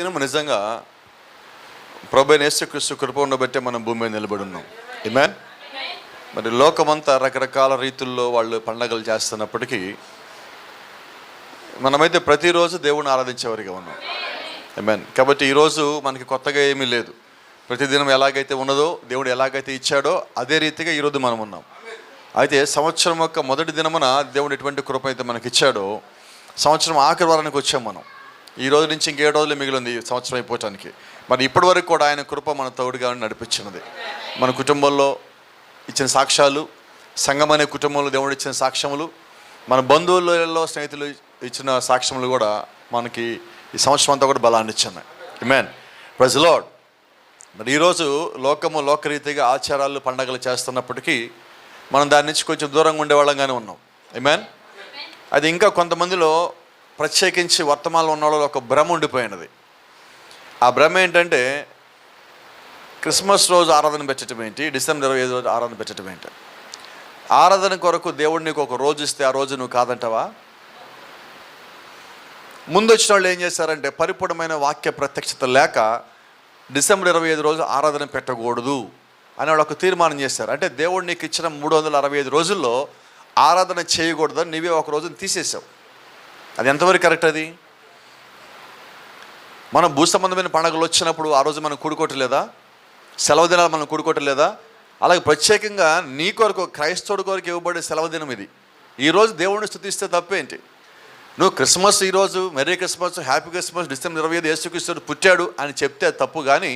దినం నిజంగా ప్రభువైన యేసుక్రీస్తు కృప ఉండబట్టే మనం భూమి మీద నిలబడి ఉన్నాం. ఆమేన్. మరి లోకమంతా రకరకాల రీతుల్లో వాళ్ళు పండగలు చేస్తున్నప్పటికీ మనమైతే ప్రతిరోజు దేవుడిని ఆరాధించేవారిగా ఉన్నాం. ఆమేన్. కాబట్టి ఈరోజు మనకి కొత్తగా ఏమీ లేదు. ప్రతిదినం ఎలాగైతే ఉన్నదో, దేవుడు ఎలాగైతే ఇచ్చాడో అదే రీతిగా ఈరోజు మనం ఉన్నాం. అయితే సంవత్సరం యొక్క మొదటి దినమున దేవుడు ఎటువంటి కృప అయితే మనకి ఇచ్చాడో, సంవత్సరం ఆఖరి వారానికి వచ్చాం మనం. ఈ రోజు నుంచి ఇంకేడు రోజులు మిగిలింది సంవత్సరం అయిపోవటానికి. మరి ఇప్పటి వరకు కూడా ఆయన కృప మన తోడుగా నడిపించినది. మన కుటుంబంలో ఇచ్చిన సాక్ష్యాలు, సంఘం అనే కుటుంబంలో దేవుడు ఇచ్చిన సాక్ష్యములు, మన బంధువులలో స్నేహితులు ఇచ్చిన సాక్ష్యములు కూడా మనకి ఈ సంవత్సరం అంతా కూడా బలాన్ని ఇచ్చాయి. ఆమేన్. Praise the Lord. మరి ఈరోజు లోకరీతిగా ఆచారాలు పండగలు చేస్తున్నప్పటికీ మనం దాని నుంచి కొంచెం దూరంగా ఉండేవాళ్ళంగానే ఉన్నాం. ఆమేన్. అది ఇంకా కొంతమందిలో ప్రత్యేకించి వర్తమానంలో ఉన్న వాళ్ళలో ఒక భ్రమ ఉండిపోయినది. ఆ భ్రమ ఏంటంటే క్రిస్మస్ రోజు ఆరాధన పెట్టడం ఏంటి, డిసెంబర్ 25 రోజు ఆరాధన పెట్టడం ఏంటి? ఆరాధన కొరకు దేవుడు నీకు ఒక రోజు ఇస్తే ఆ రోజు నువ్వు కాదంటావా? ముందు వచ్చిన వాళ్ళు ఏం చేశారంటే పరిపూర్ణమైన వాక్య ప్రత్యక్షత లేక డిసెంబర్ 25 రోజు ఆరాధన పెట్టకూడదు అని వాళ్ళు ఒక తీర్మానం చేశారు. అంటే దేవుడు నీకు ఇచ్చిన 365 రోజుల్లో ఆరాధన చేయకూడదని నీవే ఒక రోజుని తీసేసావు. అది ఎంతవరకు కరెక్ట్? అది మనం భూ సంబంధమైన పండుగలు వచ్చినప్పుడు ఆ రోజు మనం కూడుకోవట్లేదా? సెలవు దినాలు మనం కూడుకోవట్లేదా? అలాగే ప్రత్యేకంగా నీ కొరకు, క్రైస్తవుడి కొరకు ఇవ్వబడే సెలవు దినం ఇది. ఈరోజు దేవుడిని స్తుతిస్తే తప్పేంటి? నువ్వు క్రిస్మస్, ఈరోజు merry Christmas, happy Christmas, December 25 యేసుక్రీస్తు పుట్టాడు అని చెప్తే తప్పు. కానీ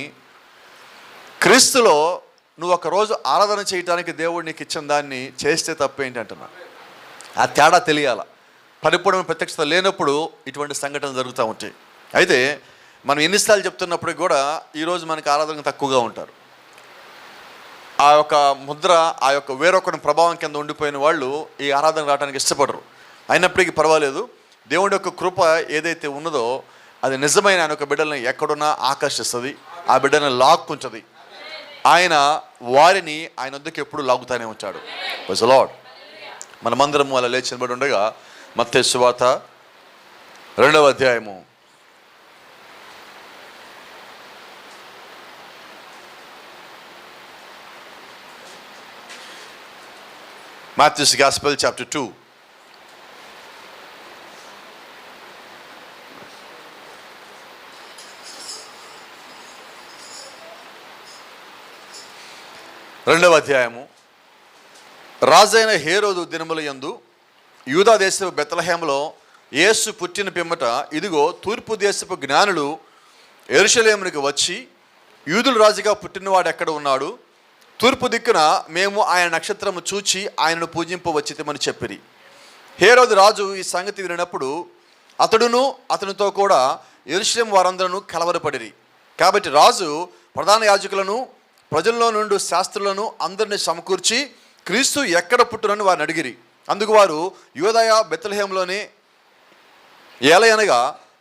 క్రీస్తులో నువ్వు ఒక రోజు ఆరాధన చేయడానికి దేవుడు నీకు ఇచ్చిన దాన్ని చేస్తే తప్పేంటి అంటున్నా. ఆ తేడా తెలియాల. పరిపూర్ణమైన ప్రత్యక్షత లేనప్పుడు ఇటువంటి సంఘటనలు జరుగుతూ ఉంటాయి. అయితే మనం ఎన్నిసార్లు చెప్తున్నప్పటికి కూడా ఈరోజు మనకి ఆరాధన తక్కువగా ఉంటారు. ఆ యొక్క ముద్ర, ఆ యొక్క వేరొకరి ప్రభావం కింద ఉండిపోయిన వాళ్ళు ఈ ఆరాధన రావడానికి ఇష్టపడరు. అయినప్పటికీ పర్వాలేదు, దేవుడి యొక్క కృప ఏదైతే ఉన్నదో అది నిజమైన ఆయన యొక్క బిడ్డలను ఎక్కడున్నా ఆకర్షిస్తుంది, ఆ బిడ్డలను లాక్కుంటుంది. ఆయన వారిని ఆయన వద్దకు ఎప్పుడు లాగుతానే ఉంటాడు. Praise the lord. మనమందరము అలా లేచి నిలబడి ఉండగా మత్తయి సువార్త 2వ అధ్యాయము 2 2వ అధ్యాయము. రాజైన హేరోదు దినముల యందు యూదా దేశపు బెత్లెహేములో యేసు పుట్టిన పిమ్మట ఇదిగో తూర్పు దేశపు జ్ఞానులు యెరూషలేమునికి వచ్చి, యూదుల రాజుగా పుట్టినవాడు ఎక్కడ ఉన్నాడు? తూర్పు దిక్కున మేము ఆయన నక్షత్రము చూచి ఆయనను పూజింపవచ్చితమని చెప్పిరి. హేరోదు రాజు ఈ సంగతి వినినప్పుడు అతడును అతనితో కూడా యెరూషలేము వారందరూ కలవరపడిరి. కాబట్టి రాజు ప్రధాన యాజకులను, ప్రజల్లో నుండి శాస్త్రులను అందరినీ సమకూర్చి క్రీస్తు ఎక్కడ పుట్టునని వారిని అడిగిరి. అందుకు వారు యూదయ బెత్లెహేములోనే, ఏలయనగా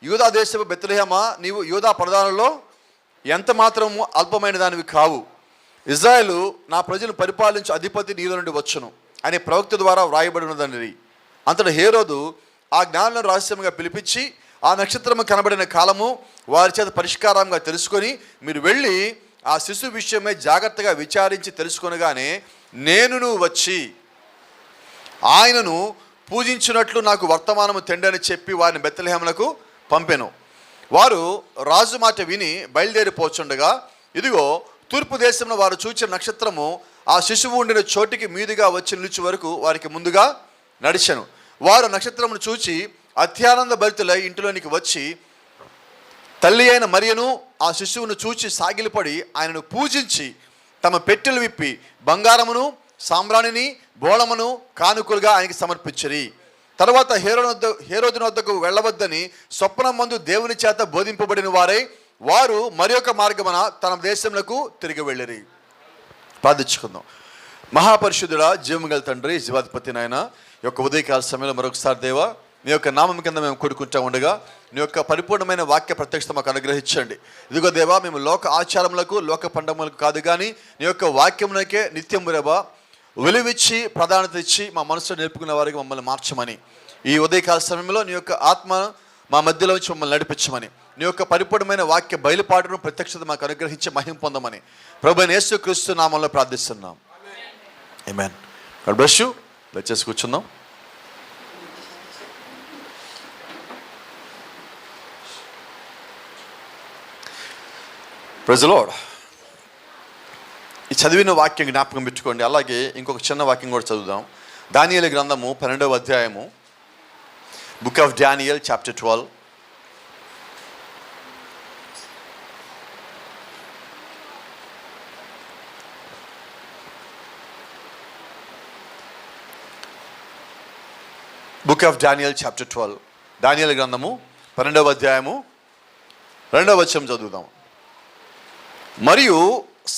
యూదా దేశపు బెత్లెహేమా, నీవు యూదా ప్రధానుల్లో ఎంత మాత్రము అల్పమైన దానివి కావు. ఇజ్రాయేలు నా ప్రజలు పరిపాలించు అధిపతి నీలో నుండి వచ్చును అనే ప్రవక్త ద్వారా వ్రాయబడినదని. అంతటి హేరోదు ఆ జ్ఞానులను రహస్యంగా పిలిపించి ఆ నక్షత్రము కనబడిన కాలము వారి చేత పరిష్కారంగా తెలుసుకొని, మీరు వెళ్ళి ఆ శిశువు విషయమై జాగ్రత్తగా విచారించి తెలుసుకొనగానే నేనును వచ్చి ఆయనను పూజించినట్లు నాకు వర్తమానము తెండని చెప్పి వారిని బెత్లెహేమునకు పంపెను. వారు రాజు మాట విని బయలుదేరిపోచుండగా ఇదిగో తూర్పు దేశంలో వారు చూచిన నక్షత్రము ఆ శిశువు ఉండిన చోటికి మీదుగా వచ్చి నిలిచి వరకు వారికి ముందుగా నడిచెను. వారు నక్షత్రమును చూచి అత్యానంద భరితులై ఇంటిలోనికి వచ్చి తల్లి అయిన మరియను ఆ శిశువును చూచి సాగిలపడి ఆయనను పూజించి తమ పెట్టెలు విప్పి బంగారమును, సాంబ్రాణిని, బోళమును కానుకలుగా ఆయనకి సమర్పించిరి. తర్వాత హేరోదు వద్దకు వెళ్ళవద్దని స్వప్నమందు దేవుని చేత బోధింపబడిన వారై వారు మరి ఒక మార్గమున తన దేశములకు తిరిగి వెళ్ళిరి. ప్రార్థించుకుందాం. మహాపరిశుద్ధుడా, జీవముగల తండ్రి, జీవాధిపతి నాయన, యొక్క ఉదయకాల సమయంలో మరొకసారి దేవా నీ యొక్క నామం కింద మేము కూడుకుంటా ఉండగా నీ యొక్క పరిపూర్ణమైన వాక్య ప్రత్యక్షత మాకు అనుగ్రహించండి. ఇదిగో దేవా, మేము లోక ఆచారములకు, లోక పండగములకు కాదు కానీ నీ యొక్క వాక్యమునకే నిత్యము దేవా విలువిచ్చి ప్రాధాన్యత ఇచ్చి మా మనసులో నిలుపుకున్న వారికి మమ్మల్ని మార్చమని, ఈ ఉదయకాల సమయంలో నీ యొక్క ఆత్మ మా మధ్యలో నుంచి మమ్మల్ని నడిపించమని, నీ యొక్క పరిపూర్ణమైన వాక్య బయలుపాటును ప్రత్యక్షత మాకు అనుగ్రహించి మహిమ పొందమని ప్రభువైన యేసుక్రీస్తు నామములో ప్రార్థిస్తున్నాం. ఆమేన్. God bless you. దయచేసి కూర్చుందాం. Praise the Lord. ఈ చదివిన వాక్యం జ్ఞాపకం పెట్టుకోండి. అలాగే ఇంకొక చిన్న వాక్యం కూడా చదువుదాం. దానియేలు గ్రంథము 12వ అధ్యాయము, book of Daniel chapter 12. Book of Daniel chapter 12. దానియేలు గ్రంథము 12వ అధ్యాయము 2వ వచనం చదువుదాం. మరియు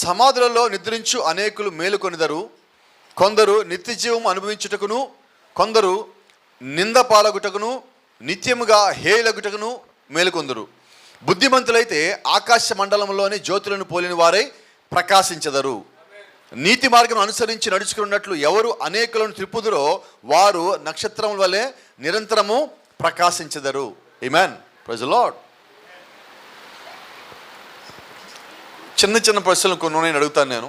సమాధులలో నిద్రించు అనేకులు మేలుకొనిదరు, కొందరు నిత్య జీవం అనుభవించుటకును, కొందరు నింద పాలగుటకును, నిత్యముగా హేయులగుటకును మేలుకొందరు. బుద్ధిమంతులైతే ఆకాశ మండలంలోని జ్యోతులను పోలిన వారై ప్రకాశించెదరు. నీతి మార్గం అనుసరించి నడుచుకున్నట్లు ఎవరు అనేకులను త్రిప్పుదురో వారు నక్షత్రముల వలె నిరంతరము ప్రకాశించెదరు. ఆమేన్. Praise the Lord. చిన్న చిన్న ప్రశ్నలు కొన్ని నేను అడుగుతాను. నేను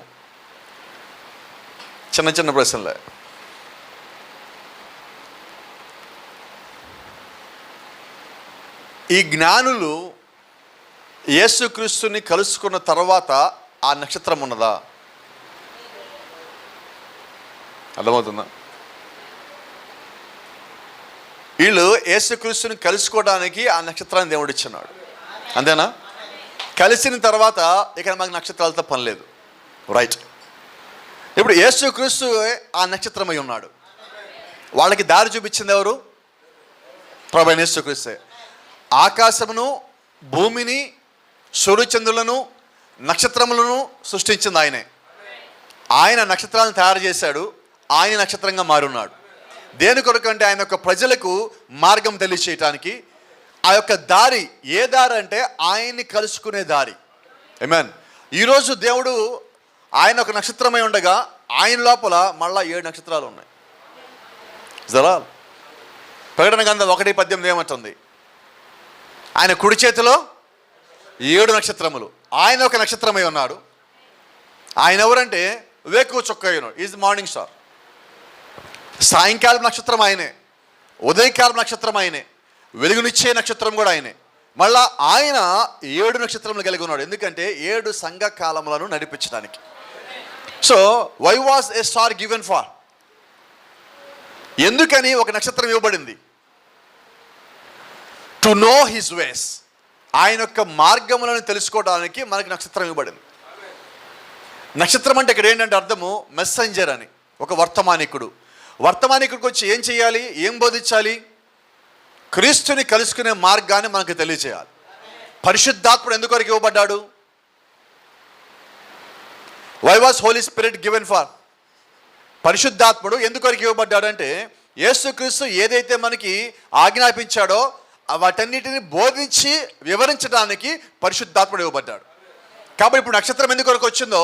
చిన్న ప్రశ్నలే. ఈ జ్ఞానులు యేసుక్రీస్తుని కలుసుకున్న తర్వాత ఆ నక్షత్రం ఉన్నదా? అర్థమవుతుందా? వీళ్ళు యేసుక్రీస్తుని కలుసుకోవడానికి ఆ నక్షత్రాన్ని దేవుడు ఇచ్చినాడు. అంతేనా? కలిసిన తర్వాత ఇక మాకు నక్షత్రాలతో పని లేదు. రైట్. ఇప్పుడు యేసుక్రీస్తు ఆ నక్షత్రమై ఉన్నాడు. వాళ్ళకి దారి చూపించింది ఎవరు? ప్రభువైన యేసుక్రీస్తే. ఆకాశమును, భూమిని, సూర్యచంద్రులను, నక్షత్రములను సృష్టించింది ఆయనే. ఆయన నక్షత్రాలను తయారు చేశాడు. ఆయన నక్షత్రంగా మారున్నాడు. దేని కొరకు అంటే ఆయన యొక్క ప్రజలకు మార్గం తెలియచేయటానికి. ఆ యొక్క దారి ఏ దారి అంటే ఆయన్ని కలుసుకునే దారి. ఆమేన్. ఈరోజు దేవుడు ఆయన ఒక నక్షత్రమై ఉండగా ఆయన లోపల మళ్ళా 7 నక్షత్రాలు ఉన్నాయి. జరా ప్రకటన గ్రంథం 1:18 ఏమంటుంది? ఆయన కుడి చేతిలో 7 నక్షత్రములు. ఆయన ఒక నక్షత్రమై ఉన్నాడు. ఆయన ఎవరంటే వేకువ చుక్క ఈజ్ మార్నింగ్ స్టార్. సాయంకాలం నక్షత్రం ఆయనే, ఉదయకాలం నక్షత్రం ఆయనే, వెలుగునిచ్చే నక్షత్రం కూడా ఆయనే. మళ్ళా ఆయన 7 నక్షత్రములు కలిగి ఉన్నాడు. ఎందుకంటే 7 సంఘ కాలములను నడిపించడానికి. So why was a star given for? ఎందుకని ఒక నక్షత్రం ఇవ్వబడింది? To know his ways. ఆయన యొక్క మార్గములను తెలుసుకోవడానికి మనకి నక్షత్రం ఇవ్వబడింది. నక్షత్రం అంటే ఇక్కడ ఏంటంటే అర్థము మెస్సెంజర్ అని, ఒక వర్తమానికుడు. వర్తమానికుడికి వచ్చి ఏం చేయాలి, ఏం బోధించాలి? క్రీస్తుని కలుసుకునే మార్గాన్ని మనకు తెలియచేయాలి. పరిశుద్ధాత్ముడు ఎందుకొరకు ఇవ్వబడ్డాడు? Why was Holy Spirit given for? పరిశుద్ధాత్ముడు ఎందుకొరకు ఇవ్వబడ్డాడు అంటే యేసుక్రీస్తు ఏదైతే మనకి ఆజ్ఞాపించాడో వాటన్నిటిని బోధించి వివరించడానికి పరిశుద్ధాత్ముడు ఇవ్వబడ్డాడు. కాబట్టి ఇప్పుడు నక్షత్రం ఎందుకొరకు వచ్చిందో,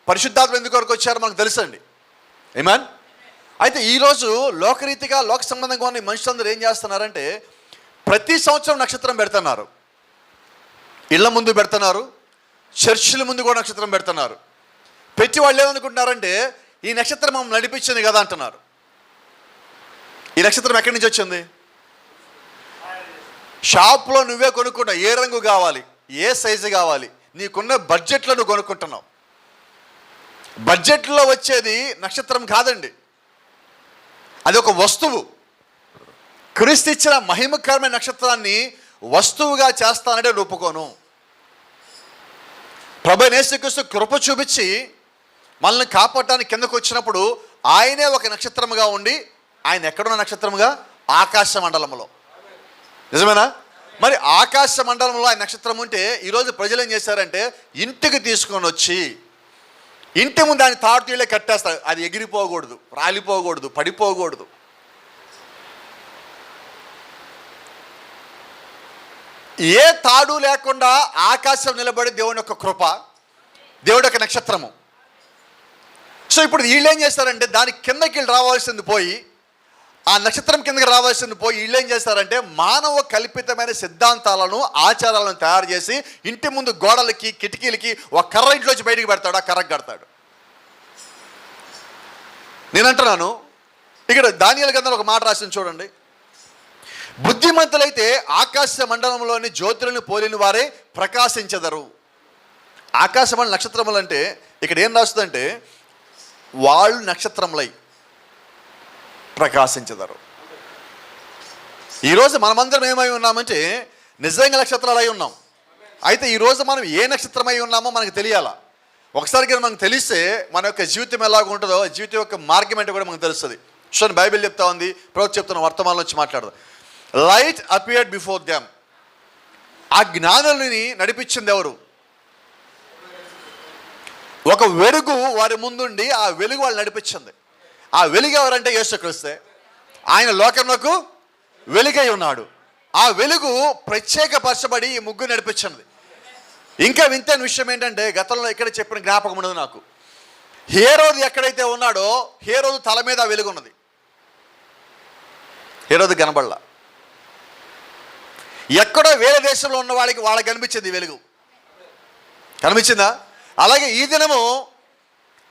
పరిశుద్ధాత్ముడు ఎందుకొరకు వచ్చారో మనకు తెలుసండి. ఆమేన్. అయితే ఈరోజు లోకరీతిగా లోక సంబంధంగా ఉన్న మనుషులందరూ ఏం చేస్తున్నారంటే ప్రతి సంవత్సరం నక్షత్రం పెడుతున్నారు. ఇళ్ల ముందు పెడుతున్నారు, చర్చిల ముందు కూడా నక్షత్రం పెడుతున్నారు. పెట్టి వాళ్ళు ఏమనుకుంటున్నారంటే ఈ నక్షత్రం మమ్మల్ని నడిపించింది కదా అంటున్నారు. ఈ నక్షత్రం ఎక్కడి నుంచి వచ్చింది? షాప్లో నువ్వే కొనుక్కుంటావు. ఏ రంగు కావాలి, ఏ సైజు కావాలి, నీకున్న బడ్జెట్లో నువ్వు కొనుక్కుంటున్నావు. బడ్జెట్లో వచ్చేది నక్షత్రం కాదండి, అది ఒక వస్తువు. క్రీస్తు ఇచ్చిన మహిమకరమైన నక్షత్రాన్ని వస్తువుగా చేస్తానంటే ఒప్పుకోను. ప్రభువైన యేసుక్రీస్తు కృప చూపించి మనల్ని కాపాడటానికి కిందకు వచ్చినప్పుడు ఆయనే ఒక నక్షత్రముగా ఉండి, ఆయన ఎక్కడున్న నక్షత్రముగా? ఆకాశ మండలంలో. నిజమేనా? మరి ఆకాశ మండలంలో ఆయన నక్షత్రం ఉంటే ఈరోజు ప్రజలు ఏం చేశారంటే ఇంటికి తీసుకొని వచ్చి ఇంటి ముందు ఆయన తాడుతీళ్ళే కట్టేస్తారు. అది ఎగిరిపోకూడదు, రాలిపోకూడదు, పడిపోకూడదు. ఏ తాడు లేకుండా ఆకాశం నిలబడి దేవుని యొక్క కృప, దేవుడి యొక్క నక్షత్రము. సో ఇప్పుడు వీళ్ళు ఏం చేస్తారంటే దాని కిందకి రావాల్సింది పోయి ఆ నక్షత్రం కిందకి రావాల్సిన పోయి వీళ్ళు ఏం చేస్తారంటే మానవ కల్పితమైన సిద్ధాంతాలను ఆచారాలను తయారు చేసి ఇంటి ముందు గోడలకి కిటికీలకి ఒక కర్ర ఇంట్లోంచి బయటికి పెడతాడు, ఆ కర్రకు కడతాడు. నేనంటున్నాను, ఇక్కడ దానియేలు గ్రంథంలో ఒక మాట రాసింది చూడండి. బుద్ధిమంతులైతే ఆకాశ మండలంలోని జ్యోతులను పోలిన వారే ప్రకాశించెదరు. ఆకాశమండల నక్షత్రములు అంటే ఇక్కడ ఏం రాస్తుందంటే వాళ్ళు నక్షత్రములై ప్రకాశించెదరు. ఈరోజు మనమందరం ఏమై ఉన్నామంటే నిజంగా నక్షత్రాలు అయి ఉన్నాం. అయితే ఈరోజు మనం ఏ నక్షత్రం అయి ఉన్నామో మనకు తెలియాలా. ఒకసారి కానీ మనకు తెలిస్తే మన యొక్క జీవితం ఎలాగ ఉంటుందో, జీవితం యొక్క మార్గం ఏంటో కూడా మనకు తెలుస్తుంది. చూడండి, బైబిల్ చెప్తా ఉంది, ప్రవక్త చెప్తున్న వర్తమానం వచ్చి మాట్లాడదాం. Light appeared before them. ఆ జ్ఞానులని నడిపించింది ఎవరు? ఒక వెలుగు వారి ముందుండి ఆ వెలుగు వాళ్ళు నడిపించింది. ఆ వెలుగు ఎవరంటే యేసుక్రీస్తే. ఆయన లోకంలోకి వెలుగై ఉన్నాడు. ఆ వెలుగు ప్రత్యేకపరచబడి ఈ ముగ్గురు నడిపించింది. ఇంకా వింతైన విషయం ఏంటంటే గతంలో ఇక్కడ చెప్పిన జ్ఞాపకం ఉన్నది నాకు. హేరోదు ఎక్కడైతే ఉన్నాడో హేరోదు తల మీద ఆ వెలుగు ఉన్నది. హేరోదు కనబడలా. ఎక్కడో వేరే దేశంలో ఉన్న వాళ్ళకి కనిపించింది వెలుగు. కనిపించిందా? అలాగే ఈ దినము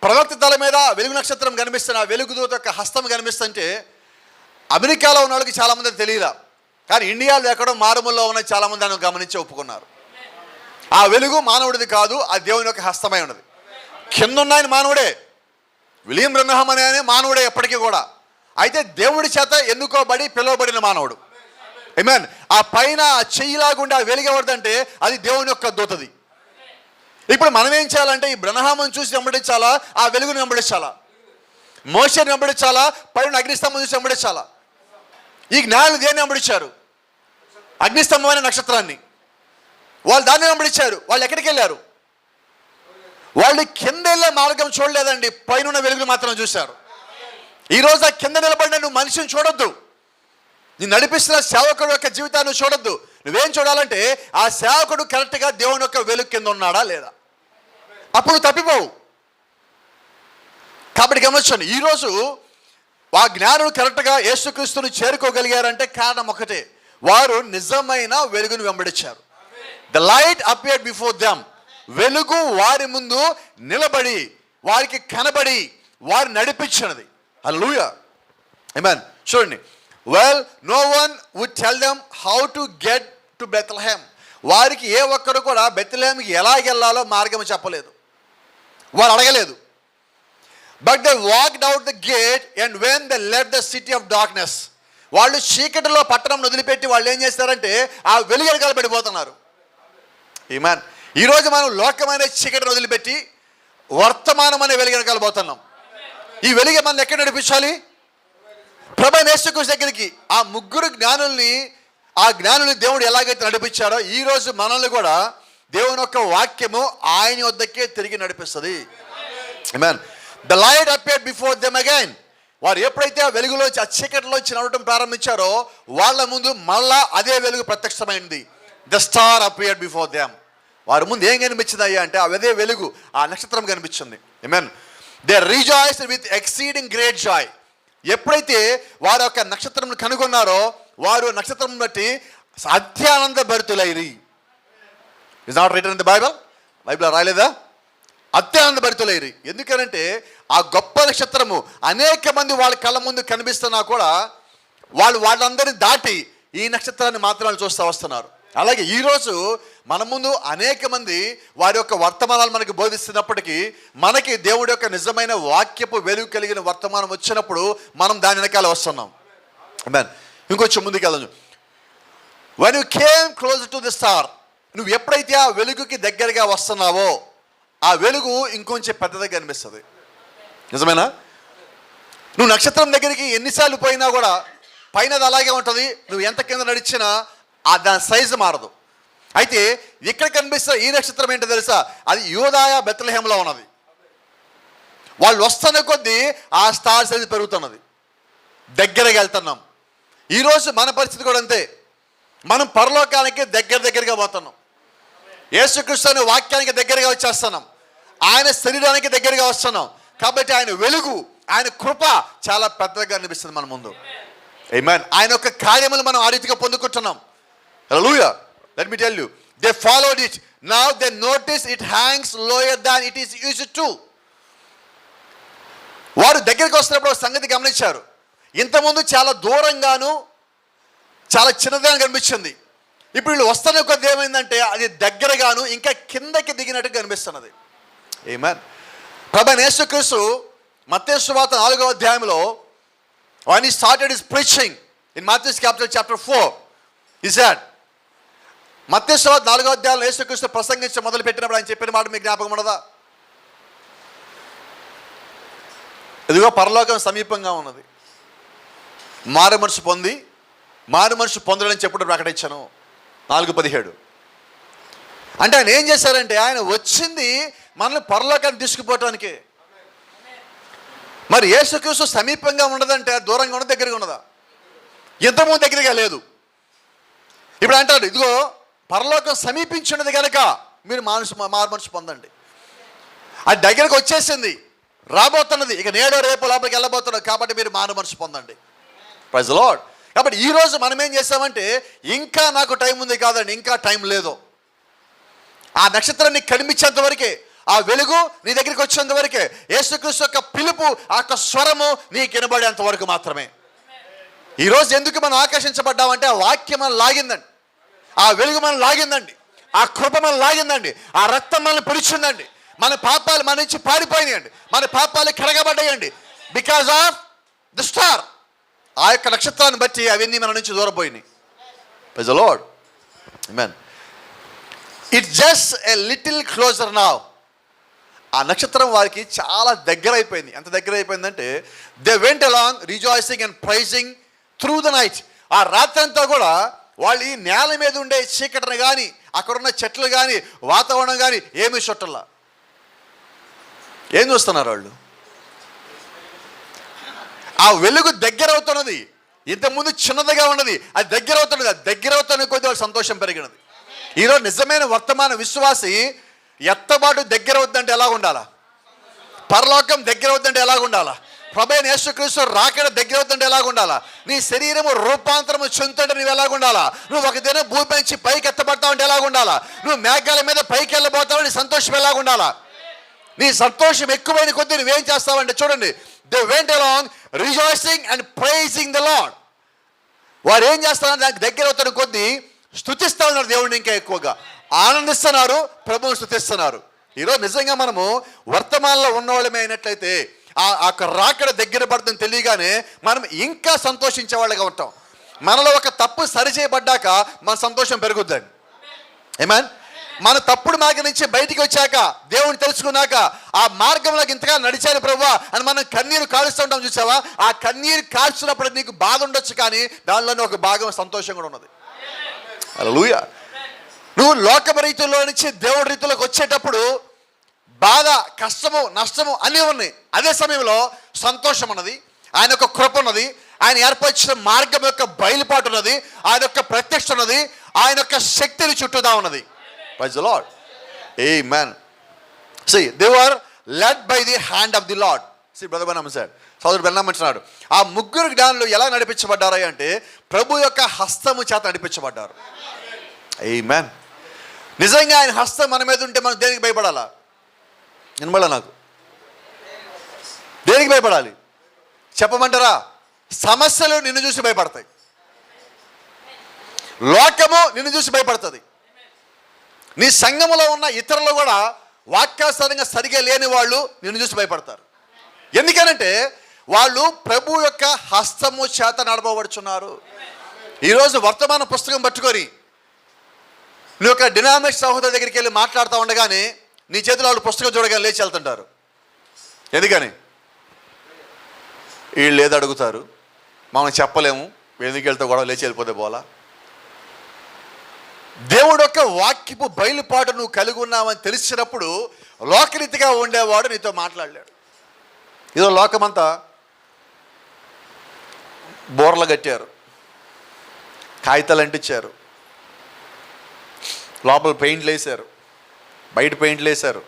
ప్రవక్త తల మీద వెలుగు నక్షత్రం కనిపిస్తున్న ఆ వెలుగు దూత యొక్క హస్తం కనిపిస్తుంటే అమెరికాలో ఉన్న వాళ్ళకి చాలామంది తెలియదా, కానీ ఇండియాలో ఎక్కడో మారుమూలలో ఉన్న చాలామంది దాన్ని గమనించి ఒప్పుకున్నారు. ఆ వెలుగు మానవుడిది కాదు, ఆ దేవుని యొక్క హస్తమై ఉన్నది. కింద ఉన్నాయని మానవుడే, విలియం బ్రహ్మం అనే మానవుడే ఎప్పటికీ కూడా. అయితే దేవుడి చేత ఎన్నుకోబడి పిలువబడిన మానవుడు. ఆమేన్. ఆ పైన చెయ్యిలాగుండి ఆ వెలుగు ఎవరిదంటే అది దేవుని యొక్క దూతది. ఇప్పుడు మనం ఏం చేయాలంటే ఈ బ్రహ్మను చూసి వెంబడించాలా, ఆ వెలుగుని వెంబడించాలా? మోషేని వెంబడించాలా, పైన అగ్నిస్తంభం చూసి వెంబడించాలా? ఈ జ్ఞానులు దేన్ని వెంబడించారు? అగ్నిస్తంభమైన నక్షత్రాన్ని. వాళ్ళు దాన్ని వెంబడించారు. వాళ్ళు ఎక్కడికి వెళ్ళారు? వాళ్ళు కింద వెళ్ళే మార్గం చూడలేదండి, పైన వెలుగును మాత్రం చూశారు. ఈరోజు ఆ కింద నిలబడిన నువ్వు మనిషిని చూడొద్దు, నీ నడిపిస్తున్న సేవకుడు యొక్క జీవితాన్ని చూడొద్దు. నువ్వేం చూడాలంటే ఆ సేవకుడు కరెక్ట్గా దేవుని యొక్క వెలుగు కింద ఉన్నాడా లేదా, అప్పుడు తప్పిపోవు. కాబట్టి గమనించండి, ఈరోజు ఆ జ్ఞానులు కరెక్ట్గా యేసుక్రీస్తుని చేరుకోగలిగారంటే కారణం ఒకటే, వారు నిజమైన వెలుగును వెంబడించారు. The light appeared before them. వెలుగు వారి ముందు నిలబడి వారికి కనబడి వారు నడిపించినది. హల్లెలూయా. ఆమేన్. చూడండి, well no one would tell them how to get to Bethlehem. వారికి ఏ ఒక్కరు కూడా బెత్లెహేమ్కి ఎలాగెళ్ళాలో మార్గం చెప్పలేదు, వారు అడగలేదు. But they walked out the gate and when they left the city of darkness. వాళ్ళు చీకటిలో పట్టణం వదిలిపెట్టి వాళ్ళు ఏం చేస్తారంటే ఆ వెలుగు పడిపోతున్నారు. ఆమేన్. ఈరోజు మనం లోకమైన చీకటిని వదిలిపెట్టి వర్తమానం అనే వెలుగు కలబోతున్నాం. ఈ వెలుగు మనం ఎక్కడ నడిపించాలి? ప్రభువైన యేసుక్రీస్తు దగ్గరికి. ఆ ముగ్గురు జ్ఞానుల్ని, ఆ జ్ఞానుల్ని దేవుడు ఎలాగైతే నడిపించారో ఈరోజు మనల్ని కూడా దేవుని యొక్క వాక్యము ఆయన వద్దకే తిరిగి నడిపిస్తుంది. ఆమేన్. The light appeared before them again. వారు ఎప్పుడైతే ఆ వెలుగులోంచి ఆ చీకటిలోంచి నడవడం ప్రారంభించారో వాళ్ళ ముందు మళ్ళా అదే వెలుగు ప్రత్యక్షమైంది. The star appeared before them. వారి ముందు ఏం కనిపించింది అయ్యా అంటే అదే వెలుగు, ఆ నక్షత్రం కనిపించింది. ఆమేన్. They rejoiced with exceeding great joy. ఎప్పుడైతే వారు ఒక నక్షత్రం కనుగొన్నారో వారు నక్షత్రం బట్టి అత్యానంద భరితులైరి. Is not written in the Bible. Bible రాయలేదా? అత్యానంద భరితులైరి. ఎందుకనంటే ఆ గొప్ప నక్షత్రము అనేక మంది వాళ్ళ కళ్ళ ముందు కనిపిస్తున్నా కూడా వాళ్ళందరినీ దాటి ఈ నక్షత్రాన్ని మాత్రం చూస్తూ వస్తున్నారు. అలాగే ఈరోజు మన ముందు అనేక మంది వారి యొక్క వర్తమానాలు మనకి బోధిస్తున్నప్పటికీ మనకి దేవుడి యొక్క నిజమైన వాక్యపు వెలుగు కలిగిన వర్తమానం వచ్చినప్పుడు మనం దాని వెనకాల వస్తున్నాం. ఆమేన్. ఇంకొంచెం ముందుకు వెళ్దాం. when you came closer to the star, నువ్వు ఎప్పుడైతే ఆ వెలుగుకి దగ్గరగా వస్తున్నావో ఆ వెలుగు ఇంకొంచెం పెద్దదిగా కనిపిస్తుంది. నిజమేనా? నువ్వు నక్షత్రం దగ్గరికి ఎన్నిసార్లు పోయినా కూడా పైన అది అలాగే ఉంటుంది. నువ్వు ఎంత కింద నడిచినా దాని సైజు మారదు. అయితే ఇక్కడ కనిపిస్తున్న ఈ నక్షత్రం ఏంటో తెలుసా? అది యూదాయ బెత్లెహేంలో ఉన్నది. వాళ్ళు వస్తున్న కొద్దీ ఆ స్టార్ సైజు పెరుగుతున్నది, దగ్గరగా వెళ్తున్నాం. ఈరోజు మన పరిస్థితి కూడా అంతే. మనం పరలోకానికి దగ్గరగా పోతున్నాం. యేసుక్రీస్తు అనే వాక్యానికి దగ్గరగా వచ్చేస్తున్నాం. ఆయన శరీరానికి దగ్గరగా వస్తున్నాం. కాబట్టి ఆయన వెలుగు, ఆయన కృప చాలా పెద్దగా అనిపిస్తుంది మన ముందు. ఆమేన్. ఆయన యొక్క కార్యములు మనం ఆ రీతిగా పొందుకుంటున్నాం. హల్లెలూయా. Let me tell you, they followed it. Now they notice it hangs lower than it is used to. వారు దగ్గరికి వస్తున్నప్పుడు ఒక సంగతి గమనించారు. ఇంతకుముందు చాలా దూరంగాను చాలా చిన్నదిగా కనిపించింది. ఇప్పుడు వీళ్ళు వస్తున్న కొద్ది ఏమైందంటే అది దగ్గరగాను ఇంకా కిందకి దిగినట్టు కనిపిస్తున్నది. ఆమేన్. ప్రభువైన యేసుక్రీస్తు మత్తయి సువార్త 4వ అధ్యాయంలో when he started his preaching in Matthew's chapter 4, he said, మత్తయి సువార్త 4వ అధ్యాయంలో యేసుక్రీస్తు ప్రసంగించ మొదలు పెట్టినప్పుడు ఆయన చెప్పిన మాట మీకు జ్ఞాపకం ఉన్నదా? ఇదిగో పరలోకం సమీపంగా ఉన్నది, మారు మనసు పొందడని చెప్పుడు ప్రకటించను. 4:17. అంటే ఆయన ఏం చేశారంటే ఆయన వచ్చింది మనల్ని పరలోకాన్ని తీసుకుపోవటానికి. మరి యేసుక్రీస్తు సమీపంగా ఉండదంటే దూరంగా ఉన్నది, దగ్గరగా ఉన్నదా? ఇంతకుముందు దగ్గరగా లేదు. ఇప్పుడు అంటాడు ఇదిగో పరలోకం సమీపించున్నది కనుక మీరు మారు మనసు పొందండి. అది దగ్గరకు వచ్చేసింది, రాబోతున్నది, ఇక నేడో రేపు లోపలికి వెళ్ళబోతున్నది, కాబట్టి మీరు మారు మనసు పొందండి. Praise the lord. కాబట్టి ఈరోజు మనం ఏం చేస్తామంటే ఇంకా నాకు టైం ఉంది కాదండి, ఇంకా టైం లేదు. ఆ నక్షత్రం నీకు కనిపించేంత వరకే, ఆ వెలుగు నీ దగ్గరికి వచ్చేంత వరకే, యేసుక్రీస్తు యొక్క పిలుపు ఆ యొక్క స్వరము నీకు వినబడేంత వరకు మాత్రమే. ఈరోజు ఎందుకు మనం ఆకర్షించబడ్డామంటే ఆ వాక్యం మనం లాగిందండి, ఆ వెలుగు మనం లాగిందండి, ఆ కృప మనం లాగిందండి, ఆ రక్తం మనల్ని పిలిచిందండి, మన పాపాలు మన నుంచి పారిపోయినాయండి, మన పాపాలు కడగబడ్డాయండి. Because of the star. ఆ యొక్క నక్షత్రాన్ని బట్టి అవన్నీ మన నుంచి దూరపోయినాయి. Praise the lord. ఆమేన్. It's just a little closer now. ఆ నక్షత్రం వారికి చాలా దగ్గర అయిపోయింది. ఎంత దగ్గర అయిపోయిందంటే they went along rejoicing and praising through the night. ఆ రాత్రి అంతా కూడా వాళ్ళు ఈ నేల మీద ఉండే చీకటిని కానీ అక్కడున్న చెట్లు కానీ వాతావరణం కానీ ఏమీ చుట్టల్లా. ఏం చూస్తున్నారు వాళ్ళు? ఆ వెలుగు దగ్గర అవుతున్నది, ఇంతకుముందు చిన్నదిగా ఉన్నది, అది దగ్గర అవుతున్నది. అది దగ్గర అవుతున్న కొద్ది వాళ్ళు సంతోషం పెరిగినది. ఈరోజు నిజమైన వర్తమాన విశ్వాసి ఎత్తబాటు దగ్గర అవుతుందంటే ఎలా ఉండాలా? పరలోకం దగ్గర అవుతుందంటే ఎలా ఉండాలా? ప్రభువైన యేసుక్రీస్తు రాకడ దగ్గర అవుతుందంటే ఎలా ఉండాలా? నీ శరీరము రూపాంతరము చెందుతుంటే నువ్వు ఎలా ఉండాలా? నువ్వు ఒక దినం భూమి నుంచి పైకి ఎత్తబడతావు అంటే ఎలా ఉండాలా? నువ్వు మేఘాల మీద పైకి వెళ్ళబోతావు, నీ సంతోషం ఎలా ఉండాలా? నీ సంతోషం ఎక్కువైన కొద్దీ నువ్వేం చేస్తావంటే చూడండి, they went along rejoicing and pricing the lord. వారు ఏం చేస్తారని దానికి దగ్గర అవుతున్న కొద్దీ స్తుతిస్తా ఉన్నారు దేవుడిని, ఇంకా ఎక్కువగా ఆనందిస్తున్నారు, ప్రభువుని స్తుతిస్తున్నారు. ఈరోజు నిజంగా మనము వర్తమానంలో ఉన్నవాళ్ళమే అయినట్లయితే ఆ రాకడ దగ్గర పడుతుంది తెలియగానే మనం ఇంకా సంతోషించే వాళ్ళగా ఉంటాం. మనలో ఒక తప్పు సరిచేయబడ్డాక మన సంతోషం పెరుగుద్దండి. ఆమేన్. మన తప్పుడు మార్గం నుంచి బయటికి వచ్చాక దేవుని తెలుసుకున్నాక ఆ మార్గంలోకి ఇంతగా నడిచాను ప్రభువా అని మనం కన్నీరు కాలుస్తూ ఉంటాం. చూసావా? ఆ కన్నీరు కాల్చినప్పుడు నీకు బాధ ఉండొచ్చు, కానీ దానిలోనే ఒక భాగం సంతోషం కూడా ఉన్నది. హల్లెలూయా. నువ్వు లోకపు రీతిలో నుంచి దేవుడి రీతిలోకి వచ్చేటప్పుడు బాధ, కష్టము, నష్టము అన్నీ ఉన్నాయి. అదే సమయంలో సంతోషం ఉన్నది, ఆయన యొక్క కృప ఉన్నది, ఆయన ఏర్పరిచిన మార్గం యొక్క బయలుపాటు ఉన్నది, ఆయన యొక్క ప్రత్యక్ష ఉన్నది, ఆయన యొక్క శక్తిని చుట్టూదా ఉన్నది. Praise the Lord. Amen. See, they were led by the hand of the Lord. See, Brother Branham said. సోదరుడు బెర్నాం అంటున్నాడు, ఆ ముగ్గురు జ్ఞానులు ఎలా నడిపించబడ్డారు అంటే ప్రభు యొక్క హస్తము చేత నడిపించబడ్డారు. ఆమేన్. నిజంగా ఆయన హస్తం మన మీద ఉంటే మనం దేనికి భయపడాలా? వినబడాల నాకు? దేనికి భయపడాలి చెప్పమంటారా? సమస్యలు నిన్ను చూసి భయపడతాయి, లోకము నిన్ను చూసి భయపడుతుంది, నీ సంఘములో ఉన్న ఇతరులు కూడా వాక్యానుసారంగా సరిగా లేని వాళ్ళు నిన్ను చూసి భయపడతారు. ఎందుకనంటే వాళ్ళు ప్రభు యొక్క హస్తము చేత నడపబడుచున్నారు. ఈరోజు వర్తమాన పుస్తకం పట్టుకొని నువ్వు ఒక డినామినేషన్ సహోదరు దగ్గరికి వెళ్ళి మాట్లాడుతూ ఉండగానే నీ చేతిలో వాళ్ళు పుస్తకం చూడగానే లేచి వెళ్తుంటారు. ఎందుకని? వీళ్ళు ఏదో అడుగుతారు, మనం చెప్పలేము, ఎందుకు వెళ్తే కూడా లేచి వెళ్ళిపోతే పోలా. దేవుడు యొక్క వాక్యపు బయలుపాటు నువ్వు కలిగి ఉన్నావని తెలిసినప్పుడు లోకరీతిగా ఉండేవాడు నీతో మాట్లాడలేడు. ఏదో లోకమంతా బోర్లు కట్టారు, కాగితాలు అంటించారు, లోపల పెయింట్లు వేశారు, బయట పెయింట్లు వేశారు,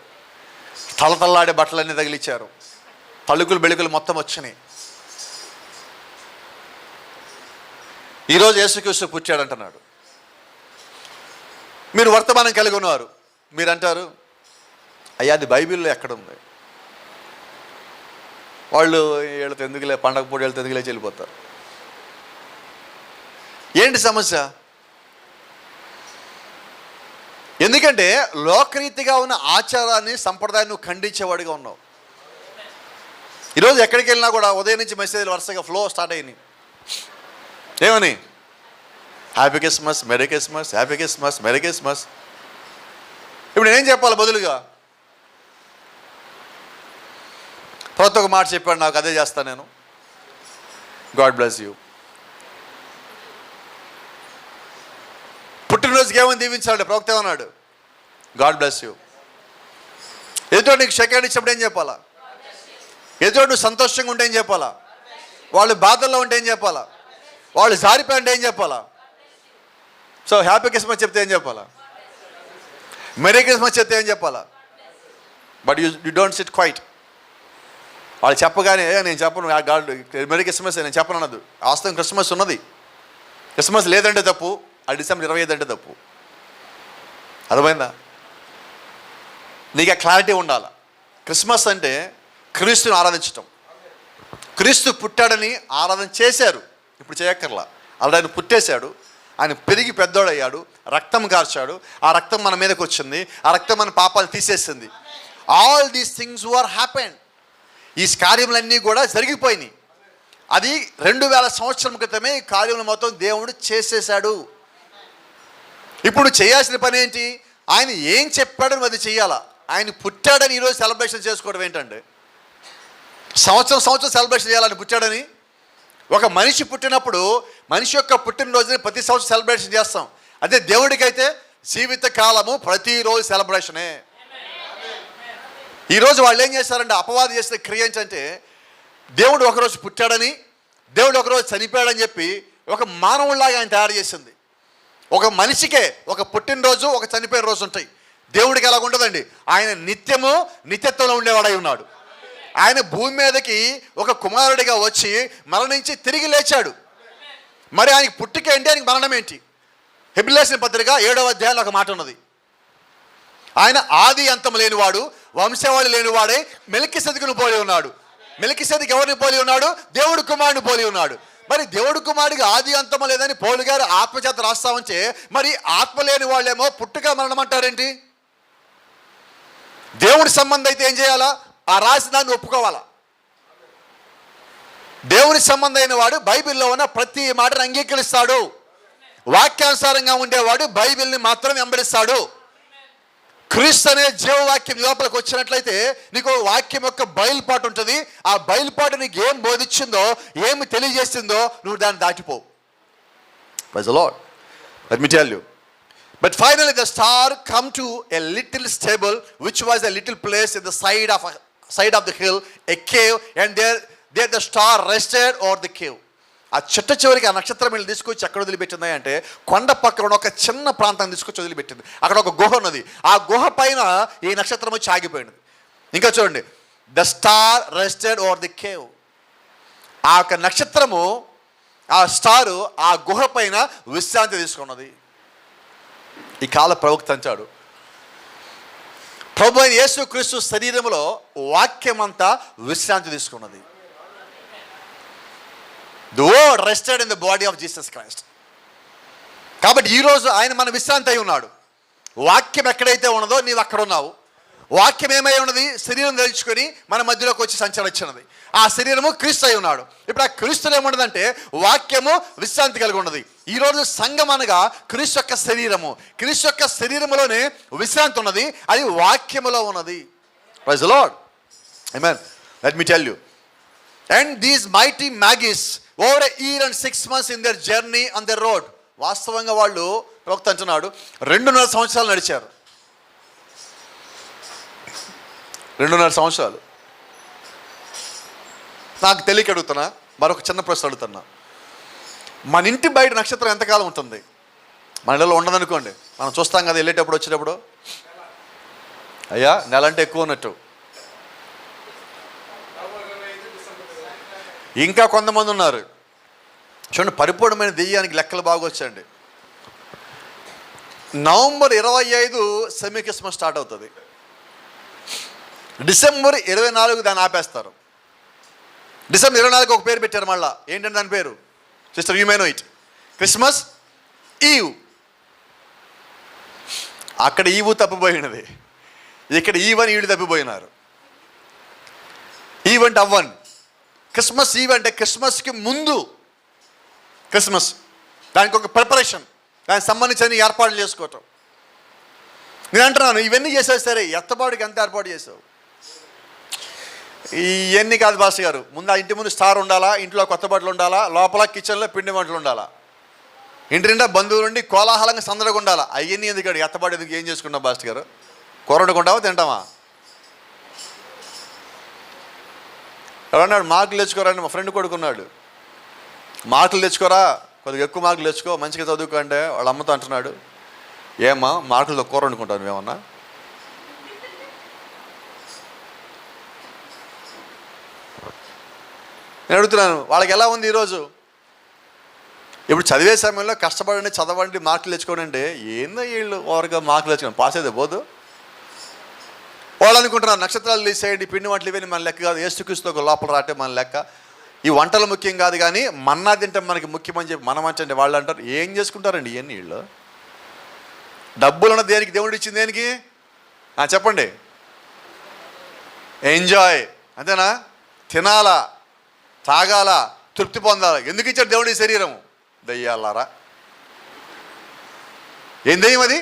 తలతల్లాడే బట్టలన్నీ తగిలిచ్చారు, తలుకులు బెళుకులు మొత్తం వచ్చినాయి. ఈరోజు యేసుక్రీస్తు పుట్టాడంటున్నాడు. మీరు వర్తమానం కలిగి ఉన్నారు. మీరు అంటారు, అయ్యా అది బైబిల్లో ఎక్కడుంది? వాళ్ళు వీళ్ళతో ఎందుకులే, పండగ పూట వీళ్ళతో ఎందుకులే వెళ్ళిపోతారు. ఏంటి సమస్య? ఎందుకంటే లోకరీతిగా ఉన్న ఆచారాన్ని, సంప్రదాయాన్ని నువ్వు ఖండించేవాడిగా ఉన్నావు. ఈరోజు ఎక్కడికి వెళ్ళినా కూడా ఉదయం నుంచి మెసేజ్లు వరుసగా ఫ్లో స్టార్ట్ అయినాయి. ఏమని? Happy Christmas, merry Christmas, happy Christmas, merry Christmas. ఇప్పుడు నేనేం చెప్పాలి బదులుగా? ప్రతి ఒక్క మాట చెప్పాడు, నాకు అదే చేస్తాను నేను. God bless you. పుట్టినరోజుకి ఏమని దీవించాడు? ప్రవక్త ఏమన్నాడు? God bless you. ఎదుటోడు నీకు సెకండ్ ఇచ్చినప్పుడు ఏం చెప్పాలా? ఎదుటోడు నువ్వు సంతోషంగా ఉంటే ఏం చెప్పాలా? వాళ్ళు బాధల్లో ఉంటే ఏం చెప్పాలా? వాళ్ళు జారిపోయింటే ఏం చెప్పాలా? సో హ్యాపీ క్రిస్మస్ చెప్తే ఏం చెప్పాలా? మెరీ క్రిస్మస్ చెప్తే ఏం చెప్పాలా? But you don't sit quiet. వాళ్ళు చెప్పగానే నేను చెప్పను, గాడ్ మెరీ క్రిస్మస్ నేను చెప్పను అన్నది. వాస్తవం క్రిస్మస్ ఉన్నది. క్రిస్మస్ లేదంటే తప్పు, అది డిసెంబర్ 25 అంటే తప్పు. అర్థమైందా? నీకు ఆ క్లారిటీ ఉండాలి. క్రిస్మస్ అంటే క్రీస్తుని ఆరాధించటం. క్రీస్తు పుట్టాడని ఆరాధన చేశారు, ఇప్పుడు చేయక్కర్లా. అలా ఆయన పుట్టేశాడు, ఆయన పెరిగి పెద్దోడయ్యాడు, రక్తం కార్చాడు, ఆ రక్తం మన మీదకి వచ్చింది, ఆ రక్తం మన పాపాలు తీసేసింది. All these things were happen. ఈ కార్యములన్నీ కూడా జరిగిపోయినాయి. అది 2000 సంవత్సరం క్రితమే ఈ కార్యములు మొత్తం దేవుడు చేసేసాడు. ఇప్పుడు చేయాల్సిన పని ఏంటి? ఆయన ఏం చెప్పాడని అది చెయ్యాలా. ఆయన పుట్టాడని ఈరోజు సెలబ్రేషన్ చేసుకోవడం ఏంటంటే, సంవత్సరం సెలబ్రేషన్ చేయాలని పుట్టాడని. ఒక మనిషి పుట్టినప్పుడు మనిషి యొక్క పుట్టినరోజుని ప్రతి సంవత్సరం సెలబ్రేషన్ చేస్తాం. అదే దేవుడికైతే జీవిత కాలము ప్రతిరోజు సెలబ్రేషనే. ఈరోజు వాళ్ళు ఏం చేస్తారంటే, అపవాది చేసిన క్రియ ఏంటంటే, దేవుడు ఒకరోజు పుట్టాడని, దేవుడు ఒకరోజు చనిపోయాడని చెప్పి ఒక మానవుడిలాగా ఆయన తయారు చేసింది. ఒక మనిషికే ఒక పుట్టినరోజు, ఒక చనిపోయిన రోజు ఉంటాయి. దేవుడికి ఎలాగ ఉంటుందండి? ఆయన నిత్యత్వంలో ఉండేవాడై ఉన్నాడు. ఆయన భూమి మీదకి ఒక కుమారుడిగా వచ్చి మరణించి తిరిగి లేచాడు. మరి ఆయనకి పుట్టిక ఏంటి, ఆయనకి మరణం ఏంటి? హెబ్రీయుల పత్రిక 7వ అధ్యాయంలో ఒక మాట ఉన్నది. ఆయన ఆది అంతం లేనివాడు, వంశవాళి లేనివాడే మెల్కీసెదెకును పోలి ఉన్నాడు. మెల్కీసెదెకు ఎవరిని పోలి ఉన్నాడు? దేవుడు కుమారుని పోలి ఉన్నాడు. మరి దేవుడు కుమారుడికి ఆది అంతం లేదని పౌలు గారు ఆత్మచేత రాస్తామంటే, మరి ఆత్మ లేని వాళ్ళేమో పుట్టుక మరణం అంటారేంటి? దేవుడి సంబంధం అయితే ఏం చేయాలా? ఆ రాసిన దాన్ని ఒప్పుకోవాలా. దేవుని సంబంధమైన వాడు బైబిల్లో ఉన్న ప్రతి మాటను అంగీకరిస్తాడు. వాక్యానుసారంగా ఉండేవాడు బైబిల్ని మాత్రం వెంబడిస్తాడు. క్రీస్తు అనే జీవవాక్యం లోపలికి వచ్చినట్లయితే నీకు వాక్యం యొక్క బయలుపాటు ఉంటుంది. ఆ బయలుపాటు నీకు ఏం బోధించిందో, ఏమి తెలియజేస్తుందో నువ్వు దాన్ని దాటిపోవు. Praise the Lord. Let me tell you. But finally the star come to a little stable which was a little place in the side of the hill, a cave, and there the star rested over the cave. ఆ చిట్ట చివరికి ఆ నక్షత్రం వీళ్ళు తీసుకొచ్చి ఎక్కడ వదిలిపెట్టింది అంటే, కొండ పక్కన ఒక చిన్న ప్రాంతాన్ని తీసుకొచ్చి వదిలిపెట్టింది. అక్కడ ఒక గుహ ఉన్నది. ఆ గుహ పైన ఈ నక్షత్రం వచ్చి ఆగిపోయింది. ఇంకా చూడండి, the star rested over the cave. ఆ యొక్క నక్షత్రము, ఆ స్టారు ఆ గుహ పైన విశ్రాంతి తీసుకున్నది. ఈ కాల ప్రవక్త అంటాడు, ప్రభు అయిన యేసుక్రీస్తు శరీరంలో వాక్యం అంతా విశ్రాంతి తీసుకున్నది. The word rested in the body of Jesus Christ. కాబట్టి ఈరోజు ఆయన మన విశ్రాంతి అయి ఉన్నాడు. వాక్యం ఎక్కడైతే ఉన్నదో నీవు అక్కడ ఉన్నావు. వాక్యం ఏమై ఉన్నది? శరీరం ధరించుకొని మన మధ్యలోకి వచ్చి సంచరించినది. ఆ శరీరము క్రీస్తు అయి ఉన్నాడు. ఇప్పుడు ఆ క్రీస్తులో ఏమున్నదంటే వాక్యము విశ్రాంతి కలిగి ఉన్నది. ఈరోజు సంఘం అనగా క్రీస్తు యొక్క శరీరము. క్రీస్తు యొక్క శరీరములోనే విశ్రాంతి ఉన్నది. అది వాక్యములో ఉన్నది. Praise the lord. ఆమేన్. Let me tell you. And these mighty Magis over a year and 6 months in their journey on the road. వాస్తవంగా వాళ్ళు ప్రవక్త అంటున్నాడు 2.5 సంవత్సరాలు నడిచారు. 2.5 సంవత్సరాలు. నాకు తెలియక అడుగుతున్నా, మరొక చిన్న ప్రశ్న అడుగుతున్నా. మన ఇంటి బయట నక్షత్రం ఎంతకాలం ఉంటుంది? మన ఇళ్ళలో ఉండదనుకోండి, మనం చూస్తాం కదా వెళ్ళేటప్పుడు వచ్చేటప్పుడు. అయ్యా నెల అంటే ఎక్కువ ఉన్నట్టు. ఇంకా కొంతమంది ఉన్నారు, చూడండి, పరిపూర్ణమైన దెయ్యానికి లెక్కలు బాగా వచ్చండి. నవంబర్ 25 సెమీ క్రిస్మస్ స్టార్ట్ అవుతుంది. డిసెంబర్ 24 దాన్ని ఆపేస్తారు. డిసెంబర్ 24 ఒక పేరు పెట్టారు మళ్ళా. ఏంటంటే దాని పేరు, sister you may know it, Christmas Eve. అక్కడ ఈవు తప్పిపోయినది, ఇక్కడ ఈవని ఈడు తప్పిపోయినారు. ఈవ్ అంటే అవ్వన్, క్రిస్మస్ ఈవ్ అంటే క్రిస్మస్కి ముందు క్రిస్మస్, దానికి ఒక ప్రిపరేషన్, దానికి సంబంధించిన ఏర్పాట్లు చేసుకోవటం. నేను అంటున్నాను, ఇవన్నీ చేసేవి సరే, ఎత్తబాటుకి ఎంత ఏర్పాటు చేసావు? ఇవన్నీ కాదు భాష గారు. ముందు ఆ ఇంటి ముందు స్టార్ ఉండాలా, ఇంట్లో కొత్త బట్టలు ఉండాలా, లోపల కిచెన్లో పిండి వంటలు ఉండాలా, ఇంటి నిండా బంధువులు ఉండి కోలాహలంగా సందడిగా ఉండాలా. అవన్నీ ఎందుకు ఎత్తబాటు ఎందుకు? ఏం చేసుకున్నావు భాష గారు? కూర వండుకుంటావా, తింటావా? ఎవరన్నాడు మార్కులు తెచ్చుకోరండి, మా ఫ్రెండ్ కొడుకున్నాడు, మార్కులు తెచ్చుకోరా, కొద్దిగా ఎక్కువ మార్కులు తెచ్చుకో, మంచిగా చదువుకో అంటే వాళ్ళ అమ్మతో అంటున్నాడు, ఏమ్మా మార్కులతో కూర వండుకుంటాను నువ్వేమన్నా? నేను అడుగుతున్నాను, వాళ్ళకి ఎలా ఉంది ఈరోజు? ఇప్పుడు చదివే సమయంలో కష్టపడండి, చదవండి, మార్కులు తెచ్చుకోండి అంటే ఏందో వీళ్ళు ఓవర్గా మార్కులు తెచ్చుకోండి, పాస్ అయితే పోదు. వాళ్ళు అనుకుంటున్నారు నక్షత్రాలు తీసేయండి, పిండి వంటలు ఇవన్నీ మన లెక్క కాదు, ఏసుక్రీస్తు ఒక లోపల రాటే మన లెక్క, ఈ వంటలు ముఖ్యం కాదు కానీ మన్నా తింటే మనకి ముఖ్యమని చెప్పి మనం అంటే వాళ్ళు అంటారు. ఏం చేసుకుంటారండి ఇవన్నీ వీళ్ళు? డబ్బులు ఉన్న దేనికి? దేవుడు ఇచ్చింది దేనికి? చెప్పండి. ఎంజాయ్, అంతేనా? తినాలా, తాగాల, తృప్తి పొందాలా. ఎందుకు ఇచ్చాడు దేవుడి శరీరం? దెయ్యాలారా, ఏం దెయ్యం అది?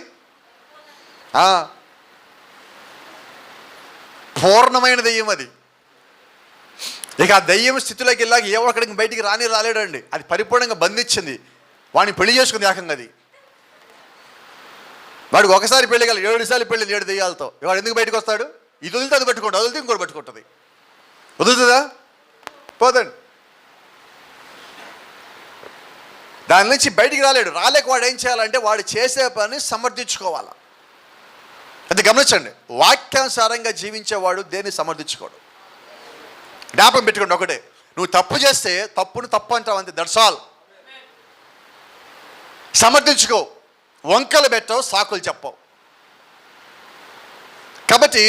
పూర్ణమైన దెయ్యం అది. ఇక ఆ దెయ్యం స్థితిలోకి వెళ్ళాక ఏ ఒక్కడికి బయటికి రాలేడండి. అది పరిపూర్ణంగా బంధించింది, వాడిని పెళ్లి చేసుకుంది ఏకంగా. అది వాడికి ఒకసారి పెళ్లి కాదు, 7 సార్లు పెళ్ళింది 7 దెయ్యాలతో. వాడు ఎందుకు బయటకు వస్తాడు? ఇది వదిలితే అది పట్టుకుంటా, వదిలితే ఇంకోటి పట్టుకుంటుంది. వదులుతుందా? పోదండి. దాని నుంచి బయటికి రాలేక వాడు ఏం చేయాలంటే వాడు చేసే పని సమర్థించుకోవాలి. అది గమనించండి, వాక్యానుసారంగా జీవించేవాడు దేన్ని సమర్థించుకోడు. జ్ఞాపకం పెట్టుకోండి ఒకటే, నువ్వు తప్పు చేస్తే తప్పును తప్పు అంటావు అంతే, దట్స్ ఆల్. సమర్థించుకో, వంకలు పెట్టవు, సాకులు చెప్పవు. కాబట్టి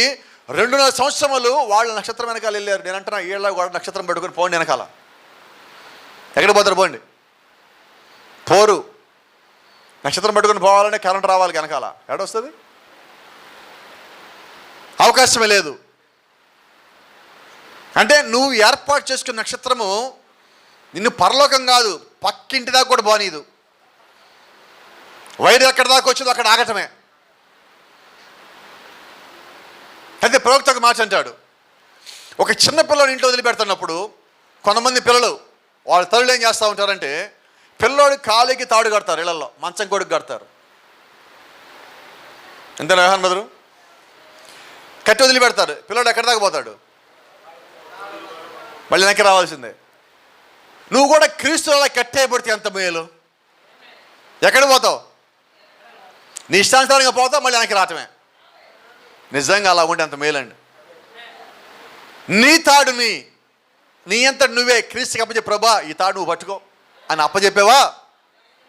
2.5 సంవత్సరములు వాళ్ళు నక్షత్రం వెనకాల వెళ్ళారు. నేను అంటున్నా, ఏళ్ళ కూడా నక్షత్రం పెట్టుకుని పోండి వెనకాల. ఎక్కడ పోతారు? పోండి, పోరు. నక్షత్రం పట్టుకుని పోవాలంటే కరెంట్ రావాలి వెనకాల, ఎడొస్తుంది? అవకాశమే లేదు. అంటే నువ్వు ఏర్పాటు చేసుకున్న నక్షత్రము నిన్ను పరలోకం కాదు, పక్కింటి దాకా కూడా పోనీదు. వైరు ఎక్కడి దాకా వచ్చిందో అక్కడ ఆగటమే. అయితే ప్రవక్త ఒక మాట అంటాడు, ఒక చిన్న పిల్లని ఇంట్లో వదిలిపెడుతున్నప్పుడు కొంతమంది పిల్లలు వాళ్ళ తల్లులు ఏం చేస్తూ ఉంటారంటే, పిల్లోడి కాలికి తాడు కడతారు, ఇళ్లలో మంచం కొడుకు కడతారు. అంతేనా వ్యవహారం బదులు? కట్టి వదిలిపెడతారు, పిల్లోడు ఎక్కడి దాకా పోతాడు? మళ్ళీ వెనక్కి రావాల్సిందే. నువ్వు కూడా క్రీస్తులా కట్టేయబడితే ఎంత మేలు. ఎక్కడికి పోతావు? నీ ఇష్టానుసారంగా పోతావు, మళ్ళీ వెనక్కి రావటమే. నిజంగా అలా ఉంటే అంత మేలండి. నీ తాడుని నీ అంతటి నువ్వే క్రీస్తుకి అప్పచెప్పి, ప్రభా ఈ తాడు నువ్వు పట్టుకో అని అప్పచెప్పావా,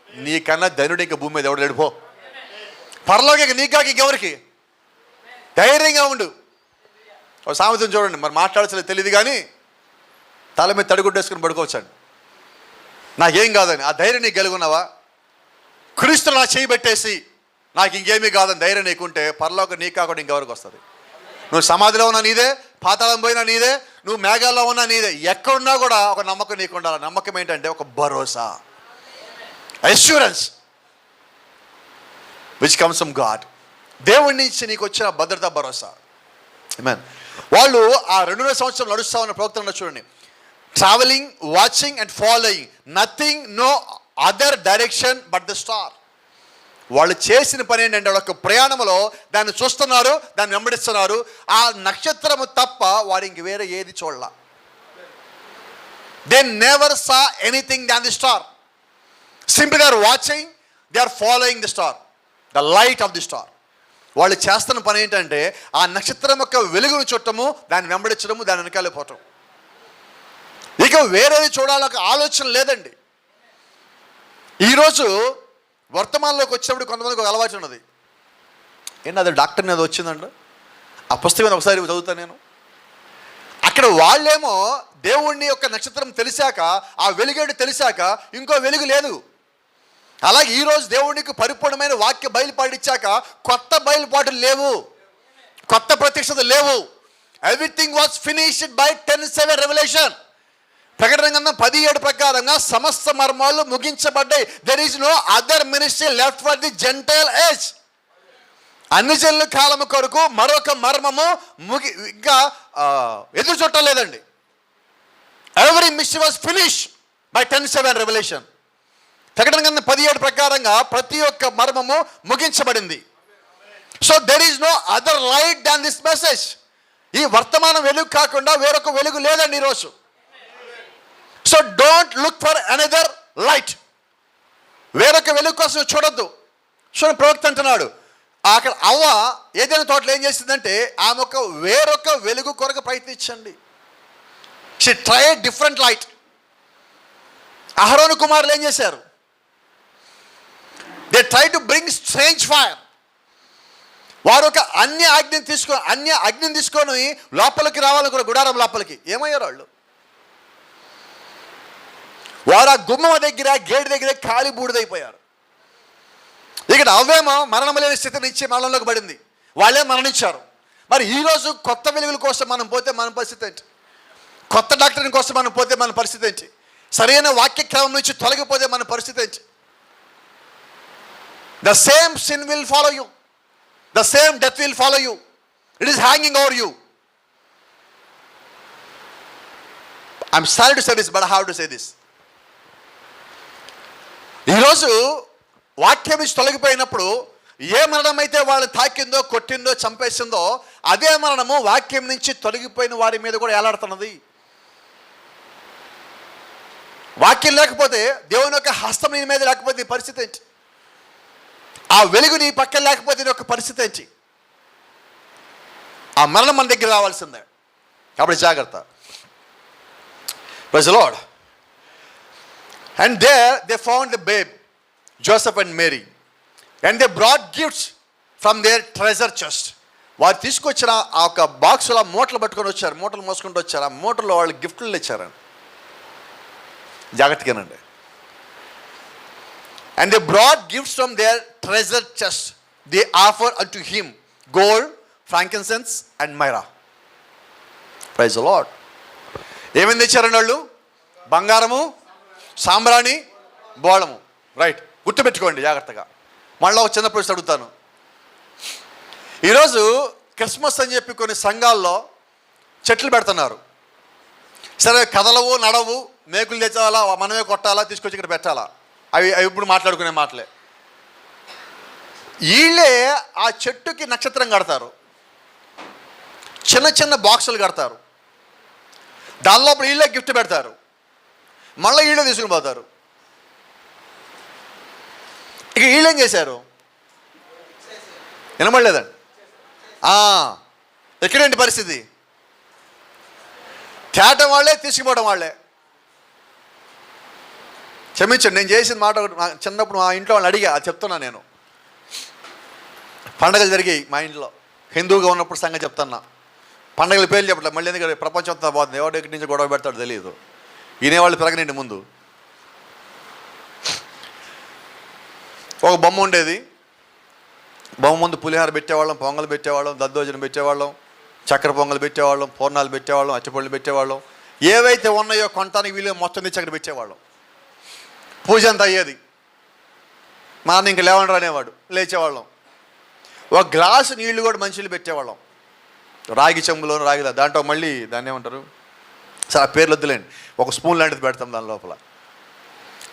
నీకన్నా ధనుడు ఇంకా భూమి మీద ఎవడు లేడు. పో పరలోకి నీకాకి ఇంకెవరికి? ధైర్యంగా ఉండు. ఒక సామెతను చూడండి, మరి మాట్లాడాల్సిన తెలియదు కానీ తల మీద తడిగుడ్డేసుకుని పడుకోవచ్చండి, నాకేం కాదని. ఆ ధైర్యం నీకు కలిగి ఉన్నావా? క్రీస్తు నా చేయి పెట్టేసి నాకు ఇంకేమీ కాదని ధైర్యం నీకుంటే పరలోకం నీకు కాకుండా ఇంకెవరికి వస్తుంది? నువ్వు సమాధిలో ఉన్నా నీదే, పాతాళం పోయినా నీదే, నువ్వు మేఘాల్లో ఉన్నా నీదే. ఎక్కడున్నా కూడా ఒక నమ్మకం నీకు ఉండాలి. నమ్మకం ఏంటంటే ఒక భరోసా, assurance which comes from God. దేవుడి నుంచి నీకు వచ్చిన భద్రత, భరోసా. ఆమేన్. వాళ్ళు ఆ 2.5 సంవత్సరం నడుస్తా ఉన్న ప్రవక్తలను చూడండి, travelling, watching and following, nothing, no other direction but the star. వాళ్ళు చేసిన పని ఏంటంటే ఒక ప్రయాణంలో దాన్ని చూస్తున్నారు, దాన్ని వెంబడిస్తున్నారు. ఆ నక్షత్రము తప్ప వాడు ఇంక వేరే ఏది చూడాల. They never saw anything than the star. Simply they are watching, they are following the star, the light of the star. వాళ్ళు చేస్తున్న పని ఏంటంటే ఆ నక్షత్రం యొక్క వెలుగును చుట్టము, దాన్ని వెంబడించడము, దాని వెనకాలే పోవటం. ఇక వేరేది చూడాలని ఆలోచన లేదండి. ఈరోజు వర్తమానంలోకి వచ్చినప్పుడు కొంతమందికి ఒక అలవాటు ఉన్నది. ఏంటి అది డాక్టర్ మీద వచ్చిందంట, ఆ పుస్తకం ఒకసారి చదువుతాను నేను. అక్కడ వాళ్ళేమో దేవుణ్ణి యొక్క నక్షత్రం తెలిసాక, ఆ వెలుగేడు తెలిసాక ఇంకో వెలుగు లేదు. అలాగే ఈరోజు దేవునికి పరిపూర్ణమైన వాక్య బయలుపాటిచ్చాక కొత్త బయలుపాటులు లేవు, కొత్త ప్రత్యక్షతలు లేవు. Everything was finished by 10:7 revelation. ప్రకటన గ్రంథం 17 ప్రకారంగా సమస్త మర్మాలు ముగించబడ్డాయి. There is no other ministry left for the Gentile age. అన్ని జనుల కాలము కొరకు మరొక మర్మము ఇంకా ఎదురు చుట్టలేదండి. Every mystery was finish by 10:7 revelation. ప్రకటన గ్రంథం 17 ప్రకారంగా ప్రతి ఒక్క మర్మము ముగించబడింది. So there is no other light than this message. ఈ వర్తమానం వెలుగు కాకుండా వేరొక వెలుగు లేదండి ఈరోజు. So don't look for another light. వేరొక వెలుగు కోసం చూడొద్దు. చూడండి, ప్రవక్త అంటున్నాడు, అక్కడ అవ్వ ఏదైనా తోటలో ఏం చేసిందంటే ఆమె ఒక వేరొక వెలుగు కొరకు ప్రయత్నించండి. She try different light. అహరోను కుమారులు ఏం చేశారు? They try to bring strange fire. వారు ఒక అన్య అగ్నిని తీసుకొని లోపలికి రావాలనుకున్న గుడారం లోపలికి. ఏమయ్యారు వాళ్ళు? వారు ఆ గుమ్మం దగ్గర, గేటు దగ్గర కాలి బూడిదైపోయారు. ఇక్కడ అవ్వేమో మరణం లేని స్థితిని ఇచ్చి మరణంలోకి పడింది, వాళ్ళే మరణించారు. మరి ఈరోజు కొత్త వెలుగుల కోసం మనం పోతే మన పరిస్థితి ఏంటి? కొత్త డాక్టర్ని కోసం మనం పోతే మన పరిస్థితి ఏంటి? సరైన వాక్యక్రమం నుంచి తొలగిపోతే మన పరిస్థితి ఏంటి? The same sin will follow you, the same death will follow you. It is hanging over you. I'm sorry to say this, but I have to say this. ఈరోజు వాక్యం నుంచి తొలగిపోయినప్పుడు ఏ మరణం అయితే వాళ్ళు తాకిందో, కొట్టిందో, చంపేసిందో అదే మరణము వాక్యం నుంచి తొలగిపోయిన వారి మీద కూడా ఏలాడుతున్నది. వాక్యం లేకపోతే, దేవుని యొక్క హస్తం నీ మీద లేకపోతే నీ పరిస్థితి ఏంటి? ఆ వెలుగు నీ పక్కన లేకపోతే నీ యొక్క పరిస్థితి ఏంటి? ఆ మరణం మన దగ్గర రావాల్సిందే. కాబట్టి జాగ్రత్త. Praise the lord. And there they found the babe, Joseph and Mary, and they brought gifts from their treasure chest. వారు తీసుకొచ్చిన ఆ ఒక బాక్సులో మూటలు పట్టుకొని వచ్చారు, మూటలు మోసుకుంటూ వచ్చారు. ఆ మూటలో వాళ్ళు గిఫ్ట్లు ఇచ్చారండి. జాగ్రత్తగానండి. And they brought gifts from their treasure chest. They offered unto him gold, frankincense and myrrh. Praise the Lord. ఏమేమి తెచ్చారండి వాళ్ళు? బంగారము, సాంబ్రాణి, బోళము. రైట్, గుర్తుపెట్టుకోండి జాగ్రత్తగా. మళ్ళీ ఒక చిన్న ప్రశ్న అడుగుతాను. ఈరోజు క్రిస్మస్ అని చెప్పి కొన్ని సంఘాల్లో చెట్లు పెడుతున్నారు. సరే, కదలవు, నడవు, మేకులు తెచ్చాలా, మనమే కొట్టాలా, తీసుకొచ్చి ఇక్కడ పెట్టాలా, అవి ఇప్పుడు మాట్లాడుకునే మాటలే. వీళ్ళే ఆ చెట్టుకి నక్షత్రం కడతారు, చిన్న చిన్న బాక్సులు కడతారు, దాని లోపల వీళ్ళే గిఫ్ట్ పెడతారు, మళ్ళీ వీళ్ళే తీసుకుని పోతారు. ఇక వీళ్ళేం చేశారు? వినబడలేదండి. ఎక్కడేంటి పరిస్థితి? తేటం వాళ్ళే, తీసుకుపోవడం వాళ్ళే. క్షమించండి, నేను చేసిన మాట ఒకటి. చిన్నప్పుడు మా ఇంట్లో వాళ్ళని అడిగా, అది చెప్తున్నా నేను. పండగలు జరిగాయి మా ఇంట్లో, హిందూగా ఉన్నప్పుడు సంగతి చెప్తున్నా. పండగల పేర్లు చెప్పట్లేదు, మళ్ళీ ఎందుకంటే ప్రపంచం అంతా పోతుంది, ఎవరు ఎక్కడి నుంచి గొడవ పెడతాడో తెలియదు. వినేవాళ్ళు పెరగనండి. ముందు ఒక బొమ్మ ఉండేది, బొమ్మ ముందు పులిహార పెట్టేవాళ్ళం, పొంగలు పెట్టేవాళ్ళం, దద్దోజనం పెట్టేవాళ్ళం, చక్కెర పొంగలు పెట్టేవాళ్ళం, పూర్ణాలు పెట్టేవాళ్ళం, అచ్చిపళ్ళు పెట్టేవాళ్ళం. ఏవైతే ఉన్నాయో కొనటానికి వీళ్ళు మొత్తం తెచ్చి అక్కడ పెట్టేవాళ్ళం. పూజ అంతా అయ్యేది. మా అన్న ఇంక లేవండి అనేవాడు, లేచేవాళ్ళం. ఒక గ్లాసు నీళ్లు కూడా మంచినీళ్ళు పెట్టేవాళ్ళం, రాగి చెంబులో, రాగిలా, దాంట్లో మళ్ళీ దాన్ని ఏమంటారు, సరే ఆ పేర్లు వద్దులేండి, ఒక స్పూన్ లాంటిది పెడతాం దాని లోపల.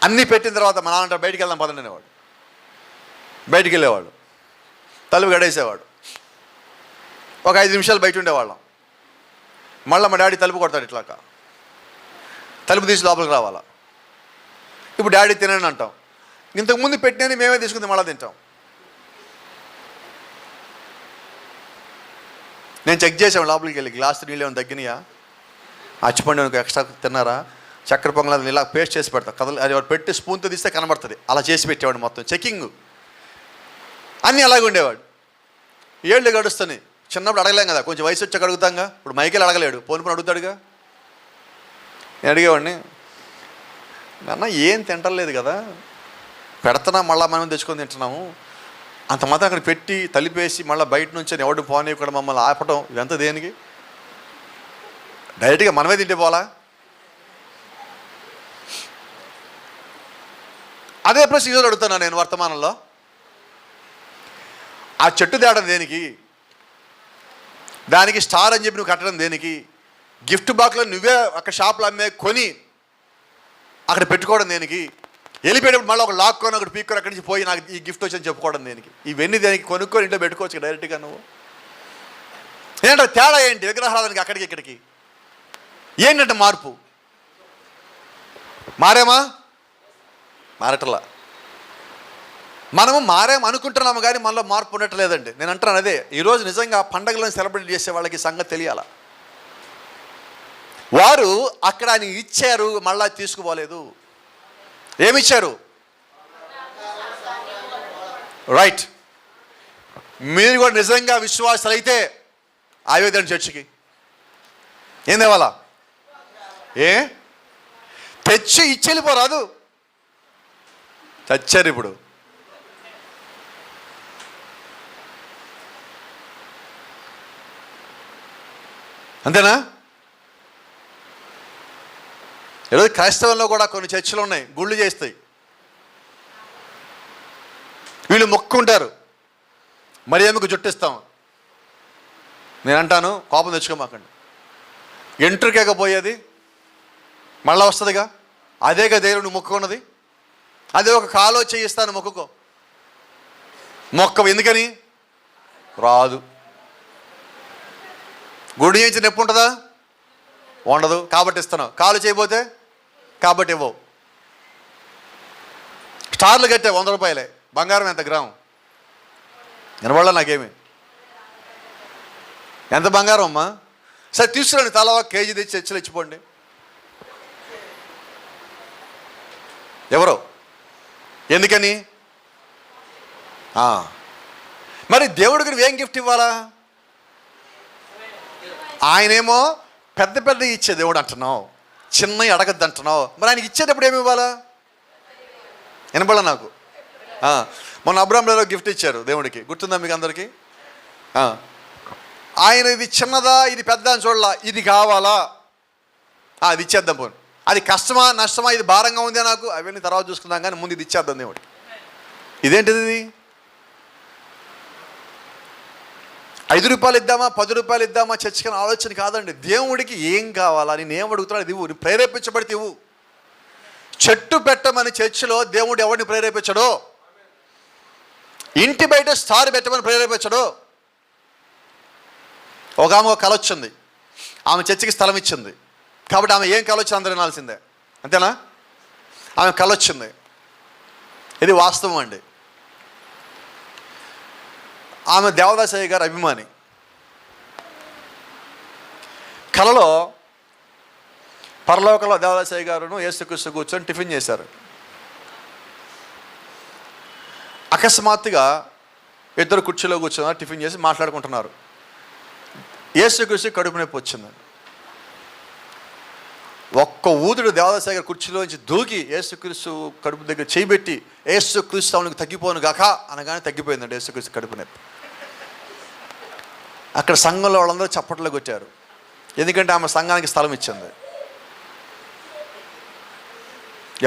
అన్నీ పెట్టిన తర్వాత మా నాన్న బయటికి వెళ్దాం పదండి అనేవాడు. బయటికి వెళ్ళేవాడు, తలుపు గడేసేవాడు. ఒక 5 నిమిషాలు బయట ఉండేవాళ్ళం. మళ్ళీ మా డాడీ తలుపు కొడతాడు, ఇట్లాక తలుపు తీసి లోపలికి రావాలా. ఇప్పుడు డాడీ తినండి అంటాం, ఇంతకుముందు పెట్టినని మేమే తీసుకుంది మళ్ళీ తింటాం. నేను చెక్ చేసాను లోపలికి వెళ్ళి, గ్లాసు నీళ్ళు ఏమైనా తగ్గినాయా, అచ్చిపండు ఎక్స్ట్రా తిన్నారా, చక్కెర పొంగల్ ఇలా పేస్ట్ చేసి పెడతా కథలు, అది వాడు పెట్టి స్పూన్తో తీస్తే కనబడుతుంది. అలా చేసి పెట్టేవాడు, మొత్తం చెకింగ్ అన్నీ అలాగే ఉండేవాడు. ఏళ్ళు గడుస్తాయి. చిన్నప్పుడు అడగలేం కదా, కొంచెం వయసు వచ్చాక అడుగుతాంగా. ఇప్పుడు మైకేల్ అడగలేడు, పోను అడుగుతాడుగా. నేను అడిగేవాడిని, నాన్న ఏం తింటలేదు కదా, పెడతానా మళ్ళీ మనం తెచ్చుకొని తింటున్నాము, అంత మాత్రం అక్కడ పెట్టి తలిపేసి మళ్ళీ బయట నుంచి ఎవడు పోనీ ఇక్కడ మమ్మల్ని ఆపటం, ఇదంతా దేనికి? డైరెక్ట్గా మనమే తింటే పోలా? అదే ప్రశ్న ఈరోజు అడుగుతున్నా నేను వర్తమానంలో. ఆ చెట్టు తేడం దేనికి? దానికి స్టార్ అని చెప్పి నువ్వు కట్టడం దేనికి? గిఫ్ట్ బాక్స్లో నువ్వే అక్కడ షాప్లో అమ్మే కొని అక్కడ పెట్టుకోవడం దేనికి? వెళ్ళిపోయేటప్పుడు మళ్ళీ ఒక లాక్కొని ఒకటి పీక్కొని అక్కడి నుంచి పోయి నాకు ఈ గిఫ్ట్ వచ్చని చెప్పుకోవడం దేనికి? ఇవన్నీ దేనికి? కొనుక్కొని ఇంట్లో పెట్టుకోవచ్చు డైరెక్ట్గా నువ్వు. ఏంటంటే తేడా ఏంటి విగ్రహారాధనకి అక్కడికి ఇక్కడికి? ఏంటంటే మార్పు మారేమా? మారటల్లా. మనము మారేమో అనుకుంటున్నాము కానీ మనలో మార్పు ఉండట్లేదండి. నేను అంటున్నాను అదే. ఈరోజు నిజంగా పండగలను సెలబ్రేట్ చేసే వాళ్ళకి సంగతి తెలియాల. వారు అక్కడ ఆయన ఇచ్చారు, మళ్ళా తీసుకుపోలేదు. ఏమిచ్చారు? రైట్. మీరు కూడా నిజంగా విశ్వాసాలు అయితే ఆవేదన చర్చికి ఏం తేవాలా? తెచ్చి ఇచ్చి వెళ్ళిపోరాదు. చచ్చారు ఇప్పుడు. అంతేనా? ఈరోజు క్రైస్తవంలో కూడా కొన్ని చర్చిలు ఉన్నాయి, గుళ్ళు చేస్తాయి. వీళ్ళు మొక్కుంటారు, మరి ఏమికి జుట్టిస్తాం. నేను అంటాను, కోపం తెచ్చుకోమాకండి. ఎంట్రుకేకపోయేది మళ్ళా వస్తుందిగా, అదేగా దేవుడు మొక్కుకున్నది. అదే ఒక కాలో చేయిస్తాను మొక్కుకో. మొక్క ఎందుకని రాదు. గుడి చేయించి నొప్పి ఉంటుందా? ఉండదు, కాబట్టి ఇస్తున్నావు. కాలు చేయబోతే కాబట్టి ఇవ్వవు. స్టార్లు కట్టే 100 రూపాయలే. బంగారం ఎంత గ్రామం? వినబడలా నాకేమి. ఎంత బంగారం అమ్మా? సరే తీసుకురండి, తలా కేజీ తెచ్చి చర్చలు ఇచ్చిపోండి. ఎవరో ఎందుకని? మరి దేవుడికి నువ్వేం గిఫ్ట్ ఇవ్వాలా? ఆయనేమో పెద్ద పెద్ద ఇచ్చే దేవుడు అంటున్నావు, చిన్నవి అడగద్దు అంటున్నావు. మరి ఆయనకి ఇచ్చేటప్పుడు ఏమి ఇవ్వాలా? వినబడ నాకు. మొన్న అబ్రాహ్మణలో గిఫ్ట్ ఇచ్చారు దేవుడికి, గుర్తుందా మీకు అందరికీ? ఆయన ఇది చిన్నదా ఇది పెద్ద అని చూడాల, ఇది కావాలా అది ఇచ్చేద్దాం. పోను అది కష్టమా నష్టమా, ఇది భారంగా ఉందే నాకు, అవన్నీ తర్వాత చూసుకుందాం కానీ ముందు ఇది ఇచ్చేద్దాం దేవుడు. ఇదేంటిది? ఇది 5 రూపాయలు ఇద్దామా 10 రూపాయలు ఇద్దామా చర్చకి ఆలోచన కాదండి. దేవుడికి ఏం కావాలా, నేను ఏం అడుగుతున్నాడు ఇది ఇవ్వు. ప్రేరేపించబడితే ఇవ్వు. చెట్టు పెట్టమని చర్చిలో దేవుడు ఎవరిని ప్రేరేపించడో, ఇంటి బయట స్టార్ పెట్టమని ప్రేరేపించడో. ఒక ఆమె ఒక కళ వచ్చింది, ఆమె చర్చికి స్థలం ఇచ్చింది కాబట్టి ఆమె ఏం కళ వచ్చింది అందరూ వినాల్సిందే, అంతేనా? ఆమె కళ వచ్చింది, ఇది వాస్తవం అండి. ఆమె దేవదాసయ్య గారు అభిమాని. కళలో పరలోకంలో దేవదాసయ్య గారును యేసుక్రీస్తు కూర్చొని టిఫిన్ చేశారు. అకస్మాత్తుగా ఇద్దరు కుర్చీలో కూర్చొని టిఫిన్ చేసి మాట్లాడుకుంటున్నారు. యేసుక్రీస్తు కడుపు నొప్పి వచ్చింది. ఒక్క ఊదుడు దేవదాసయ్య గారు కుర్చీలోంచి దూకి యేసుక్రీస్తు కడుపు దగ్గర చేయబెట్టి యేసుక్రీస్తు అవునికి తగ్గిపోను గాక అనగానే తగ్గిపోయిందండి యేసుక్రీస్తు కడుపు నొప్పి. అక్కడ సంఘంలో వాళ్ళందరూ చప్పట్లు కొట్టారు, ఎందుకంటే ఆమె సంఘానికి స్థలం ఇచ్చింది.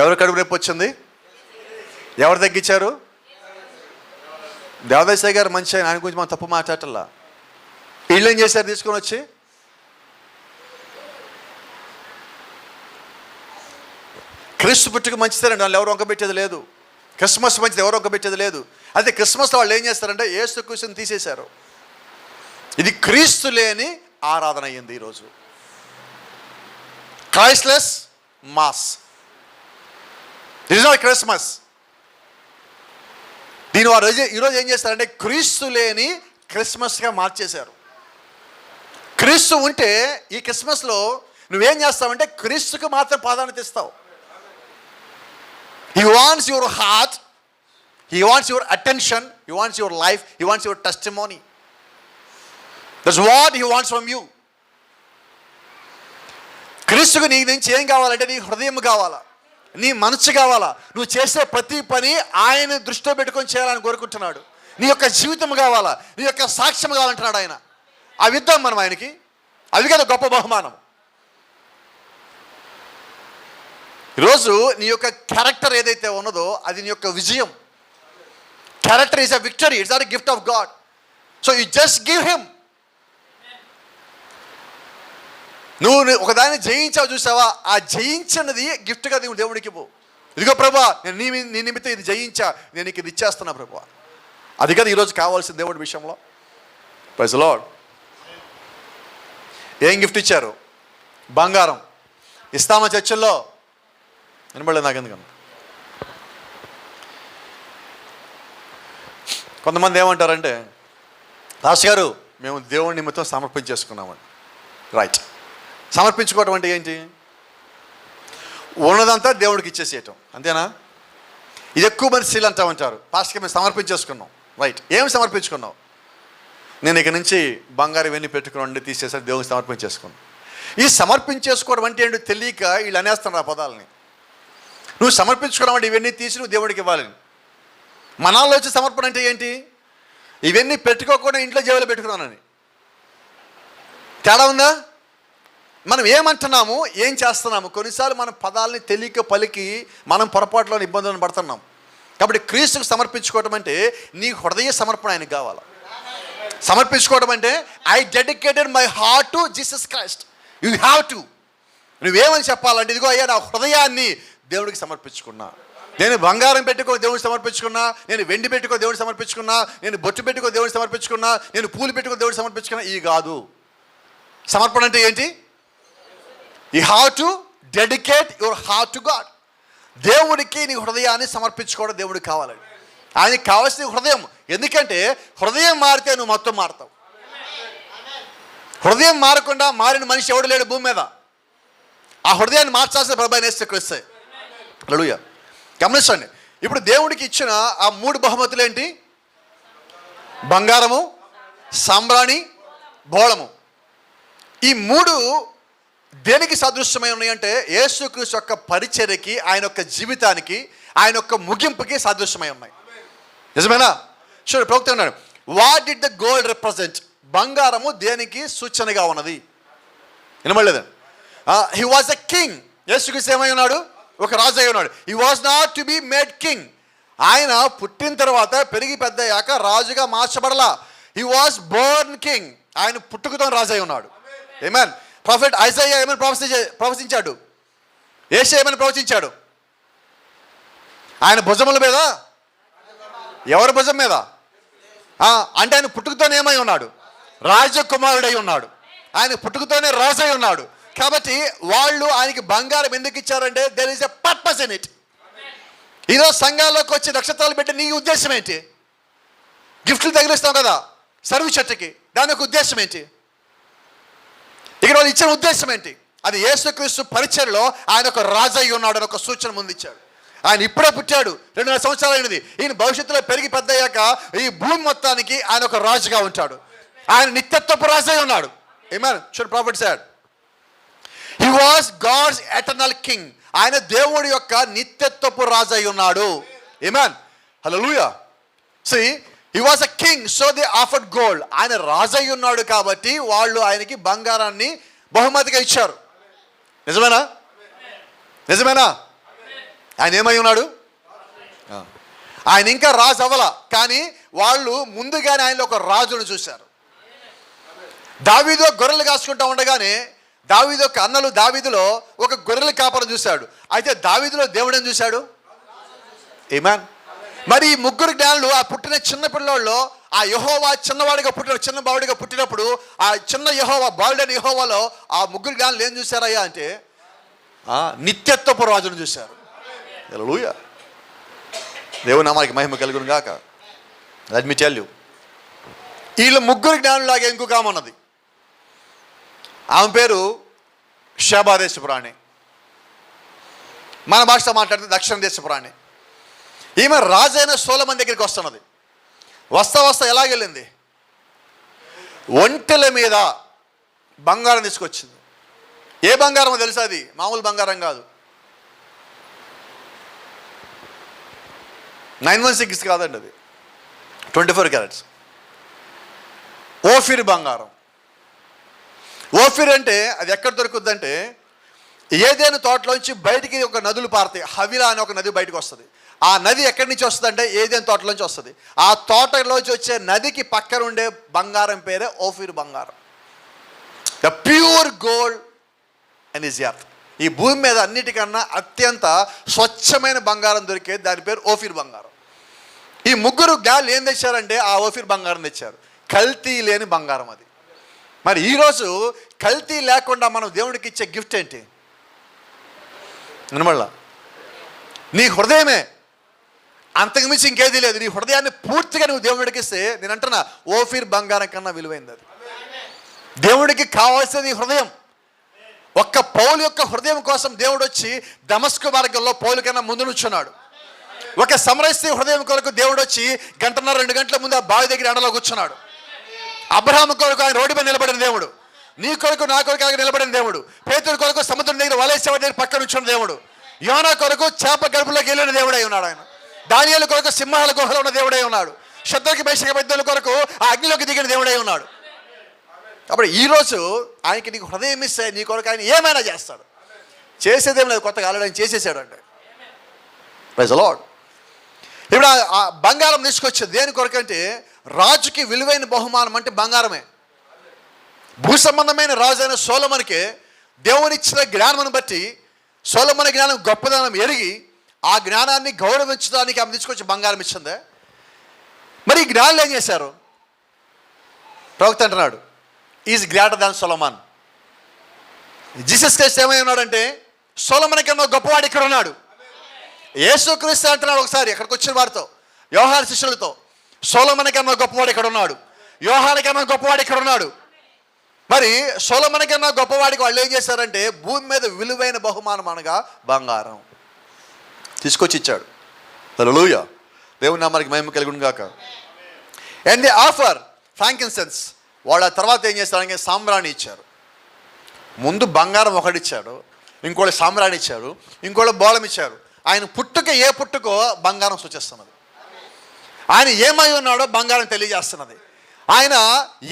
ఎవరు కడుపు నొప్పి వచ్చింది? ఎవరు తగ్గించారు? దేవదాసయ్య గారు మంచి ఆయన గురించి మనం తప్పు మాట్లాడటల్లా. వీళ్ళు ఏం చేశారు? తీసుకొని వచ్చి క్రీస్తు పుట్టుక మంచిదేనండి, వాళ్ళు ఎవరు వంకబెట్టేది లేదు. క్రిస్మస్ మంచిది, ఎవరు వంకబెట్టేది లేదు. అయితే క్రిస్మస్లో వాళ్ళు ఏం చేస్తారంటే యేసుక్రీస్తుని తీసేశారు. ఇది క్రీస్తు లేని ఆరాధన అయ్యింది ఈరోజు. Christless mass. This is not Christmas. దీని వారు ఈరోజు ఏం చేస్తారంటే క్రీస్తు లేని క్రిస్మస్గా మార్చేశారు. క్రీస్తు ఉంటే ఈ క్రిస్మస్లో నువ్వేం చేస్తావంటే క్రీస్తుకు మాత్రం ప్రాధాన్యత ఇస్తావు. He wants your heart, he wants your attention, he wants your life, he wants your testimony. That's what he wants from you. క్రీస్తుకు నీ నుంచి ఏం కావాలంటే నీ హృదయం కావాలా, నీ మనసు కావాలా. నువ్వు చేసే ప్రతి పని ఆయన దృష్టిలో పెట్టుకొని చేయాలని కోరుకుంటున్నాడు. నీ యొక్క జీవితం కావాలా, నీ యొక్క సాక్ష్యం కావాలంటున్నాడు ఆయన. అవి ఇద్దాం మనం ఆయనకి. అవి కదా గొప్ప బహుమానం. ఈరోజు నీ యొక్క క్యారెక్టర్ ఏదైతే ఉన్నదో అది నీ యొక్క విజయం. Character is a victory, it's not a gift of God. So you just give him. నువ్వు ఒకదాన్ని జయించావు చూసావా, ఆ జయించినది గిఫ్ట్గా నువ్వు దేవుడికి పో. ఇదిగో ప్రభా, నేను నీ నిమిత్తం ఇది జయించా, నేను నీకు ఇది ఇచ్చేస్తున్నా ప్రభా. అది కదా ఈరోజు కావాల్సిన దేవుడి విషయంలో. Praise the Lord. ఏం గిఫ్ట్ ఇచ్చారు? బంగారం. ఇస్తామా చర్చల్లో? వినబడలేదు నాకు ఎందుకన్నా. కొంతమంది ఏమంటారంటే, దాస్ గారు మేము దేవుడి నిమిత్తం సమర్పించేసుకున్నామండి. రైట్. సమర్పించుకోవటం అంటే ఏంటి? ఉన్నదంతా దేవుడికి ఇచ్చేసేయటం, అంతేనా? ఇది ఎక్కువ మంది స్త్రీలు అంటూ ఉంటారు, పాస్ట్కి మేము సమర్పించేసుకున్నాం. రైట్. ఏమి సమర్పించుకున్నావు? నేను ఇక నుంచి బంగారు ఇవన్నీ పెట్టుకుని తీసేసరి దేవుడికి సమర్పించేసుకున్నాను. ఈ సమర్పించేసుకోవడం అంటే ఏంటో తెలియక వీళ్ళు అనేస్తున్నారు ఆ పదాలని. నువ్వు సమర్పించుకున్నావు అంటే ఇవన్నీ తీసి నువ్వు దేవుడికి ఇవ్వాలని. మనాల్లో వచ్చే సమర్పణ అంటే ఏంటి? ఇవన్నీ పెట్టుకోకుండా ఇంట్లో జేబులో పెట్టుకున్నానని. తేడా ఉందా? మనం ఏమంటున్నాము, ఏం చేస్తున్నాము? కొన్నిసార్లు మన పదాలని తెలియక పలికి మనం పొరపాటులోని ఇబ్బందులను పడుతున్నాం. కాబట్టి క్రీస్తుకు సమర్పించుకోవడం అంటే నీ హృదయ సమర్పణ ఆయనకు కావాలి. సమర్పించుకోవడం అంటే I dedicated my heart to Jesus Christ. You have to. నువ్వేమని చెప్పాలంటే, ఇదిగో అయ్యా నా హృదయాన్ని దేవుడికి సమర్పించుకున్నా, నేను బంగారం పెట్టుకో దేవుడికి సమర్పించుకున్నా, నేను వెండి పెట్టుకో దేవుడికి సమర్పించుకున్నా, నేను బొట్టు పెట్టుకో దేవుడికి సమర్పించుకున్నా, నేను పూలు పెట్టుకో దేవుడికి సమర్పించుకున్నా. ఇవి కాదు. సమర్పణ అంటే ఏంటి? You have to dedicate your heart to God. దేవుడికి నీ హృదయాన్ని సమర్పించుకోవడం దేవుడికి కావాలండి. ఆయనకి కావాల్సిన హృదయం. ఎందుకంటే హృదయం మారితే నువ్వు మొత్తం మారుతావు. హృదయం మారకుండా మారిన మనిషి ఎవడు లేడు భూమి మీద. ఆ హృదయాన్ని మార్చాల్సిన ప్రభువైన యేసుక్రీస్తే. హల్లెలూయా. గమనించండి, ఇప్పుడు దేవుడికి ఇచ్చిన ఆ 3 బహుమతులు ఏంటి? బంగారము, సాంబ్రాణి, బోళము. ఈ 3 దేనికి సదృశ్యమై ఉన్నాయంటే యేసుక్రీస్తు యొక్క పరిచర్యకి, ఆయన యొక్క జీవితానికి, ఆయన యొక్క ముగింపుకి సాదృశ్యమై ఉన్నాయి. నిజమేనా? చూడండి, ప్రవక్త ఉన్నాడు, what did the gold represent? బంగారము దేనికి సూచనగా ఉన్నది? వినబడలేదండి. He was a king. Yesukristu ఏమై ఉన్నాడు? ఒక రాజు అయి ఉన్నాడు. He was not to be made king. ఆయన పుట్టిన తర్వాత పెరిగి పెద్దయ్యాక రాజుగా మార్చబడలా. He was born king. ఆయన పుట్టుకతో రాజు అయి ఉన్నాడు. ఆమేన్. ప్రొఫెట్ ఐజాయా ఏమని ప్రవచించాడు? యేషయా ఏమని ప్రవచించాడు? ఆయన భుజముల మీద, ఎవరి భుజం మీద? అంటే ఆయన పుట్టుకతోనే ఏమై ఉన్నాడు? రాజకుమారుడై ఉన్నాడు. ఆయన పుట్టుకతోనే రాజు అయి ఉన్నాడు. కాబట్టి వాళ్ళు ఆయనకి బంగారం ఎందుకు ఇచ్చారంటే there is a purpose in it. ఈరోజు సంఘాల్లోకి వచ్చి నక్షత్రాలు పెట్టి నీ ఉద్దేశం ఏంటి? గిఫ్ట్లు తగిలిస్తాం కదా సర్వీస్ చర్చకి, దాని యొక్క ఉద్దేశం ఏంటి? ఇక్కడ వాళ్ళు ఇచ్చిన ఉద్దేశం ఏంటి? అది యేసుక్రీస్తు పరిచర్యలో ఆయన ఒక రాజు అయి ఉన్నాడు అని ఒక సూచన ముందు ఇచ్చాడు. ఆయన ఇప్పుడే పుట్టాడు, 2,500 సంవత్సరాలు అయినది. ఈయన భవిష్యత్తులో పెరిగి పెద్దయ్యాక ఈ భూమి మొత్తానికి ఆయన ఒక రాజుగా ఉంటాడు. ఆయన నిత్యత్వపు రాజు అయి ఉన్నాడు. ఆమేన్. చూడండి, prophet said he was God's eternal king. ఆయన దేవుడి యొక్క నిత్యత్వపు రాజు అయి ఉన్నాడు. ఆమేన్. హల్లెలూయా. See, he was a king, so they offered gold. ఆయన రాజు అయి ఉన్నాడు కాబట్టి వాళ్ళు ఆయనకి బంగారాన్ని బహుమతిగా ఇచ్చారు. నిజమేనా? నిజమేనా? ఆయన ఏమై ఉన్నాడు? ఆయన ఇంకా రాజు అవ్వాల, కానీ వాళ్ళు ముందుగానే ఆయనలో ఒక రాజును చూశారు. దావీదు గొర్రెలు కాసుకుంటూ ఉండగానే దావీదు యొక్క అన్నలు దావీదులో ఒక గొర్రెల కాపరం చూశాడు. అయితే దావీదులో దేవుడని చూశాడు. ఆమేన్. మరి ఈ 3 జ్ఞానులు ఆ పుట్టిన చిన్న పిల్లోళ్ళు ఆ యెహోవా చిన్నవాడిగా పుట్టిన చిన్న బావుడిగా పుట్టినప్పుడు ఆ చిన్న యెహోవా బాలుడైన యెహోవాలో ఆ 3 జ్ఞానులు ఏం చూశారయ్యా అంటే నిత్యత్వపు రాజును చూశారు. హల్లెలూయా. దేవుని నామానికి మహిమ కలుగును గాక. లెట్ మీ టెల్ యు, వీళ్ళు 3 జ్ఞానులాగా ఇంకొక ఆమె ఉన్నది. ఆమె పేరు షేబా దేశపు రాణి, మన భాషలో మాట్లాడితే దక్షిణ దేశపు రాణి. ఈమె రాజైన సొలొమోను దగ్గరికి వస్తున్నది. వస్తా ఎలాగెళ్ళింది? ఒంటెల మీద బంగారం తీసుకొచ్చింది. ఏ బంగారమో తెలుసా? అది మామూలు బంగారం కాదు, 916 కాదండి, అది 24 క్యారెట్స్ ఓఫీర్ బంగారం. ఓఫీర్ అంటే అది ఎక్కడ దొరుకుద్దంటే, ఏదైనా తోటలోంచి బయటికి ఒక నదులు పారుతాయి. హవిలా అనే ఒక నది బయటకు వస్తుంది. ఆ నది ఎక్కడి నుంచి వస్తుంది అంటే ఏదైనా తోటలోంచి వస్తుంది. ఆ తోటలోంచి వచ్చే నదికి పక్కన ఉండే బంగారం పేరే ఓఫీర్ బంగారం. The pure gold and is earth. ఈ భూమి మీద అన్నిటికన్నా అత్యంత స్వచ్ఛమైన బంగారం దొరికేది, దాని పేరు ఓఫీర్ బంగారం. ఈ ముగ్గురు గాళ్ళు ఏం తెచ్చారంటే ఆ ఓఫీర్ బంగారం తెచ్చారు. కల్తీ లేని బంగారం అది. మరి ఈరోజు కల్తీ లేకుండా మనం దేవుడికి ఇచ్చే గిఫ్ట్ ఏంటి? మళ్ళా నీ హృదయమే, అంతకుమించి ఇంకేదీ లేదు. నీ హృదయాన్ని పూర్తిగా నువ్వు దేవుడికి ఇస్తే, నేను అంటున్నా, ఓఫీర్ బంగారం కన్నా విలువైంది అది. దేవుడికి కావాల్సింది హృదయం. ఒక్క పౌలు యొక్క హృదయం కోసం దేవుడు వచ్చి దమస్కు మార్గంలో పౌలు కన్నా ముందు నుంచున్నాడు. ఒక సమరస్య హృదయం కొరకు దేవుడు వచ్చి 1.5-2 గంటల ముందు ఆ బావి దగ్గర ఎండలో కూర్చున్నాడు. అబ్రహాము కొరకు ఆయన రోడ్డు మీద నిలబడిన దేవుడు, నీ కొరకు నా కొరకు ఆయన నిలబడిన దేవుడు, పేతురు కొరకు సముద్రం దగ్గర వలేసేవాడి దగ్గర పక్కన ఉంచిన దేవుడు, యోనా కొరకు చేప గడుపులోకి వెళ్ళిన దేవుడై ఉన్నాడు ఆయన, దానియేలు కొరకు సింహాల గుహలో ఉన్న దేవుడై ఉన్నాడు, శత్రుకి మేషక పెద్దల కొరకు ఆ అగ్నిలోకి దిగిన దేవుడై ఉన్నాడు. అప్పుడు ఈరోజు ఆయనకి నీకు హృదయం ఇస్తే నీ కొరకు ఆయన ఏమైనా చేస్తాడు. చేసేదేం లేదు, కొత్తగా ఆల్రెడీ ఆయన చేసేసాడు అంటే. Praise the Lord. ఇప్పుడు ఆ బంగారం తీసుకొచ్చేది దేని కొరకు అంటే, రాజుకి విలువైన బహుమానం అంటే బంగారమే. భూ సంబంధమైన రాజు అయిన సొలొమోనుకి దేవునిచ్చిన జ్ఞానమును బట్టి, సొలొమోను జ్ఞానం గొప్పదనం ఎరిగి ఆ జ్ఞానాన్ని గౌరవించడానికి ఆమె తీసుకొచ్చి బంగారం ఇచ్చిందే. మరి ఈ జ్ఞానులు ఏం చేశారు? ప్రవక్త అంటున్నాడు, is greater than Solomon. Jesus Christ ఏమై ఉన్నాడంటే, సొలొమోను కన్నా గొప్పవాడు ఇక్కడ ఉన్నాడు. యేసుక్రీస్తు అంటున్నాడు ఒకసారి ఎక్కడికి వచ్చిన వారితో, యోహాను శిష్యులతో, సొలొమోను కన్నా గొప్పవాడు ఇక్కడ ఉన్నాడు, యోహాను కన్నా గొప్పవాడు ఇక్కడ ఉన్నాడు. మరి సొలొమోను కన్నా గొప్పవాడికి వాళ్ళు ఏం చేశారంటే, భూమి మీద విలువైన బహుమానం అనగా బంగారం తీసుకొచ్చి ఇచ్చాడు. హల్లెలూయా, దేవుని నామానికి మహిమ కలుగును గాక. And the offer frankincense. వాళ్ళ తర్వాత ఏం చేస్తారంటే సాంబ్రాణి ఇచ్చారు. ముందు బంగారం ఒకటిచ్చాడు, ఇంకోళ్ళు సాంబ్రాణి ఇచ్చారు, ఇంకోళ్ళు బోళం ఇచ్చారు. ఆయన పుట్టుక ఏ పుట్టుకో బంగారం సూచిస్తున్నది. ఆయన ఏమై ఉన్నాడో బంగారం తెలియజేస్తున్నది. ఆయన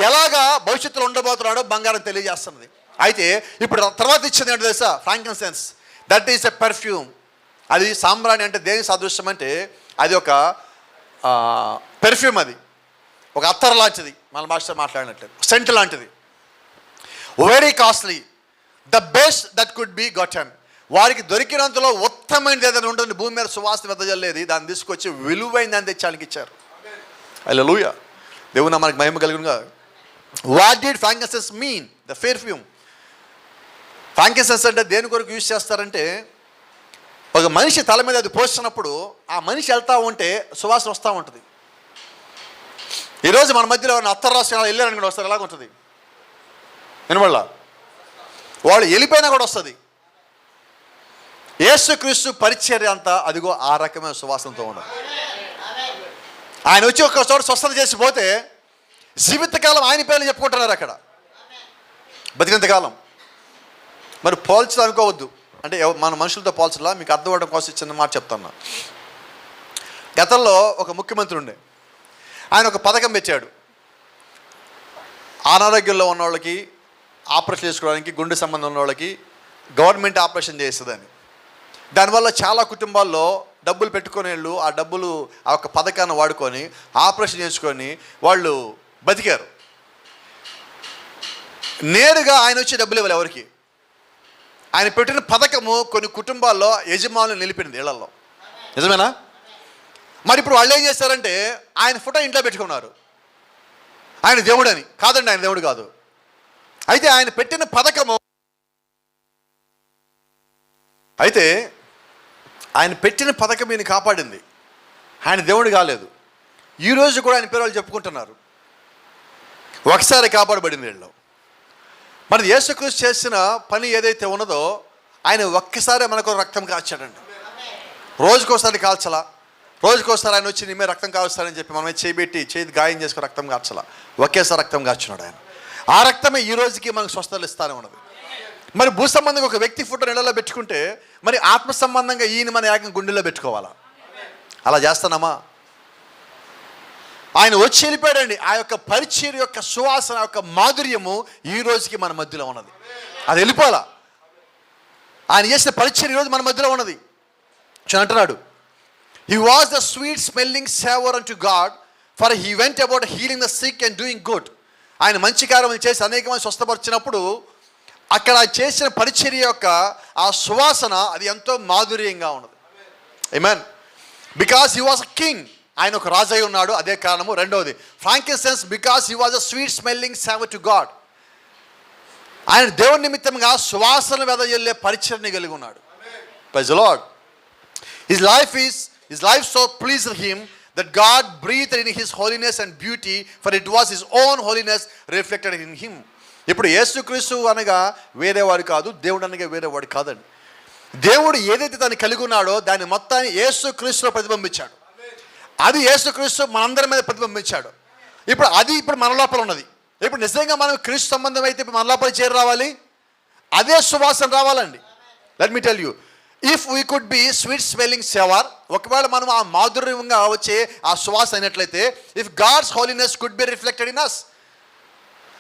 ఎలాగా భవిష్యత్తులో ఉండబోతున్నాడో బంగారం తెలియజేస్తున్నది. అయితే ఇప్పుడు తర్వాత ఇచ్చింది ఏంటో తెలుసా? Frankincense. That is a perfume. అది సాంబ్రాణి అంటే దేని సాదృశ్యం అంటే, అది ఒక పెర్ఫ్యూమ్, అది ఒక అత్తర్ లాంటిది, మన భాషలో మాట్లాడినట్లేదు, సెంట్ లాంటిది. Very costly, the best that could be గాటన్. వారికి దొరికినంతలో ఉత్తమైనది ఏదైనా ఉంటుంది, భూమి మీద సువాసన వెదజల్లేది, దాన్ని తీసుకొచ్చి విలువైందని తెచ్చానికి ఇచ్చారు. హల్లెలూయా, దేవుని మనకి మహిమ కలుగునుగా. What did frankincense mean? The perfume. Frankincense అంటే దేని కొరకు యూజ్ చేస్తారంటే, ఒక మనిషి తల మీద అది పోస్తున్నప్పుడు ఆ మనిషి వెళ్తూ ఉంటే సువాసన వస్తూ ఉంటుంది. ఈరోజు మన మధ్యలో అత్తర్ రాష్ట్రం వెళ్ళారని కూడా వస్తారు, ఎలాగ ఉంటుంది వినబడలా, వాళ్ళు వెళ్ళిపోయినా కూడా వస్తుంది. యేసుక్రీస్తు పరిచర్య అంతా అదిగో ఆ రకమైన సువాసనతో ఉండదు. ఆయన వచ్చి ఒక చోట స్వస్థత చేసి పోతే జీవితకాలం ఆయన పేర్లు చెప్పుకుంటున్నారు అక్కడ బతికినంతకాలం. మరి పోల్చడం అనుకోవద్దు, అంటే మన మనుషులతో పోల్చలా, మీకు అర్థం అవ్వడం కోసం చిన్న మాట చెప్తున్నా. గతంలో ఒక ముఖ్యమంత్రి ఉండే, ఆయన ఒక పథకం పెట్టాడు. అనారోగ్యంలో ఉన్న వాళ్ళకి ఆపరేషన్ చేసుకోవడానికి, గుండె సంబంధం ఉన్న వాళ్ళకి గవర్నమెంట్ ఆపరేషన్ చేస్తుందని. దానివల్ల చాలా కుటుంబాల్లో డబ్బులు పెట్టుకునే వాళ్ళు ఆ డబ్బులు ఆ ఒక పథకాన్ని వాడుకొని ఆపరేషన్ చేసుకొని వాళ్ళు బతికారు. నేరుగా ఆయన వచ్చి డబ్బులు ఇవ్వాలి ఎవరికి. ఆయన పెట్టిన పథకము కొన్ని కుటుంబాల్లో యజమానులు నిలిపింది ఇళ్లలో. నిజమేనా? మరి ఇప్పుడు వాళ్ళు ఏం చేస్తారంటే, ఆయన ఫోటో ఇంట్లో పెట్టుకున్నారు. ఆయన దేవుడు అని. కాదండి, ఆయన దేవుడు కాదు. అయితే ఆయన పెట్టిన పథకము, అయితే ఆయన పెట్టిన పథకం ఈయన కాపాడింది. ఆయన దేవుడు కాలేదు. ఈరోజు కూడా ఆయన పేరు వాళ్ళు చెప్పుకుంటున్నారు. ఒకసారి కాపాడబడింది వీళ్ళు. మరి యేసుక్రీస్తు చేసిన పని ఏదైతే ఉన్నదో ఆయన ఒక్కసారి మనకు రక్తం కాల్చాడండి. రోజుకోసారి కాల్చలా, రోజుకోసారి ఆయన వచ్చి నిమే రక్తం కాల్చాలని చెప్పి మనమే చేయబెట్టి చేతి గాయం చేసుకుని రక్తం కాల్చలా, ఒకేసారి రక్తం కాల్చున్నాడు ఆయన. ఆ రక్తమే ఈ రోజుకి మనకు స్వస్థతలు ఇస్తానే ఉన్నది. మరి భూ సంబంధంగా ఒక వ్యక్తి ఫోటో నెలలో పెట్టుకుంటే మరి ఆత్మ సంబంధంగా ఈయన మన ఏకం గుండెల్లో పెట్టుకోవాలా? అలా చేస్తానమ్మా? ఆయన వచ్చి వెళ్ళిపోయాడండి. ఆ యొక్క పరిచర్య యొక్క సువాసన యొక్క మాధుర్యము ఈ రోజుకి మన మధ్యలో ఉన్నది. అది వెళ్ళిపోవాలా? ఆయన చేసిన పరిచర్య ఈరోజు మన మధ్యలో ఉన్నది. అంటున్నాడు, he was the sweet smelling savour unto God for he went about healing the sick and doing good. ఆయన మంచి కార్యములు చేసి అనేక మంది స్వస్థపరిచినప్పుడు అక్కడ చేసిన పరిచర్య యొక్క ఆ సువాసన అది ఎంతో మాధుర్యంగా ఉన్నది. ఆమేన్. Because he was a king, ఆయన ఒక రాజు అయి ఉన్నాడు, అదే కారణము. రెండవది frankincense, because he was a sweet smelling savour to God. ఆయన దేవుని నిమిత్తంగా సువాసన వెదజల్లే పరిచర్ని కలిగి ఉన్నాడు. Praise the Lord. His life so pleased him that God breathed in his holiness and beauty, for it was his own holiness reflected in him. ఇప్పుడు యేసుక్రీస్తు అనగా వేరేవాడు కాదు, దేవుడు అనగా వేరేవాడు కాదండి. దేవుడు ఏదైతే దాన్ని కలిగి ఉన్నాడో దాన్ని మొత్తాన్ని యేసుక్రీస్తులో ప్రతిబింబించాడు. అది యేసుక్రీస్తు మనందరి మీద ప్రతిబింబించాడు. ఇప్పుడు మన లోపల ఉన్నది. ఇప్పుడు నిజంగా మనం క్రీస్తు సంబంధం అయితే ఇప్పుడు మన లోపల చేరి రావాలి, అదే సువాసన రావాలండి. Let me tell you, if we could be sweet smelling savour, ఒకవేళ మనం ఆ మాధుర్యంగా వచ్చే ఆ సువాసన అయినట్లయితే, if God's holiness could be reflected in us,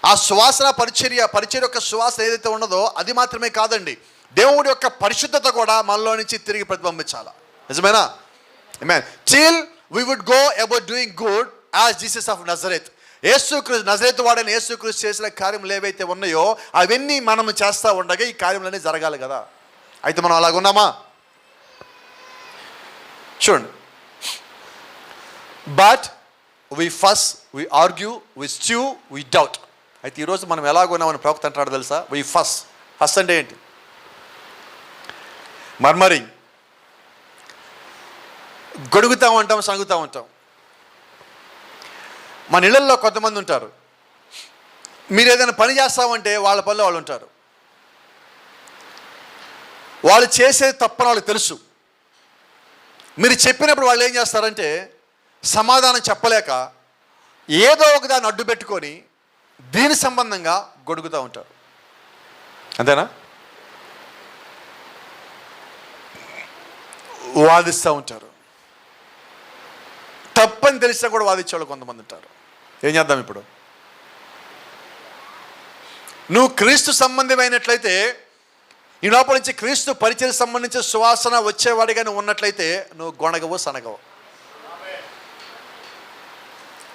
ఆ సువాసన పరిచర్య యొక్క సువాసన ఏదైతే ఉన్నదో అది మాత్రమే కాదండి, దేవుడి యొక్క పరిశుద్ధత కూడా మనలో నుంచి తిరిగి ప్రతిబింబించాలి. నిజమేనా? ఆమేన్. Till we would go about doing good as Jesus of Nazareth. యేసుక్రీస్తు నజరేతు వాడని యేసుక్రీస్తు చేసిన కార్యములు ఏవైతే ఉన్నాయో అవన్నీ మనం చేస్తూ ఉండగా ఈ కార్యములన్నీ జరగాలి కదా. అయితే మనం అలాగున్నామా? చూడండి. బట్ వి ఫస్, వి ఆర్గ్యూ, వి స్ట్యూ, వి డౌట్. అయితే ఈరోజు మనం ఎలాగున్నామని ప్రవక్త అంటాడు తెలుసా? వి ఫస్ అంటే ఏంటి? మర్మరింగ్, గొడుగుతూ ఉంటాం, సంగుతూ ఉంటాం. మన ఇళ్ళల్లో కొంతమంది ఉంటారు, మీరు ఏదైనా పని చేస్తామంటే వాళ్ళ పనిలో వాళ్ళు ఉంటారు. వాళ్ళు చేసేది తప్పని వాళ్ళకి తెలుసు. మీరు చెప్పినప్పుడు వాళ్ళు ఏం చేస్తారంటే సమాధానం చెప్పలేక ఏదో ఒక దాన్ని అడ్డు పెట్టుకొని దీని సంబంధంగా గొడుగుతూ ఉంటారు. అంతేనా? వాదిస్తూ ఉంటారు. తప్పని తెలిసినా కూడా వాదించేవాళ్ళు కొంతమంది ఉంటారు. ఏం చేద్దాం ఇప్పుడు? నువ్వు క్రీస్తు సంబంధమైనట్లయితే, ఈ లోపల నుంచి క్రీస్తు పరిచయం సంబంధించిన సువాసన వచ్చేవాడిగా నువ్వు ఉన్నట్లయితే నువ్వు గొణగవు, సనగవు.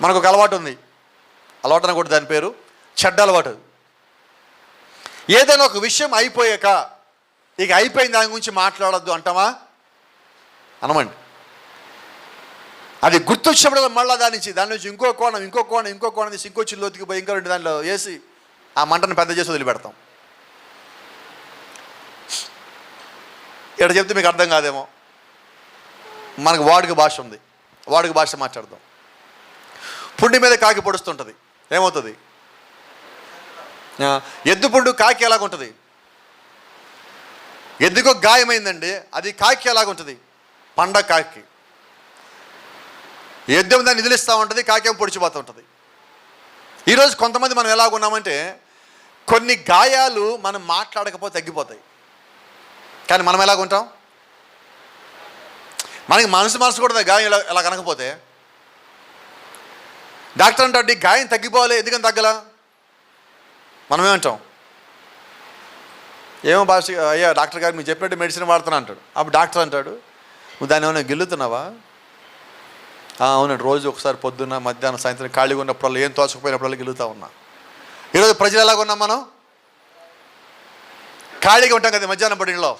మనకు ఒక అలవాటు ఉంది, అలవాటు అనకూడదు, దాని పేరు చెడ్డ అలవాటు. ఏదైనా ఒక విషయం అయిపోయాక ఇక అయిపోయింది దాని గురించి మాట్లాడద్దు అంటామా? అనమండి. అది గుర్తొచ్చినప్పుడు మళ్ళీ దాని నుంచి ఇంకో కోణం తీసి ఇంకో చిల్లోతికి పోయి ఇంకో రెండు దానిలో వేసి ఆ మంటను పెద్ద చేసి వదిలిపెడతాం. ఇక్కడ చెప్తే మీకు అర్థం కాదేమో. మనకు వాడుక భాష ఉంది, వాడుక భాష మాట్లాడదాం. పుండి మీద కాకి పొడుస్తుంటుంది, ఏమవుతుంది? ఎద్దు పుండు కాకి ఎలాగుంటుంది? ఎద్దుకో గాయమైందండి, అది కాకి ఎలాగుంటుంది? పండగ కాకి. ఎద్దేమో దాన్ని నిధులిస్తూ ఉంటుంది, కాకేమో పొడిచిపోతూ ఉంటుంది. ఈరోజు కొంతమంది మనం ఎలాగున్నామంటే కొన్ని గాయాలు మనం మాట్లాడకపోతే తగ్గిపోతాయి, కానీ మనం ఎలాగుంటాం? మనకి మనసు కూడా గాయం ఎలా కనకపోతే డాక్టర్ అంటాడు గాయం తగ్గిపోవాలి, ఎందుకని తగ్గలా? మనమేమంటాం? ఏమో భాష, అయ్యా డాక్టర్ గారు మీరు చెప్పినట్టు మెడిసిన్ వాడుతున్నా అంటాడు. అప్పుడు డాక్టర్ అంటాడు, నువ్వు దాన్ని ఏమైనా గిల్లుతున్నావా? అవునండి, రోజు ఒకసారి పొద్దున్న మధ్యాహ్నం సాయంత్రం ఖాళీగా ఉన్నప్పుడల్లా, ఏం తోచకపోయినప్పుడల్లా గిలుగుతూ ఉన్నా. ఈరోజు ప్రజలు ఎలాగ ఉన్నాం? మనం ఖాళీగా ఉంటాం కదా మధ్యాహ్నం పడిలో.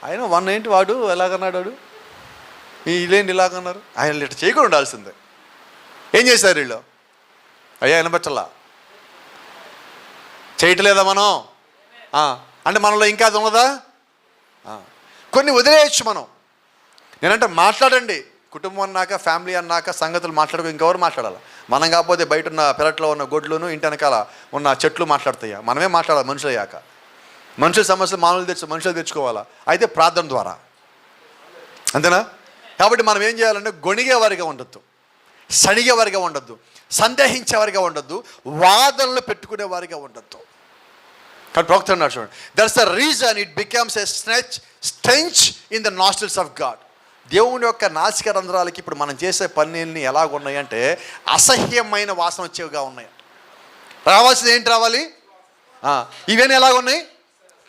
ఆయన ఏంటి వాడు ఎలాగన్నాడు, వాడు ఇదేంటి ఇలాగన్నారు, ఆయన ఇట్లా చేయకుండా ఉండాల్సిందే. ఏం చేశారు వీళ్ళు? అయ్యా వినబట్టలా, చేయట్లేదా మనం? అంటే మనలో ఇంకా అది ఉన్నదా? కొన్ని వదిలేయచ్చు మనం. నేనంటే మాట్లాడండి, కుటుంబం అన్నాక, ఫ్యామిలీ అన్నాక సంగతులు మాట్లాడుకో, ఇంకెవరు మాట్లాడాలి? మనం కాకపోతే బయట ఉన్న పెరట్లో ఉన్న గొడ్లును ఇంటి వెనకాల ఉన్న చెట్లు మాట్లాడతాయా? మనమే మాట్లాడాలి మనుషులు అయ్యాక. మనుషుల సమస్యలు మనుషులు తెచ్చుకోవాలా? అయితే ప్రార్థన ద్వారా, అంతేనా? కాబట్టి మనం ఏం చేయాలంటే గొణిగేవారిగా ఉండొద్దు, సణిగేవారిగా ఉండొద్దు, సందేహించేవారిగా ఉండొద్దు, వాదనలు పెట్టుకునేవారిగా ఉండొద్దు. కానీ ప్రవక్త అన్నాడు చూడండి, that's the reason it becomes a stench in the nostrils of God. దేవుని యొక్క నాసిక రంధ్రాలకి ఇప్పుడు మనం చేసే పనులన్నీ ఎలాగున్నాయంటే అసహ్యమైన వాసన వచ్చేవిగా ఉన్నాయి. రావాల్సింది ఏంటి? రావాలి ఇవన్నీ ఎలాగున్నాయి?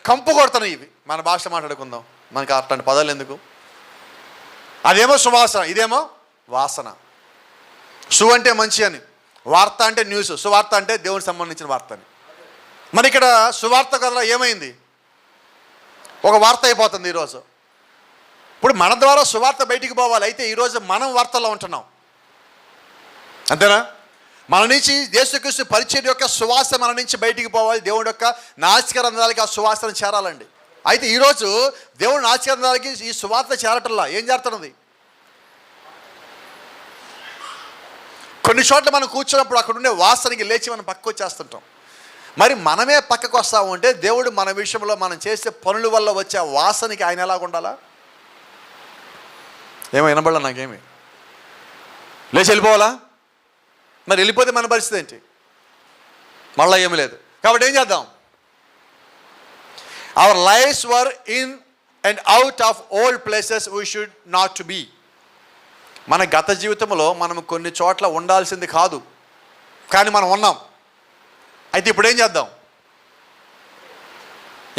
కంపు కొడుతున్నాయి. ఇవి మన భాష మాట్లాడుకుందాం, మనకి అట్లాంటి పదాలు ఎందుకు? అదేమో సువాసన, ఇదేమో వాసన. సు అంటే మంచి అని, వార్త అంటే న్యూస్, సువార్త అంటే దేవునికి సంబంధించిన వార్త అని. మరి ఇక్కడ సువార్త కథలో ఏమైంది? ఒక వార్త అయిపోతుంది ఈరోజు. ఇప్పుడు మన ద్వారా సువార్త బయటికి పోవాలి, అయితే ఈరోజు మనం వార్తల్లో ఉంటున్నాం, అంతేనా? మన నుంచి యేసుక్రీస్తు పరిచయం యొక్క సువాసన మన నుంచి బయటికి పోవాలి, దేవుడి యొక్క నాసిక రంధ్రాలకి ఆ సువాసన చేరాలండి. అయితే ఈరోజు దేవుడి నాసిక రంధ్రాలకి ఈ సువార్త చేరటంలా ఏం చేరుతున్నది? కొన్ని చోట్ల మనం కూర్చున్నప్పుడు అక్కడ ఉండే వాసనకి లేచి మనం పక్కకు వచ్చేస్తుంటాం. మరి మనమే పక్కకు వస్తాము అంటే దేవుడు మన విషయంలో మనం చేసే పనుల వల్ల వచ్చే వాసనకి ఆయన ఎలాగ ఉండాలా? ఏమో వినబడాల నాకేమి, లేచి వెళ్ళిపోవాలా? మరి వెళ్ళిపోతే మన పరిస్థితి ఏంటి? మళ్ళీ ఏమీ లేదు. కాబట్టి ఏం చేద్దాం? Our lives were in and out of old places we should not to be. మన గత జీవితంలో మనం కొన్ని చోట్ల ఉండాల్సింది కాదు, కానీ మనం ఉన్నాం. అయితే ఇప్పుడు ఏం చేద్దాం?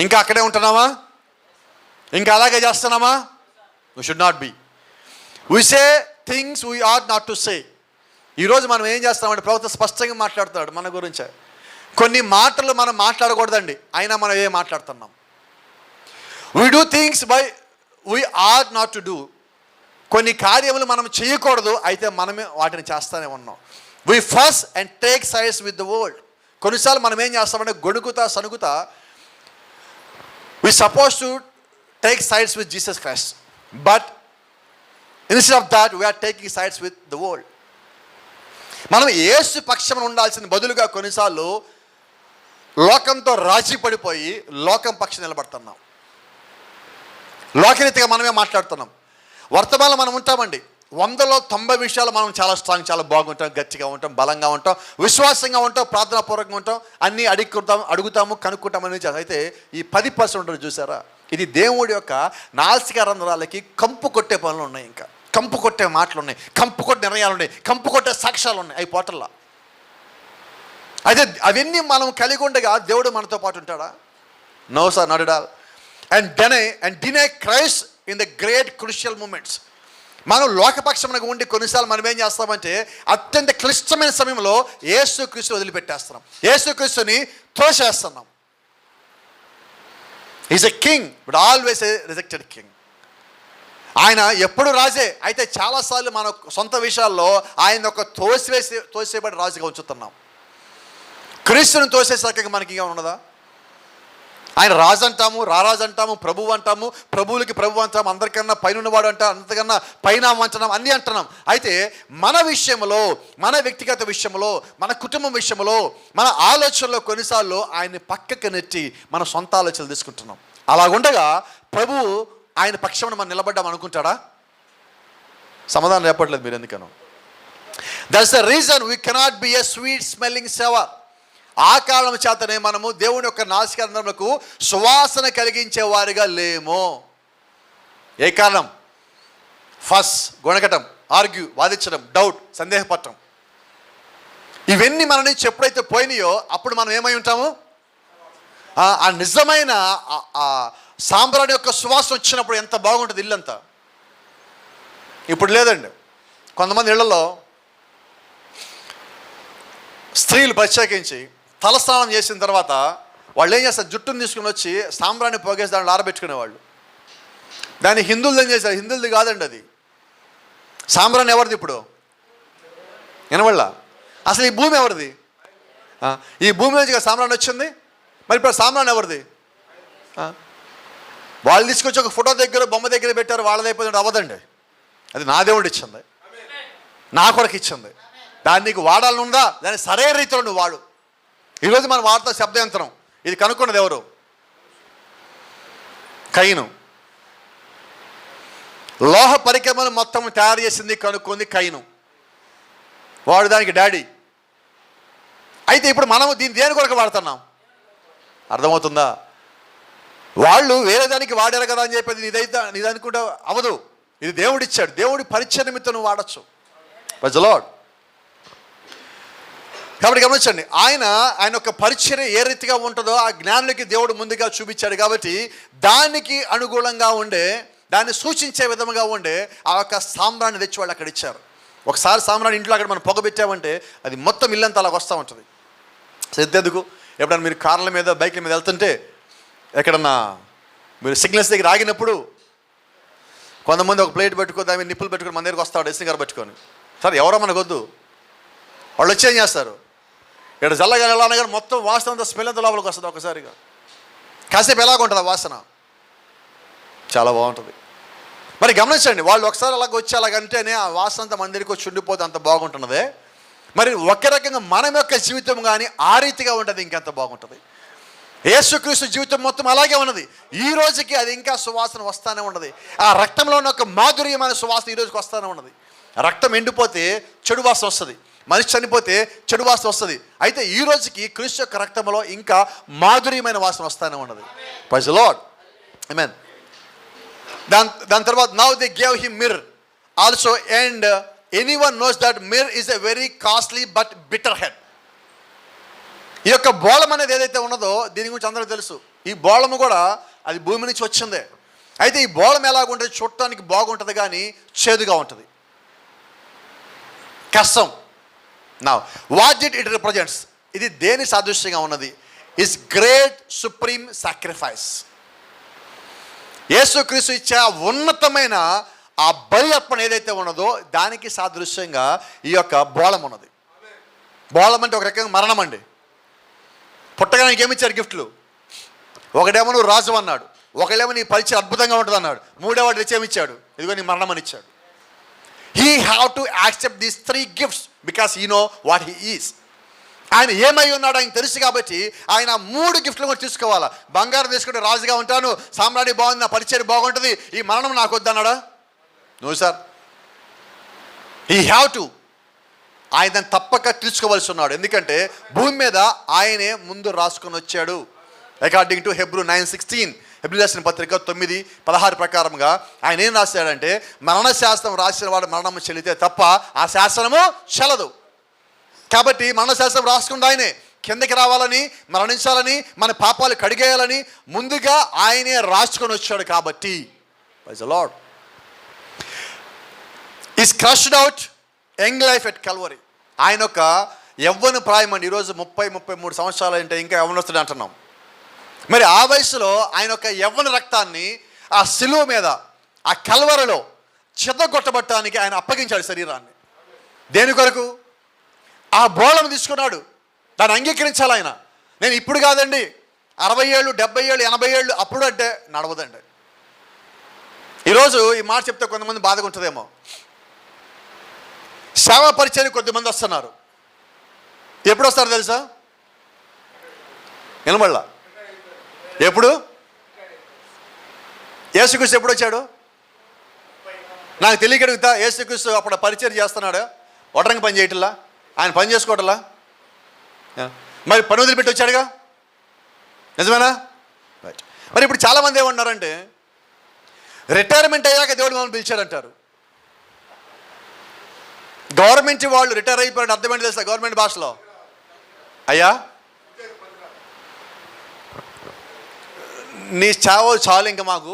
ఇంకా అక్కడే ఉంటున్నామా? ఇంకా అలాగే చేస్తున్నామా? We should not be. We say things we are not to say. ఈరోజు మనం ఏం చేస్తామంటే ప్రభుత్వం స్పష్టంగా మాట్లాడుతున్నాడు మన గురించే. కొన్ని మాటలు మనం మాట్లాడకూడదండి, అయినా మనం ఏం మాట్లాడుతున్నాం? We do things by we are not to do. కొన్ని కార్యములు మనం చేయకూడదు, అయితే మనమే వాటిని చేస్తూనే ఉన్నాం. We first and take sides with the world. కొన్నిసార్లు మనం ఏం చేస్తామంటే గొడుగుతా సనుగుతా we suppose to take sides with Jesus Christ, but instead of that we are taking sides with the world. మనం యేసు పక్షం ఉండాల్సిన బదులుగా కొన్నిసార్లు లోకంతో రాజీ పడిపోయి లోకం పక్షం నిలబడుతున్నాం. లోకరీతిగా మనమే మాట్లాడుతున్నాం. వర్తమానంలో మనం ఉంటామండి, 100లో 90 విషయాలు మనం చాలా స్ట్రాంగ్, చాలా బాగుంటాం, గట్టిగా ఉంటాం, బలంగా ఉంటాం, విశ్వాసంగా ఉంటాం, ప్రార్థనాపూర్వకంగా ఉంటాం, అన్నీ అడుగుతాము, కనుక్కుంటామని. అయితే ఈ 10% ఉంటుంది చూసారా, ఇది దేవుడి యొక్క నాసిక రంధ్రాలకి కంపు కొట్టే పనులు ఉన్నాయి, ఇంకా కంపు కొట్టే మాటలు ఉన్నాయి, కంపు కొట్టే నిర్ణయాలు ఉన్నాయి, కంపు కొట్టే సాక్ష్యాలు ఉన్నాయి. అవి పోటల్లా. అయితే అవన్నీ మనం కలిగి ఉండగా దేవుడు మనతో పాటు ఉంటాడా? No sir, not at all. And deny Christ in the great crucial moments. మనం లోకపక్షమునకు ఉండి కొన్నిసార్లు మనం ఏం చేస్తామంటే అత్యంత క్లిష్టమైన సమయంలో యేసుక్రీస్తుని వదిలిపెట్టేస్తున్నాం, యేసుక్రీస్తుని తోసేస్తున్నాం. Is a king but always a rejected king. ఆయన ఎప్పుడు రాజే, అయితే చాలాసార్లు మన సొంత విషయాల్లో ఆయన ఒక తోసేబడి రాజుగా ఉంచుతున్నాం. క్రీస్తుని తోసేసాక మనకి ఇక ఉన్నదా? ఆయన రాజు అంటాము, రారాజు అంటాము, ప్రభువు అంటాము, ప్రభువులకి ప్రభు అంటాము, అందరికన్నా పైన ఉన్నవాడు అంటాం, అంతకన్నా పైన అంటున్నాం, అన్నీ అంటున్నాం. అయితే మన విషయంలో, మన వ్యక్తిగత విషయంలో, మన కుటుంబం విషయంలో, మన ఆలోచనలో కొన్నిసార్లు ఆయన్ని పక్కకు నెట్టి మన సొంత ఆలోచనలు తీసుకుంటున్నాం. అలాగుండగా ప్రభువు ఆయన పక్షమున మనం నిలబడ్డాం అనుకుంటాడా? సమాధానం చెప్పట్లేదు మీరు ఎందుకనో. That's the reason we cannot B a sweet smelling saver. ఆ కారణం చేతనే మనము దేవుని యొక్క నాసిక రంధ్రములకు సువాసన కలిగించే వారిగా లేము. ఏ కారణం? ఫస్, గొణకటం, ఆర్గ్యూ, వాదించడం, డౌట్, సందేహపడటం. ఇవన్నీ మన నుంచి ఎప్పుడైతే పోయినాయో అప్పుడు మనం ఏమై ఉంటాము? ఆ నిజమైన సాంబ్రాణి యొక్క సువాసన వచ్చినప్పుడు ఎంత బాగుంటుంది ఇల్లంతా. ఇప్పుడు లేదండి. కొంతమంది ఇళ్లలో స్త్రీలు ప్రత్యేకించి తలస్నానం చేసిన తర్వాత వాళ్ళు ఏం చేస్తారు, జుట్టును తీసుకుని వచ్చి సాంబ్రాన్ని పోగేసి దాంట్లో ఆరబెట్టుకునేవాళ్ళు. దాన్ని హిందువులు ఏం చేశారు? హిందువులది కాదండి అది. సాంబ్రాన్ని ఎవరిది ఇప్పుడు? వినవళ్ళ. అసలు ఈ భూమి ఎవరిది? ఈ భూమి నుంచి సాంబ్రాన్ని వచ్చింది. మరి ఇప్పుడు సాంబ్రాన్ని ఎవరిది? వాళ్ళు తీసుకొచ్చి ఒక ఫోటో దగ్గర, బొమ్మ దగ్గర పెట్టారు, వాళ్ళది అయిపోయింది. అవ్వదండి. అది నా దేవుడు ఇచ్చింది, నా కొరకు ఇచ్చింది. దాన్ని నీకు వాడాలని ఉందా, దాన్ని సరైన రీతిలో నువ్వు వాడు. ఈరోజు మనం వాడుతున్న శబ్దయంత్రం, ఇది కనుక్కున్నది ఎవరు? కయీను. లోహ పరికరములు మొత్తం తయారు చేసింది, కనుక్కుంది కయీను. వాడు దానికి డాడీ. అయితే ఇప్పుడు మనము దీన్ని దేని కొరకు వాడుతున్నాం? అర్థమవుతుందా? వాళ్ళు వేరే దానికి వాడారు కదా అని చెప్పేది నీది అనుకుంటే అవదు. ఇది దేవుడిచ్చాడు, దేవుడి పరిచయ నిమిత్తం నువ్వు వాడచ్చు. Praise the lord. కాబట్టి గమనించండి, ఆయన యొక్క పరిచర్య ఏ రీతిగా ఉంటుందో ఆ జ్ఞానులకి దేవుడు ముందుగా చూపించాడు. కాబట్టి దానికి అనుగుణంగా ఉండే, దాన్ని సూచించే విధంగా ఉండే ఆ యొక్క సాంబ్రాన్ని తెచ్చి వాళ్ళు అక్కడ ఇచ్చారు. ఒకసారి సాంబ్రాన్ని ఇంట్లో అక్కడ మనం పొగ పెట్టామంటే అది మొత్తం ఇల్లంతా అలాగ వస్తూ ఉంటుంది. ఎందుకు? ఎప్పుడన్నా మీరు కార్ల మీద బైక్ల మీద వెళ్తుంటే ఎక్కడన్నా మీరు సిగ్నల్స్ దగ్గర ఆగినప్పుడు కొంతమంది ఒక ప్లేట్ పెట్టుకొని దాని మీద నిప్పులు పెట్టుకొని మన దగ్గరికి వస్తాడు, ఎస్సీ గారు పెట్టుకొని. సరే ఎవరో మనకొద్దు, వాళ్ళు వచ్చి ఏం చేస్తారు? ఇక్కడ జల్లగా వెళ్ళాలని కానీ మొత్తం వాసన అంతా స్మెల్ అంతా లోపలికి వస్తుంది. ఒకసారిగా కాసేపు ఎలాగ ఉంటుంది ఆ వాసన? చాలా బాగుంటుంది. మరి గమనించండి, వాళ్ళు ఒకసారి అలాగ వచ్చి అలాగంటేనే ఆ వాసన అంతా మన దగ్గరికి వచ్చి ఉండిపోతే అంత బాగుంటున్నదే. మరి ఒక రకంగా మనం యొక్క జీవితం కానీ ఆ రీతిగా ఉంటుంది, ఇంకెంత బాగుంటుంది. యేసుక్రీస్తు జీవితం మొత్తం అలాగే ఉన్నది. ఈ రోజుకి అది ఇంకా సువాసన వస్తూనే ఉన్నది. ఆ రక్తంలో ఉన్న ఒక మాధుర్యమైన సువాసన ఈ రోజుకి వస్తూనే ఉన్నది. రక్తం ఎండిపోతే చెడు వాసన వస్తుంది, మనిషి చనిపోతే చెడు వాసన వస్తుంది. అయితే ఈ రోజుకి క్రీస్తు యొక్క రక్తంలో ఇంకా మాధుర్యమైన వాసన వస్తూనే ఉన్నది. Praise the lord. ఆమేన్. దాని తర్వాత now they gave him myrrh also and anyone knows that myrrh is a very costly but bitter హెడ్. ఈ యొక్క బోళం అనేది ఏదైతే ఉన్నదో దీని గురించి అందరికీ తెలుసు. ఈ బోళము కూడా అది భూమి నుంచి వచ్చిందే. అయితే ఈ బోళం ఎలాగుంటుంది? చూడటానికి బాగుంటుంది కానీ చేదుగా ఉంటుంది, కష్టం. నా వాట్ డిడ్ ఇట్ రిప్రజెంట్స్? ఇది దేని సాదృశ్యంగా ఉన్నది? Is great supreme sacrifice. యేసుక్రీస్తు ఇచ్చే ఉన్నతమైన ఆ బలి అర్పణ ఏదైతే ఉన్నదో దానికి సాదృశ్యంగా ఈ యొక్క బోళం ఉన్నది. బోళం అంటే ఒక రకంగా మరణం అండి. పుట్టగానికి ఏమిచ్చారు గిఫ్ట్లు? ఒకడేమో నువ్వు రాజు అన్నాడు, ఒకడేమో నీ పరిచయం అద్భుతంగా ఉంటుంది అన్నాడు, మూడేవాడు ఏమిచ్చాడు? ఇదిగో నీ మరణం అని ఇచ్చాడు. He have to accept these 3 gifts because he know what he is. ఆయన ఏమై ఉన్నాడు ఆయన తెలుసు కాబట్టి ఆయన 3 గిఫ్ట్లు కూడా తీసుకోవాలా. బంగారం తీసుకుంటే రాజుగా ఉంటాను, సామ్రాణి బాగుంది, నా పరిచయం బాగుంటుంది, ఈ మరణం నాకు వద్దన్నాడా? No sir, he have to. ఆయన దాన్ని తప్పక తీసుకోవాల్సి ఉన్నాడు. ఎందుకంటే భూమి మీద ఆయనే ముందు రాసుకొని వచ్చాడు. అకార్డింగ్ టు హెబ్రూ 9:16, హెబ్రీ రాసిన పత్రిక 9:16 ప్రకారంగా ఆయన ఏం రాశాడంటే, మరణశాస్త్రం రాసిన వాడు మరణము చెల్లితే తప్ప ఆ శాసనము చెల్లదు. కాబట్టి మరణశాస్త్రం రాసుకుంది ఆయనే. కిందకి రావాలని, మరణించాలని, మన పాపాలు కడిగేయాలని ముందుగా ఆయనే రాసుకొని వచ్చాడు. కాబట్టి praise the Lord. Is crushed out young life at Calvary. ఆయన ఒక యవ్వన ప్రాయం అండి. ఈరోజు 30-33 సంవత్సరాలు అంటే ఇంకా యవ్వనస్తుడు అంటున్నాం. మరి ఆ వయసులో ఆయన ఒక యవ్వన రక్తాన్ని ఆ శిలువ మీద, ఆ కల్వరలో చెదగొట్టబట్టడానికి ఆయన అప్పగించాడు శరీరాన్ని. దేని కొరకు? ఆ బోళను తీసుకున్నాడు, దాన్ని అంగీకరించాలి ఆయన. నేను ఇప్పుడు కాదండి, 60 ఏళ్ళు, 70 ఏళ్ళు, 80 ఏళ్ళు అప్పుడు అంటే నడవదండి. ఈరోజు ఈ మాట చెప్తే కొంతమంది బాధగా ఉంటుందేమో. సేవా పరిచయం కొద్దిమంది వస్తున్నారు. ఎప్పుడు వస్తారు తెలుసా? నిలబడలా. ఎప్పుడు? యేసుక్రీస్తు ఎప్పుడు వచ్చాడు? నాకు తెలియకడుగుతా. యేసుక్రీస్తు అప్పుడు పరిచయం చేస్తున్నాడు, ఒటరంగా పని చేయటంలా, ఆయన పని చేసుకోవటంలా. మరి పని వదిలిపెట్టి వచ్చాడుగా, నిజమేనా? మరి ఇప్పుడు చాలామంది ఏమన్నారంటే రిటైర్మెంట్ అయ్యాక దేవుడు మమ్మల్ని పిలిచాడంటారు. గవర్నమెంట్ వాళ్ళు రిటైర్ అయిపోయాడు అర్థం ఏంటి తెలుసా? గవర్నమెంట్ భాషలో, అయ్యా నీ చావో చాలు, ఇంకా మాకు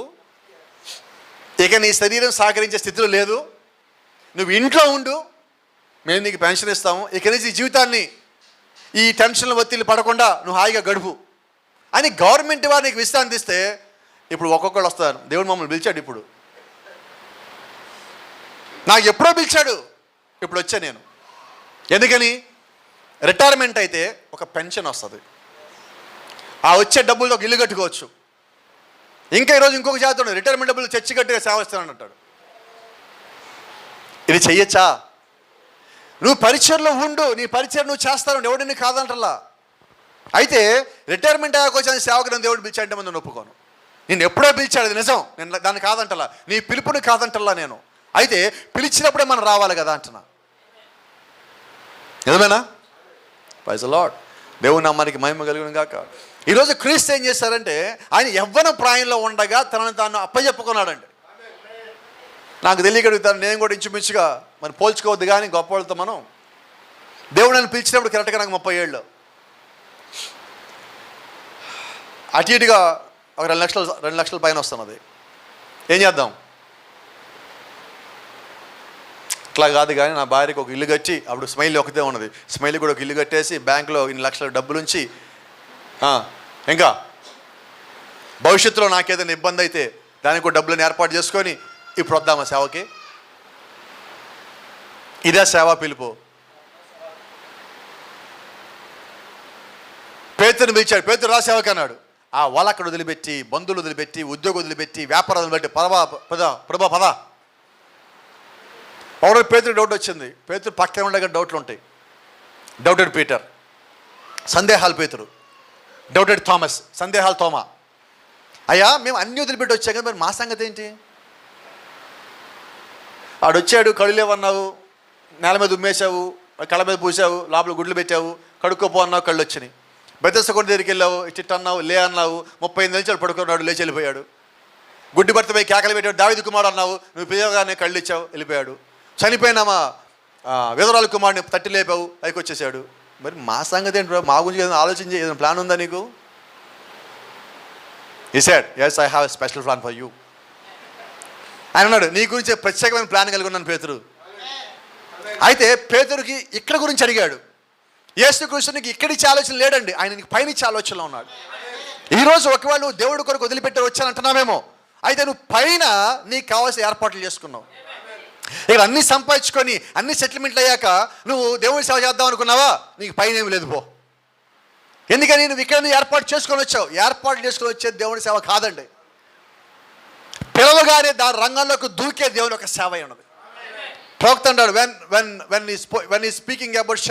ఇక నీ శరీరం సహకరించే స్థితిలో లేదు, నువ్వు ఇంట్లో ఉండు, మేము నీకు పెన్షన్ ఇస్తాము, ఇక నుంచి ఈ జీవితాన్ని ఈ టెన్షన్లు ఒత్తిళ్ళు పడకుండా నువ్వు హాయిగా గడుపు అని గవర్నమెంట్ వారు నీకు విశ్రాంతి ఇస్తే, ఇప్పుడు ఒక్కొక్కళ్ళు వస్తారు. దేవుడు మమ్మల్ని పిలిచాడు, ఇప్పుడు నాకు ఎప్పుడో పిలిచాడు, ఇప్పుడు వచ్చా నేను. ఎందుకని? రిటైర్మెంట్ అయితే ఒక పెన్షన్ వస్తుంది, ఆ వచ్చే డబ్బులతో ఒక ఇల్లు కట్టుకోవచ్చు. ఇంకా ఈరోజు ఇంకొక జాతర రిటైర్మెంట్ డబ్బులు చర్చి కట్టిగా సేవ ఇస్తానని అంటాడు. ఇది చెయ్యొచ్చా? నువ్వు పరిచయలో ఉండు, నీ పరిచయం నువ్వు చేస్తాను, ఎవడిని కాదంటలా. అయితే రిటైర్మెంట్ అయ్యాక వచ్చిన సేవకుని దేవుడు పిలిచాడంటే నేను ఒప్పుకోను. నేను ఎప్పుడో పిలిచాడు, అది నిజం, నేను దాన్ని కాదంటలా, నీ పిలుపుని కాదంటలా నేను. అయితే పిలిచినప్పుడే మనం రావాలి కదా అంటున్నా. నిజమేనా? Praise the Lord. దేవుని నామానికి మహిమ కలుగును గాక. ఈరోజు క్రీస్తు ఏం చేశారంటే ఆయన యవ్వన ప్రాయంలో ఉండగా తనను తాను అప్పచెప్పుకున్నాడండి. నాకు తెలియగలుగుతాను, నేను కూడా ఇంచుమించుగా మరి పోల్చుకోవద్దు కానీ గొప్ప వాళ్ళతో మనం. దేవుడు నన్ను పిలిచినప్పుడు కరెక్ట్గా నాకు 30 ఏళ్ళు, అటు ఇటుగా ఒక 2 లక్షల పైన వస్తున్నది. ఏం చేద్దాం? ఇట్లా కాదు కానీ నా భార్యకు ఒక ఇల్లు కట్టి, అప్పుడు స్మైల్ ఒకటే ఉన్నది, స్మైల్ కూడా ఒక ఇల్లు కట్టేసి బ్యాంకులో ఇన్ని లక్షల డబ్బులు ఉంచి, ఇంకా భవిష్యత్తులో నాకేదైనా ఇబ్బంది అయితే దానికి కూడా డబ్బులను ఏర్పాటు చేసుకొని ఇప్పుడు వద్దామా సేవకి? ఇదే సేవా పిలుపు. పేతురుని పిలిచాడు, పేతురు రా సేవకి అన్నాడు. ఆ వాళ్ళక్కడ వదిలిపెట్టి, బంధువులు వదిలిపెట్టి, ఉద్యోగం వదిలిపెట్టి, వ్యాపారం వదిలిపెట్టి ప్రభా పద. ఎవరో పేతురు డౌట్ వచ్చింది. పేతురు పక్కన ఉండగా డౌట్లు ఉంటాయి. డౌటెడ్ పీటర్, సందేహాలు పేతురు. డౌటెడ్ థామస్, సందేహాలు తోమా. అయ్యా మేము అన్ని వదిలిపెట్టి వచ్చాం కదా, మరి మా సంగతి ఏంటి? ఆడొచ్చాడు, కళ్ళు లేవన్నావు, నేల మీద ఉమ్మేశావు, కళ్ళ మీద పూసావు, లోపల గుడ్లు పెట్టావు, కడుక్కోపో అన్నావు, కళ్ళు వచ్చినాయి. బెతెస్దా కొండ దగ్గరికి వెళ్ళావు, చిట్టు అన్నావు, లే అన్నావు, 35 నిమిషాలు పడుకున్నాడు, లేచి వెళ్ళిపోయాడు. గుడ్డి భర్త పోయి కేకలు పెట్టాడు, దావీదు కుమారుడు అన్నావు, నువ్వు పిల్లగానే కళ్ళు ఇచ్చావు, వెళ్ళిపోయాడు. చనిపోయినామా విధవరాలు కుమారుడిని తట్టి లేపావు, పైకి వచ్చేసాడు. మరి మా సంగతి ఏంటి? మా గురించి ఏదైనా ఆలోచించి ఏదైనా ప్లాన్ ఉందా నీకు? He said, yes, I have a special plan for you. ఆయన అన్నాడు, నీ గురించి ప్రత్యేకమైన ప్లాన్ కలిగి ఉన్నాను పేతురు. అయితే పేతురుకి ఇక్కడ గురించి అడిగాడు. యేసుక్రీస్తునికి ఇక్కడిచ్చి ఆలోచన లేడండి, ఆయన నీకు పైనిచ్చే ఆలోచనలో ఉన్నాడు. ఈరోజు ఒకవేళ నువ్వు దేవుడి కొరకు వదిలిపెట్టి వచ్చానంటున్నావేమో, అయితే నువ్వు పైన నీకు కావాల్సిన ఏర్పాట్లు చేసుకున్నావు. ఇక్కడ అన్నీ సంపాదించుకొని అన్ని సెటిల్మెంట్లు అయ్యాక నువ్వు దేవుడి సేవ చేద్దాం అనుకున్నావా? నీకు పైన ఏమి లేదు పో. ఎందుకని? నువ్వు ఇక్కడ ఏర్పాటు చేసుకొని వచ్చావు. ఏర్పాటు చేసుకొని వచ్చేది దేవుడి సేవ కాదండి. పిలవగానే దాని రంగంలోకి దూకే దేవుని యొక్క సేవ అయి ఉన్నది. ప్రవక్త అన్నాడు, వెన్ ఈ స్పీకింగ్ అబౌట్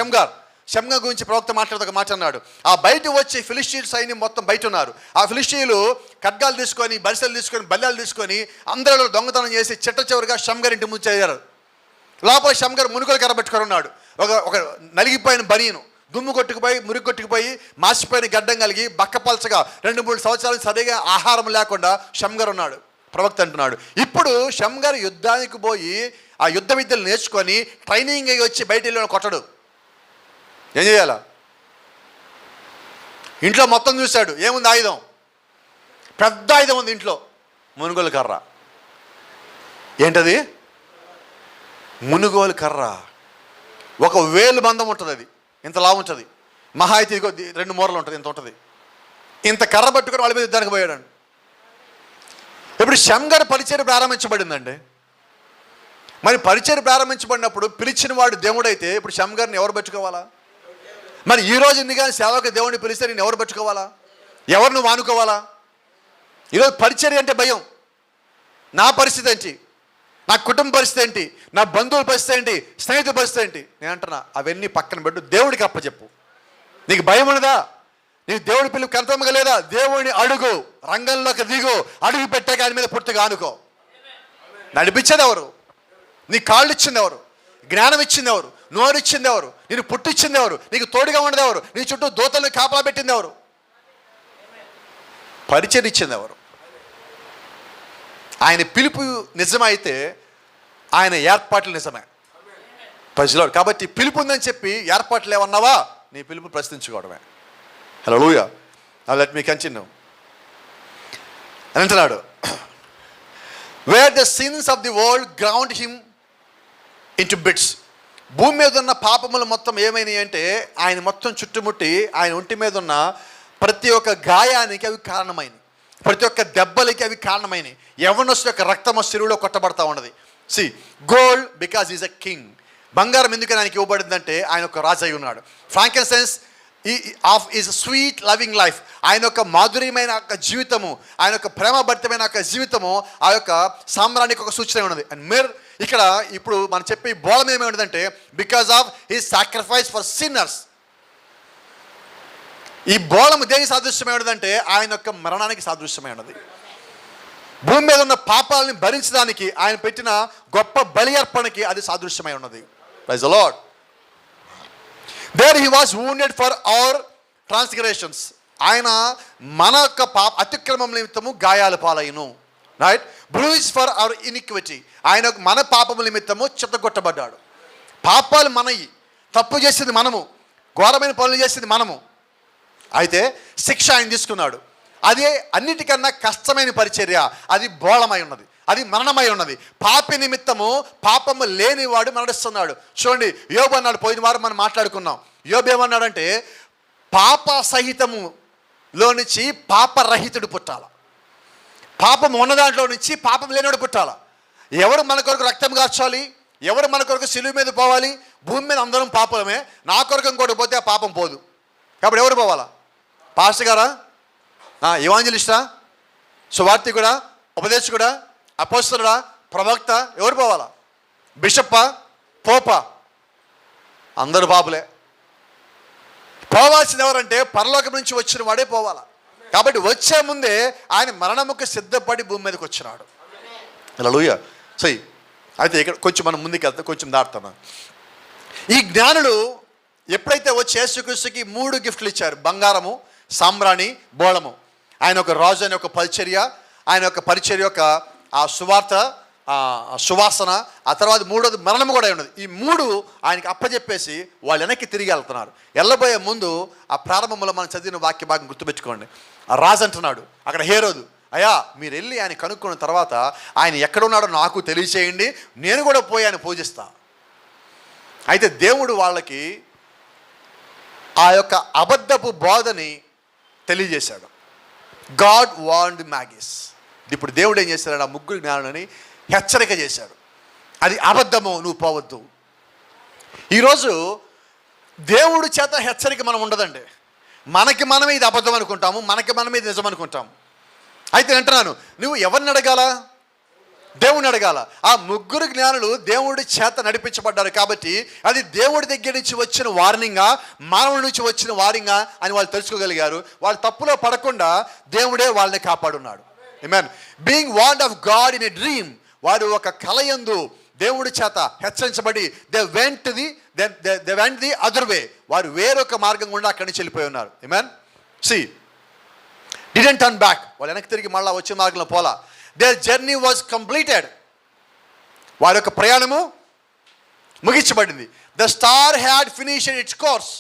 షమ్గా గురించి ప్రవక్త మాట్లాడుతూ ఒక మాట అన్నాడు. ఆ బయట వచ్చి ఫిలిస్టీన్ సైన్యం మొత్తం బయట ఉన్నారు. ఆ ఫిలిస్టీన్లు ఖడ్గాలు తీసుకొని, బరిసెలు తీసుకొని, బల్లాలు తీసుకొని అందరిలో దొంగతనం చేసి చిట్ట చివరిగా షమ్గారి ఇంటి ముందు చేరారు. లోపల షమ్గారు మునుగోలు కర్రబెట్టుకొని ఉన్నాడు. ఒక నలిగిపోయిన బనీను, దుమ్ము కొట్టుకుపోయి, మురికి కొట్టుకుపోయి, మాసిపోయిన గడ్డం కలిగి, బక్కపలచగా 2-3 సంవత్సరాలు సరిగా ఆహారం లేకుండా షమ్గారు ఉన్నాడు. ప్రవక్త అంటున్నాడు, ఇప్పుడు షమ్గారు యుద్ధానికి పోయి ఆ యుద్ధ విద్యలు నేర్చుకొని ట్రైనింగ్ అయ్యి వచ్చి బయట వెళ్ళి కొట్టడు. ఏం చేయాలా? ఇంట్లో మొత్తం చూశాడు, ఏముంది? ఆయుధం, పెద్ద ఆయుధం ఉంది ఇంట్లో, మునుగోలు కర్ర. ఏంటది? మునుగోలు కర్ర. 1,000 మందం ఉంటుంది, అది ఇంత లావు ఉంటుంది, మహా అయితే 2 మూరలు ఉంటుంది, ఇంత ఉంటుంది. ఇంత కర్ర పట్టుకొని వాళ్ళ మీద యుద్ధానికి పోయాడు. ఇప్పుడు షమ్గారు పరిచయం ప్రారంభించబడిందండి. మరి పరిచయం ప్రారంభించబడినప్పుడు పిలిచిన వాడు దేవుడైతే ఇప్పుడు షమ్గారిని ఎవరు పట్టుకోవాలా? మరి ఈరోజు ఇన్ని కానీ సేవకు దేవుడిని పిలిస్తే నేను ఎవరు పట్టుకోవాలా? ఎవరు నువ్వు ఆనుకోవాలా? ఈరోజు పరిచర్య అంటే భయం. నా పరిస్థితి ఏంటి? నా కుటుంబ పరిస్థితి ఏంటి? నా బంధువుల పరిస్థితి ఏంటి? స్నేహితుల పరిస్థితి ఏంటి? నేను అంటున్నా, అవన్నీ పక్కన పెట్టు, దేవుడికి అప్పచెప్పు. నీకు భయం ఉన్నదా? నీకు దేవుడి పిలుపు కన్ఫర్మ్గా లేదా? దేవుడిని అడుగు, రంగంలోకి దిగు, అడుగు పెట్టాక ఆయన మీద పూర్తిగా ఆనుకో. నడిపించేది ఎవరు? నీ కాళ్ళు ఇచ్చింది ఎవరు? జ్ఞానం ఇచ్చింది ఎవరు? నోరు ఇచ్చింది ఎవరు? నేను పుట్టించింది ఎవరు? నీకు తోడుగా ఉన్నది ఎవరు? నీ చుట్టూ దూతలను కాపలా పెట్టింది ఎవరు? పరిచయం ఇచ్చింది ఎవరు? ఆయన పిలుపు నిజమైతే ఆయన ఏర్పాట్లు నిజమే ప్రజలు. కాబట్టి పిలుపు ఉందని చెప్పి ఏర్పాట్లు ఏమన్నావా? నీ పిలుపు ప్రశ్నించుకోవడమే. హల్లెలూయా. Now let me continue. అని అంటున్నాడు, where the sins of the world ground him into bits. భూమి మీద ఉన్న పాపములు మొత్తం ఏమైనాయి అంటే ఆయన మొత్తం చుట్టుముట్టి ఆయన ఒంటి మీద ఉన్న ప్రతి ఒక్క గాయానికి అవి కారణమైనవి, ప్రతి ఒక్క దెబ్బలకి అవి కారణమైనవి. యవ్వనస్తుల యొక్క రక్తము శిరువులో కొట్టబడతా ఉన్నది. See gold because is a king. బంగారం ఎందుకని ఆయనకి ఇవ్వబడిందంటే ఆయన ఒక రాజు అయి ఉన్నాడు. Frankincense of is sweet loving life. ఆయన యొక్క మాధుర్యమైన యొక్క జీవితము, ఆయన యొక్క ప్రేమభరితమైన యొక్క జీవితము ఆ యొక్క సామ్రానికి ఒక సూచన ఉన్నది. అండ్ మిర్ ఇక్కడ ఇప్పుడు మనం చెప్పే బోళం ఏమేమిటంటే because of his sacrifice for sinners. ఈ బోళము దేనికి సాదృశ్యమైనదంటే ఆయన యొక్క మరణానికి సాదృశ్యమైనది. భూమి మీద ఉన్న పాపాలని భరించడానికి ఆయన పెట్టిన గొప్ప బలి అర్పణకి అది సాదృశ్యమై ఉన్నది. Praise the Lord. There he was wounded for our transgressions. ఆయన మన యొక్క అతిక్రమం నిమిత్తము గాయాల పాలైను. Right. Bruise for our iniquity. ఆయన మన పాపముల నిమిత్తము చిత్తగొట్టబడ్డాడు. పాపాలు మనయి, తప్పు చేసింది మనము, ఘోరమైన పనులు చేసింది మనము. అయితే శిక్ష ఆయన తీసుకున్నాడు. అదే అన్నిటికన్నా కష్టమైన పరిచర్య. అది బోళమై ఉన్నది, అది మరణమై ఉన్నది. పాపి నిమిత్తము పాపము లేనివాడు మరణిస్తున్నాడు. చూడండి, యోబు అన్నాడు, పోయిన వారం మనం మాట్లాడుకున్నాం. యోబు ఏమన్నాడంటే పాప సహితములో నుంచి పాపరహితుడు పుట్టాల, పాపం ఉన్న దాంట్లో నుంచి పాపం లేనివాడు పుట్టాల. ఎవరు మన కొరకు రక్తం కార్చాలి, ఎవరు మన కొరకు సిలువ మీద పోవాలి? భూమి మీద అందరం పాపలమే. నా కొరకు ఇంకోటి పోతే ఆ పాపం పోదు. కాబట్టి ఎవరు పోవాలా? పాస్టర్ గారా, ఎవాంజలిస్టా, సువార్తికుడా, ఉపదేశకుడా, అపోస్తలుడా, ప్రవక్త, ఎవరు పోవాలా? బిషప్పా, పోపా? అందరూ పాపులే. పోవాల్సింది ఎవరంటే పరలోకం నుంచి వచ్చిన వాడే పోవాలా. కాబట్టి వచ్చే ముందే ఆయన మరణముకు సిద్ధపడి భూమి మీదకి వచ్చినాడు. హల్లెలూయా. సై అయితే ఇక్కడ కొంచెం మనం ముందుకు వెళ్తే కొంచెం దాటుతున్నాం. ఈ జ్ఞానులు ఎప్పుడైతే వచ్చి యేసుక్రీస్తుకి 3 గిఫ్ట్లు ఇచ్చారు, బంగారము, సాంబ్రాణి, బోళము. ఆయన ఒక రాజు అనే ఒక పరిచర్య, ఆయన యొక్క పరిచర్య యొక్క ఆ సువార్త, సువాసన, ఆ తర్వాత 3వది మరణము కూడా ఉన్నది. ఈ 3 ఆయనకి అప్పచెప్పేసి వాళ్ళు వెనక్కి తిరిగి వెళ్తున్నారు. వెళ్ళబోయే ముందు ఆ ప్రారంభంలో మనం చదివిన వాక్య భాగం గుర్తుపెట్టుకోండి. ఆ రాజు అంటున్నాడు అక్కడ హేరోదు, అయ్యా మీరు వెళ్ళి ఆయన కనుక్కున్న తర్వాత ఆయన ఎక్కడున్నాడో నాకు తెలియచేయండి, నేను కూడా పోయి ఆయన పూజిస్తా. అయితే దేవుడు వాళ్ళకి ఆ యొక్క అబద్ధపు బోధని తెలియజేశాడు. God warned Maggie's. ఇప్పుడు దేవుడు ఏం చేశాడు? ఆ 3 జ్ఞానులని హెచ్చరిక చేశాడు, అది అబద్ధము, నువ్వు పోవద్దు. ఈరోజు దేవుడి చేత హెచ్చరిక మనం ఉండదండి. మనకి మనమే ఇది అబద్ధం అనుకుంటాము, మనకి మనమే ఇది నిజం అనుకుంటాము. అయితే అంటున్నాను, నువ్వు ఎవరిని అడగాల? దేవుడిని అడగాల. ఆ 3 జ్ఞానులు దేవుడి చేత నడిపించబడ్డారు కాబట్టి అది దేవుడి దగ్గర నుంచి వచ్చిన వార్నింగా, మానవుడి నుంచి వచ్చిన వార్నింగా అని వాళ్ళు తెలుసుకోగలిగారు. వాళ్ళు తప్పులో పడకుండా దేవుడే వాళ్ళని కాపాడున్నాడు. ఆమేన్. Being warned of God in a dream. వారు ఒక కలయందు దేవుడి చేత హెచ్చరించబడి they went the other way. వారు వేరొక మార్గం గుండా అక్కడి నుంచి వెళ్ళిపోయి ఉన్నారు. ఆమేన్. See didn't turn back. వాళ్ళు వెనక్కి తిరిగి మళ్ళీ వచ్చే మార్గంలో పోలా. Their journey was completed. వారి యొక్క ప్రయాణము ముగించబడింది. The star had finished its course.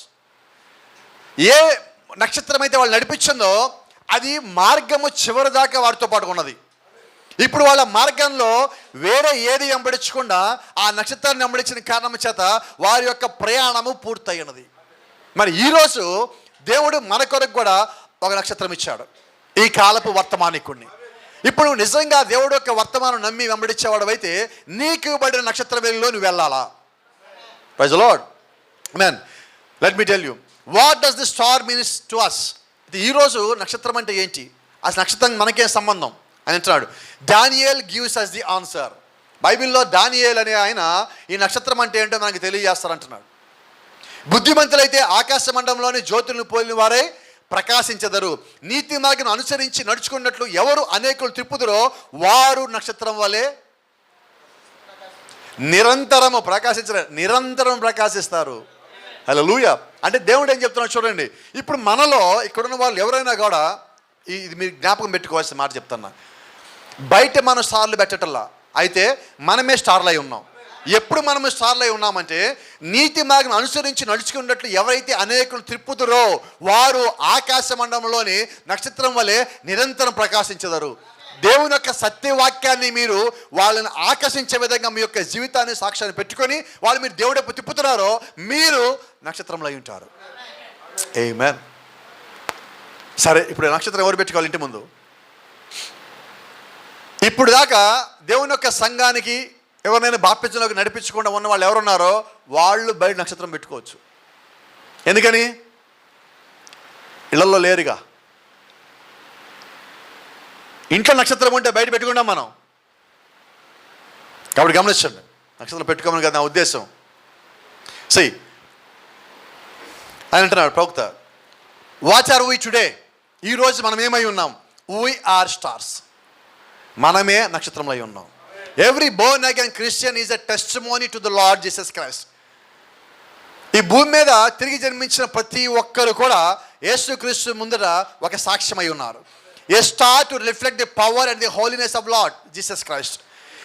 ఏ నక్షత్రం అయితే వాళ్ళు నడిపించిందో అది మార్గము చివరి దాకా వారితో పాటు ఉన్నది. ఇప్పుడు వాళ్ళ మార్గంలో వేరే ఏది వెంబడించకుండా ఆ నక్షత్రాన్ని వెంబడించిన కారణం చేత వారి యొక్క ప్రయాణము పూర్తయినది. మరి ఈరోజు దేవుడు మన కొరకు కూడా ఒక నక్షత్రం ఇచ్చాడు, ఈ కాలపు వర్తమానికుడిని. ఇప్పుడు నిజంగా దేవుడు యొక్క వర్తమానం నమ్మి వెంబడించేవాడు అయితే నీకు ఇవ్వబడిన నక్షత్ర వెలుగులో నువ్వు వెళ్ళాలా. Praise the lord. ఆమేన్. Let me tell you what does the star means to us. ఈరోజు నక్షత్రం అంటే ఏంటి, అసలు నక్షత్రం మనకేం సంబంధం అని అంటున్నాడు. Daniel gives us the answer. బైబిల్లో డానియేల్ అనే ఆయన ఈ నక్షత్రం అంటే ఏంటో మనకి తెలియజేస్తారంటున్నాడు. బుద్ధిమంతులైతే ఆకాశ మండలంలోని జ్యోతులను పోలిన వారే ప్రకాశించెదరు. నీతి మార్గం అనుసరించి నడుచుకున్నట్లు ఎవరు అనేకులు తిప్పుదురో వారు నక్షత్రం వలె నిరంతరము నిరంతరం ప్రకాశిస్తారు. హల్లెలూయా. అంటే దేవుడు ఏం చెప్తున్నాడు చూడండి. ఇప్పుడు మనలో ఇక్కడున్న వాళ్ళు ఎవరైనా కూడా ఇది మీరు జ్ఞాపకం పెట్టుకోవాల్సిన మాట చెప్తున్నా. బయట మనం స్టార్లు పెట్టటల్లా, అయితే మనమే స్టార్లు అయి ఉన్నాం. ఎప్పుడు మనము స్టార్లు అయి ఉన్నామంటే నీతి మార్గం అనుసరించి నడుచుకున్నట్లు ఎవరైతే అనేకులు త్రిప్పుతురో వారు ఆకాశ మండలంలోని నక్షత్రం వలె నిరంతరం ప్రకాశించెదరు. దేవుని యొక్క సత్యవాక్యాన్ని మీరు వాళ్ళని ఆకర్షించే విధంగా మీ యొక్క జీవితాన్ని సాక్ష్యాన్ని పెట్టుకొని వాళ్ళు మీరు దేవుడు ఎప్పుడు తిప్పుతున్నారో మీరు నక్షత్రంలో అయి ఉంటారు. ఆమేన్. సరే, ఇప్పుడు నక్షత్రం ఎవరు పెట్టుకోవాలి ఇంటి ముందు? ఇప్పుడు దాకా దేవుని యొక్క సంఘానికి ఎవరినైనా బాప్తిజంలోకి నడిపించకుండా ఉన్న వాళ్ళు ఎవరున్నారో వాళ్ళు బయట నక్షత్రం పెట్టుకోవచ్చు. ఎందుకని? ఇళ్లలో లేరుగా. ఇంట్లో నక్షత్రం ఉంటే బయట పెట్టుకున్నాం మనం. కాబట్టి గమనించండి. నక్షత్రం పెట్టుకోమని కదా నా ఉద్దేశం. సై అని అంటున్నాడు ప్రవక్త, వాట్ ఆర్ వీ టుడే? ఈరోజు మనం ఏమై ఉన్నాం? We are stars. మనమే నక్షత్రంలో ఉన్నాం. Every born again Christian is a testimony to the Lord Jesus Christ. ఈ భూమి మీద తిరిగి జన్మించిన ప్రతి ఒక్కరు కూడా యేసుక్రీస్తు ముందర ఒక సాక్ష్యమై ఉన్నారు. A star to reflect the power and the holiness of Lord Jesus Christ.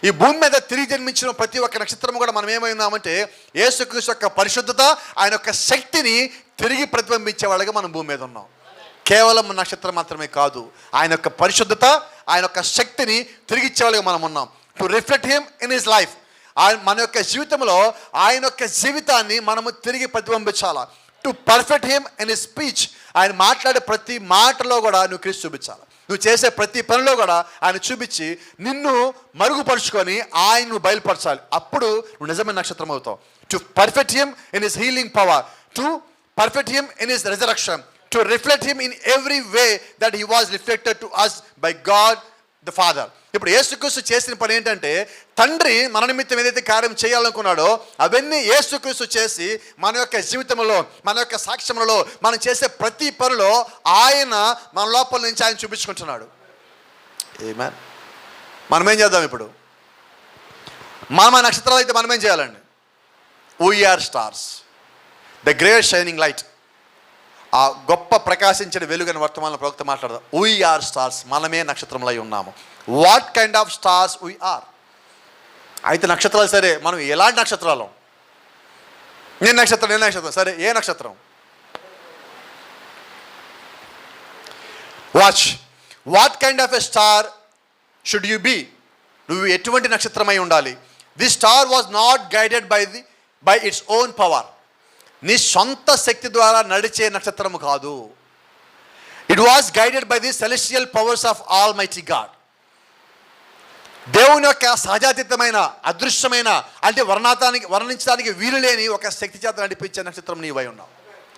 ఈ భూమి మీద తిరిగి జన్మించిన ప్రతి ఒక్క నక్షత్రం కూడా మనం ఏమై ఉన్నామంటే యేసుక్రీస్తు యొక్క పరిశుద్ధత, ఆయన యొక్క శక్తిని తిరిగి ప్రతిబింబించే వాళ్ళగా మనం భూమి మీద ఉన్నాం. కేవలం నక్షత్రం మాత్రమే కాదు, ఆయన యొక్క పరిశుద్ధత, ఆయన యొక్క శక్తిని తిరిగి ఇచ్చేవాళ్ళగా మనం ఉన్నాం. To reflect him in his life. మన యొక్క జీవితంలో ఆయన యొక్క జీవితాన్ని మనము తిరిగి ప్రతిబింబించాలా. To perfect him in his speech. ఆయన మాట్లాడే ప్రతి మాటలో కూడా నువ్వు క్రీస్తు చూపించాలి. నువ్వు చేసే ప్రతి పనిలో కూడా ఆయన చూపించి నిన్ను మరుగుపరుచుకొని ఆయన్ను బయలుపరచాలి. అప్పుడు నువ్వు నిజమైన నక్షత్రం అవుతావు. To perfect him in his healing power, to perfect him in his resurrection, to reflect him in every way that he was reflected to us by God the father. ఇప్పుడు యేసుక్రీస్తు చేసిన పని ఏంటంటే, తండ్రి మన నిమిత్తం ఏదైతే కార్యం చేయాలనుకున్నాడో అవన్నీ యేసుక్రీస్తు చేసి మన యొక్క జీవితంలో, మన యొక్క సాక్ష్యంలో, మనం చేసే ప్రతి పనిలో ఆయన మన లోపల నుంచి ఆయన చూపించుకుంటున్నాడు. ఆమేన్. మనం ఏం చేద్దాం ఇప్పుడు? మన నక్షత్రాలు అయితే మనం ఏం చేయాలండి? We are stars, the great shining light. ఆ గొప్ప ప్రకాశించిన వెలుగని వర్తమాన ప్రవక్త మాట్లాడదాం. వీ ఆర్ స్టార్స్, మనమే నక్షత్రంలో ఉన్నాము. What kind of stars we are? అయితే నక్షత్రాలు సరే, మనం ఎలాంటి నక్షత్రాలు? నేను నక్షత్రం సరే, ఏ నక్షత్రం? What kind of a star should you be? నువ్వు ఎటువంటి నక్షత్రమై ఉండాలి? The star was not guided by its own power. నీ సొంత శక్తి ద్వారా నడిచే నక్షత్రము కాదు. It was guided by the celestial powers of all mighty God. దేవుని యొక్క సహజాతీతమైన, అదృశ్యమైన, అంటే వర్ణించడానికి వీలు లేని ఒక శక్తి చేత నడిపించే నక్షత్రం నీవై ఉన్నావు.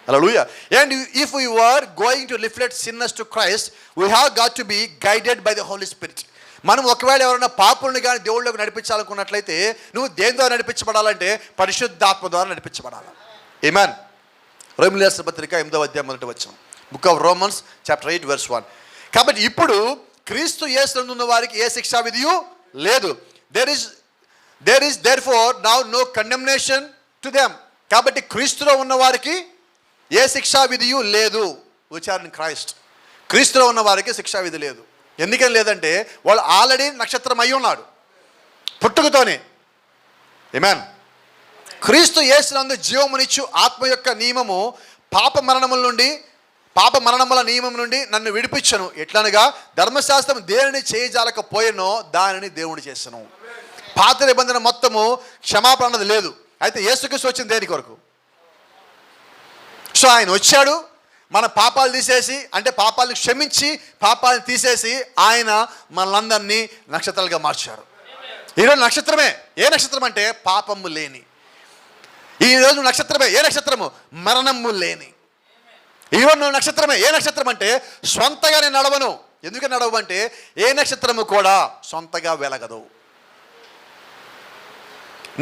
హల్లెలూయా. And if we were going to reflect sinners to Christ, we have got to be guided by the Holy spirit. మనం ఒకవేళ ఎవరైనా పాపుల్ని కానీ దేవుళ్ళకి నడిపించాలనుకున్నట్లయితే నువ్వు దేని ద్వారా నడిపించబడాలంటే పరిశుద్ధాత్మ ద్వారా నడిపించబడాలి. ఆమేన్. రోమీయులకు రాసిన పత్రిక 8వ అధ్యాయం 1వ వచనం. Book of Romans chapter 8 verse 1. కాబట్టి ఇప్పుడు క్రీస్తు యేసునందు ఉన్న వారికి ఏ శిక్షా విధియు లేదు. There is therefore now no condemnation to them. కాబట్టి క్రీస్తులో ఉన్న వారికి ఏ శిక్షా విధియు లేదు. Which are in Christ. క్రీస్తులో ఉన్న వారికి శిక్షా విధి లేదు. ఎందుకని లేదంటే వాళ్ళు ఆల్రెడీ నక్షత్రం అయి ఉన్నాడు పుట్టుకతోనే. ఆమేన్. క్రీస్తు యేసునందు జీవమునిచ్చు ఆత్మ యొక్క నియమము పాప మరణముల నియమం నుండి నన్ను విడిపించను. ఎట్లనగా ధర్మశాస్త్రం దేనిని చేయజాలకపోయేనో దానిని దేవుడు చేసను. పాత నిబంధన మొత్తము క్షమాపణ అన్నది లేదు. అయితే యేసుక్రీస్తు వచ్చింది దేని కొరకు? సో ఆయన వచ్చాడు మన పాపాలు తీసేసి, అంటే పాపాలను క్షమించి పాపాలను తీసేసి ఆయన మనలందరినీ నక్షత్రాలుగా మార్చాడు. ఈరోజు నక్షత్రమే. ఏ నక్షత్రం అంటే పాపము లేని. ఈరోజు నక్షత్రమే. ఏ నక్షత్రము? మరణము లేని. ఈరోజు నక్షత్రమే. ఏ నక్షత్రం అంటే సొంతగా నేను నడవను. ఎందుకని నడవంటే ఏ నక్షత్రము కూడా సొంతగా వెలగదు.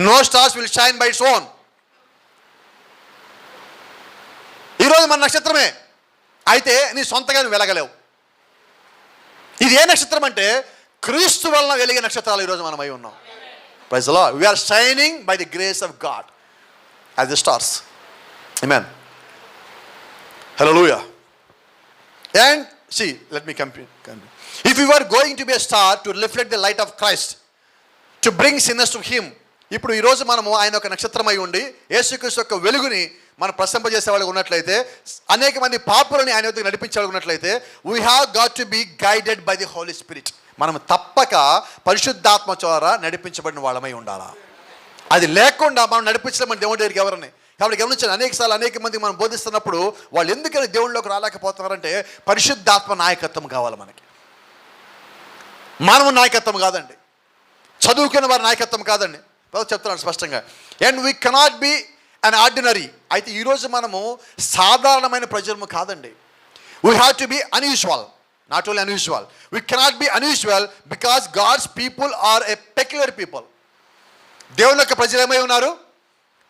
No stars will shine by its own. ఈరోజు మన నక్షత్రమే, అయితే నీ సొంతగా నువ్వు వెలగలేవు. ఇది ఏ నక్షత్రం అంటే క్రీస్తు వలన వెలిగే నక్షత్రాలు ఈరోజు మనం అయి ఉన్నాం. Praise the Lord. We are shining by the grace of God as the stars. Amen. Hallelujah. And see, let me complete. If you are going to be a star to reflect the light of Christ, to bring sinners to him. ఇప్పుడు ఈరోజు మనము ఆయన ఒక నక్షత్రమై ఉండి యేసుక్రీస్తు యొక్క వెలుగుని మనం ప్రసంపజేసే వాళ్ళు ఉన్నట్లయితే, అనేక మంది పాపులని ఆయన వద్దకు నడిపించే వాళ్ళు ఉన్నట్లయితే, we have got to be guided by the holy spirit. మనం తప్పక పరిశుద్ధాత్మ ద్వారా నడిపించబడిన వాళ్ళమై ఉండాలా. అది లేకుండా మనం నడిపించడం మన దేవుడి దగ్గరికి ఎవరని. కాబట్టి గమనించండి, అనేకసార్లు అనేక మందికి మనం బోధిస్తున్నప్పుడు వాళ్ళు ఎందుకని దేవుళ్ళలోకి రాలేకపోతున్నారంటే పరిశుద్ధాత్మ నాయకత్వం కావాలి మనకి. మానవ నాయకత్వం కాదండి, చదువుకున్న వారి నాయకత్వం కాదండి. చెప్తున్నాను స్పష్టంగా. And we cannot be an ordinary. అయితే ఈరోజు మనము సాధారణమైన ప్రజలము కాదండి. We have to be unusual. Not only unusual, we cannot be unusual because God's people are a peculiar people. దేవుని యొక్క ప్రజలు ఏమై ఉన్నారు?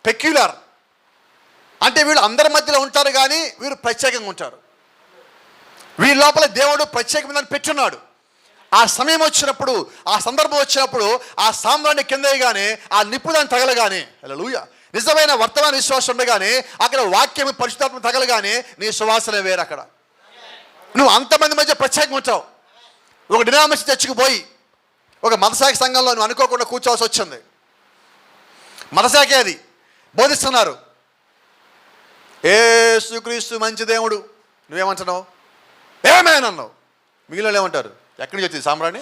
పెక్యులర్. అంటే వీళ్ళు అందరి మధ్యలో ఉంటారు కానీ వీరు ప్రత్యేకంగా ఉంటారు. వీరి లోపల దేవుడు ప్రత్యేకమైన పెట్టున్నాడు. ఆ సమయం వచ్చినప్పుడు, ఆ సందర్భం వచ్చినప్పుడు ఆ సామ్రాన్ని కింద వేయగానే, ఆ నిప్పు దాన్ని తగలగానే, హల్లెలూయా, నిజమైన వర్తమాన విశ్వాసం ఉండగానే, అక్కడ వాక్యం పరిశుద్ధాత్మ తగలగానే నీ సువాసన వేరు. అక్కడ నువ్వు అంతమంది మధ్య ప్రత్యేకంగా ఉంటావు. ఒక డినామినేషన్ చర్చికి పోయి ఒక మతశాఖ సంఘంలో నువ్వు అనుకోకుండా కూర్చోవాల్సి వచ్చింది. మతశాఖే అది, బోధిస్తున్నారు యేసుక్రీస్తు మంచి దేవుడు, నువ్వేమంటున్నావు? ఏమేనన్నావు. మిగిలిన ఏమంటారు? ఎక్కడి నుంచి వచ్చింది సామ్రాణి?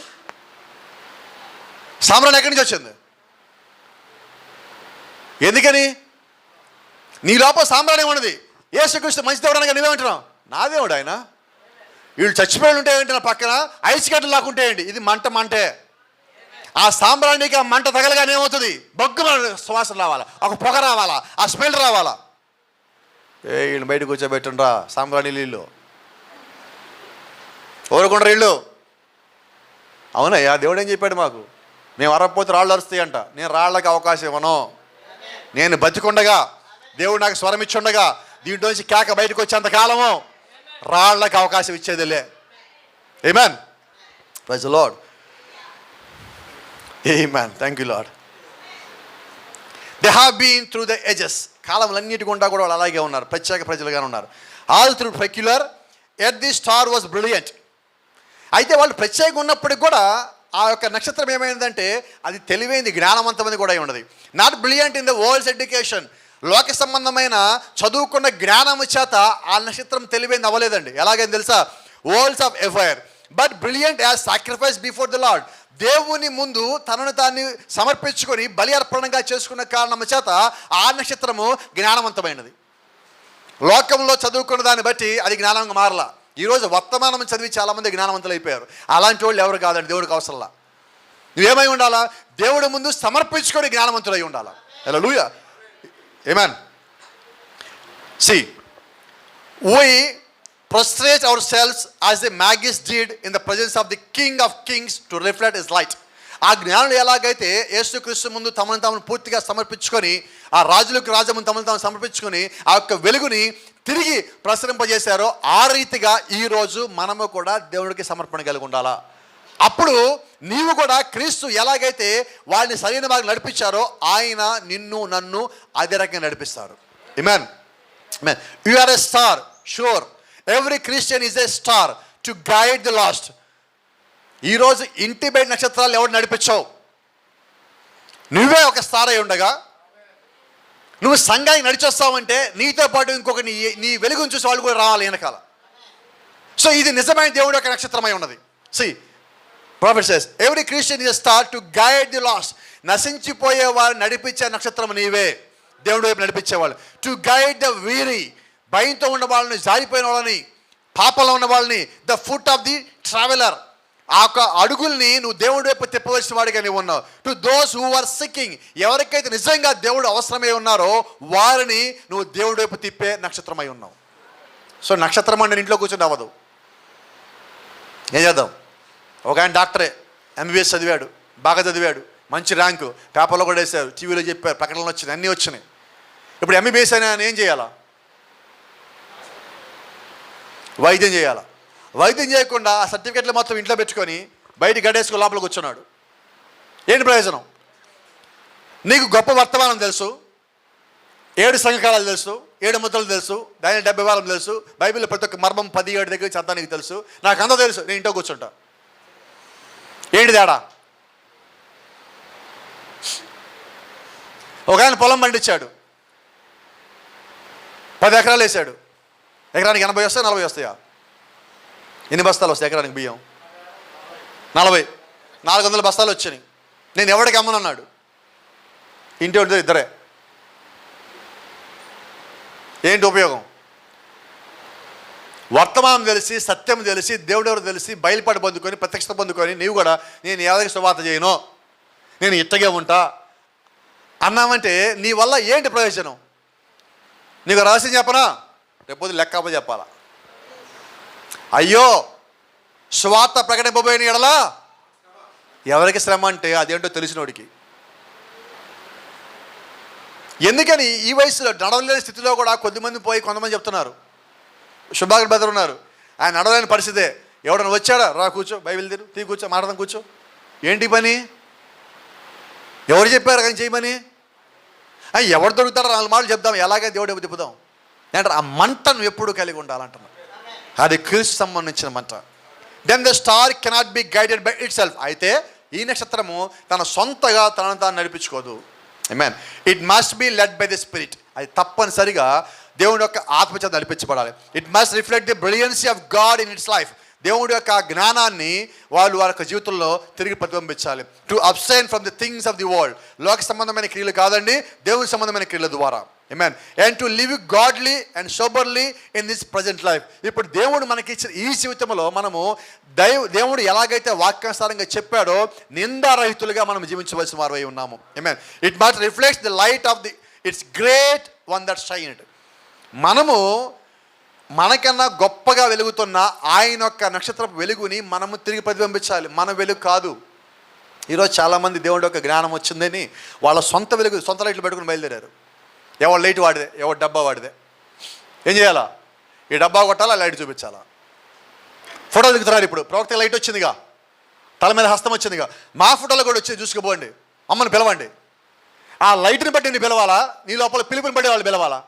సామ్రాణి ఎక్కడి నుంచి వచ్చింది? ఎందుకని? నీ లోపల సామ్రాణి ఉన్నది. యేసుక్రీస్తు మంచి దేవుడు అనగా నువ్వేమంటున్నావు? నా దేవుడు ఆయన. వీళ్ళు చచ్చిపోయి ఉంటే ఏంటి, నా పక్కన ఐస్ గడ్డలు లాక్కుంటే ఏంటి? ఇది మంటే. ఆ సాంబ్రాణికి ఆ మంట తగలగానే ఏమవుతుంది? బొగ్గు సువాసన రావాలా, ఒక పొగ రావాలా, ఆ స్మెల్ రావాలా. వీళ్ళు బయటకు కూర్చోబెట్టుండ్రా సాంబ్రాణి నీళ్ళు, ఓరకుండా ఇళ్ళు. అవునయ్యా, దేవుడు ఏం చెప్పాడు మాకు? మేము అరకపోతే రాళ్ళు అరుస్తాయంట. నేను రాళ్ళకి అవకాశం ఇవ్వను. నేను బతికుండగా, దేవుడు నాకు స్వరం ఇచ్చుండగా, దీంట్లోంచి కేక బయటకు వచ్చేంత కాలము రాళ్ళకి అవకాశం ఇచ్చేదిలే. ఆమేన్. Praise the lord. ఆమేన్. Thank you Lord. They have been through the ages. కాలములన్నిటి గుండా కూడా వాళ్ళు అలాగే ఉన్నారు, ప్రత్యేక ప్రజలుగానే ఉన్నారు. All through peculiar at the star was brilliant. అయితే వాళ్ళు ప్రత్యేకంగా ఉన్నప్పటికి కూడా ఆ యొక్క నక్షత్రం ఏమైందంటే అది తెలివైంది, జ్ఞానవంతమైనది కూడా అయి ఉన్నది. Not brilliant in the world's education. లోక సంబంధమైన చదువుకున్న జ్ఞానము చేత ఆ నక్షత్రం తెలివైంది అవ్వలేదండి. ఎలాగైంది తెలుసా? World's of affair but brilliant as sacrifice before the lord. దేవుని ముందు తనను తాన్ని సమర్పించుకొని బలి అర్పణంగా చేసుకున్న కారణం చేత ఆ నక్షత్రము జ్ఞానవంతమైనది. లోకంలో చదువుకున్న దాన్ని బట్టి అది జ్ఞానంగా మారలా. ఈరోజు వర్తమానం చదివి చాలామంది జ్ఞానవంతులు అయిపోయారు. అలాంటి వాళ్ళు ఎవరు కాదండి, దేవుడికి అవసరంలా. నువ్వేమై ఉండాలా? దేవుడి ముందు సమర్పించుకొని జ్ఞానవంతులు అయి ఉండాలా. హల్లెలూయా. ఆమేన్. See, we prostrate ourselves as the magus did in the presence of the King of Kings to reflect his light. ఆ జ్ఞానులు ఎలాగైతే యేసుక్రీస్తు ముందు తమను తాము పూర్తిగా సమర్పించుకొని, ఆ రాజులకు రాజమును తమను తాము సమర్పించుకొని ఆ యొక్క వెలుగుని తిరిగి ప్రసరింపజేశారో, ఆ రీతిగా ఈరోజు మనము కూడా దేవుడికి సమర్పణ కలిగి ఉండాలా. అప్పుడు నీవు కూడా క్రీస్తు ఎలాగైతే వాళ్ళని సరైన మార్గం నడిపించారో ఆయన నిన్ను నన్ను అదే రకంగా నడిపిస్తారు. ఆమేన్. ఆమేన్. You are a star, sure. Every Christian is a star to guide the lost. ఈరోజు ఇంటి బయట నక్షత్రాలు ఎవరు నడిపించావు? నువ్వే ఒక స్టార్ అయి ఉండగా నువ్వు సంఘానికి నడిచొస్తావంటే నీతో పాటు ఇంకొక నీ వెలుగును చూసి వాళ్ళు కూడా రావాలి వెనకాల. సో ఇది నిజమైన దేవుడు యొక్క నక్షత్రమై ఉన్నది. See, Prophet says, every Christian is a star to guide the lost. నశించిపోయే వారు నడిపించే నక్షత్రం నీవే, దేవుడు వైపు నడిపించేవాళ్ళు. టు గైడ్ ద వీరీ, భయంతో ఉన్న వాళ్ళని, జారిపోయిన వాళ్ళని, పాపంలో ఉన్న వాళ్ళని, the foot of the traveller, ఆ యొక్క అడుగుల్ని నువ్వు దేవుడి వైపు తిప్పవలసిన వాడిగా నువ్వు ఉన్నావు. టు దోస్ హూ ఆర్ సిక్కింగ్, ఎవరికైతే నిజంగా దేవుడు అవసరమై ఉన్నారో వారిని నువ్వు దేవుడి వైపు తిప్పే నక్షత్రమై ఉన్నావు. సో నక్షత్రం అంటే ఇంట్లో కూర్చొని అవ్వదు. ఏం చేద్దాం? ఒక ఆయన డాక్టరే, ఎంబీబీఎస్ చదివాడు, బాగా చదివాడు, మంచి ర్యాంకు, పేపర్లో కూడా వేశారు, టీవీలో చెప్పారు, ప్రకటనలు వచ్చినాయి, అన్నీ వచ్చినాయి. ఇప్పుడు ఎంబీబీఎస్ అయినా ఆయన ఏం చేయాలా? వైద్యం చేయాలా. వైద్యం చేయకుండా ఆ సర్టిఫికెట్లు మొత్తం ఇంట్లో పెట్టుకొని బయట గడేసుకుని లోపల కూర్చున్నాడు. ఏంటి ప్రయోజనం? నీకు గొప్ప వర్తమానం తెలుసు, 7 సంఘకాలాలు తెలుసు, 7 ముద్రలు తెలుసు, దాని 70 వారం తెలుసు, బైబిల్లో ప్రతి ఒక్క మర్మం 17 దగ్గర చదువుతా నీకు తెలుసు, నాకు అంతా తెలుసు, నేను ఇంట్లో కూర్చుంటా. ఏంటి తేడా? ఒక ఆయన పొలం పండించాడు, 10 ఎకరాలు వేసాడు. ఎకరానికి 80 వస్తాయి, 40 వస్తాయా? ఎన్ని బస్తాలు వస్తాయి ఎకరానికి బియ్యం? 40. 400 బస్తాలు వచ్చాయి. నేను ఎవరికి అమ్మనన్నాడు? ఇంటి ఉంటే ఇద్దరే. ఏంటి ఉపయోగం? వర్తమానం తెలిసి, సత్యం తెలిసి, దేవుడు ఎవరు తెలిసి, బయలుపాటు పొందుకొని, ప్రత్యక్షత పొందుకొని నీవు కూడా నేను ఎవరికి సువార్త చేయను, నేను ఇట్టగే ఉంటా అన్నామంటే నీ వల్ల ఏంటి ప్రయోజనం? నీకు రహస్యం చెప్పనా? రేపు లెక్క చెప్పాలా? అయ్యో, సువార్త ప్రకటింపబోయిన ఎడలా ఎవరికి శ్రమ అంటే అదేంటో తెలిసినోడికి. ఎందుకని ఈ వయసులో నడవలేని స్థితిలో కూడా కొద్దిమంది పోయి కొంతమంది చెప్తున్నారు. శుభాకర్ బ్రదర్ ఉన్నారు, ఆయన నడవలేని పరిస్థితే. ఎవడన్నా వచ్చాడా, రా కూర్చో, బైబిల్ తీ కూర్చో, మాట్లాడదాం కూర్చో. ఏంటి పని? ఎవరు చెప్పారు కానీ చేయమని? ఎవరు దొరుకుతారో 4 మాటలు చెప్దాం, ఎలాగే దేవుడు చెప్పుదాం అంటారు. ఆ మంటను ఎప్పుడు కలిగి ఉండాలంటున్నారు. అది క్రీస్తు సంబంధించిన మంట. Then the star cannot be guided by itself. అయితే ఈ నక్షత్రము తన సొంతగా తనను తాను నడిపించుకోదు. ఆమేన్. It must be led by the Spirit. అది తప్పనిసరిగా దేవుడి యొక్క ఆత్మచేత నడిపించబడాలి. It must reflect the brilliancy of God in its life. దేవుడి యొక్క జ్ఞానాన్ని వారి యొక్క జీవితంలో తిరిగి ప్రతిబింబించాలి. To abstain from the things of the world. లోక సంబంధమైన క్రియలు కాదండి, దేవుని సంబంధమైన క్రియల ద్వారా. ఆమేన్. And to live godly and soberly in this present life. ఇప్పుడు దేవుడు మనకి ఇచ్చిన ఈ జీవితంలో మనము దేవుడు ఎలాగైతే వాక్యానుసారంగా చెప్పాడో నిందారహితులుగా మనం జీవించవలసిన వారు అయి ఉన్నాము. ఆమేన్. It must reflects the light of the its great one that shined. మనము మనకన్నా గొప్పగా వెలుగుతున్న ఆయన యొక్క నక్షత్రపు వెలుగుని మనము తిరిగి ప్రతిబింబించాలి. మన వెలుగు కాదు. ఈరోజు చాలామంది దేవుడి యొక్క జ్ఞానం వచ్చిందని వాళ్ళ సొంత వెలుగు, సొంత లైట్లు పెట్టుకుని బయలుదేరారు. ఎవరు లైట్ వాడిదే, ఎవరు డబ్బా వాడిదే. ఏం చేయాలా? ఈ డబ్బా కొట్టాలా, లైట్ చూపించాలా? ఫోటో దిగుతున్నారు. ఇప్పుడు ప్రవక్త లైట్ వచ్చిందిగా, తల మీద హస్తం వచ్చిందిగా, మా ఫోటోలో కూడా వచ్చి చూసుకుపోండి, అమ్మని పిలవండి. ఆ లైట్ని బట్టి నీ పిలవాలా, నీ లోపల పిలుపుని బట్టి వాళ్ళు పిలవాలా?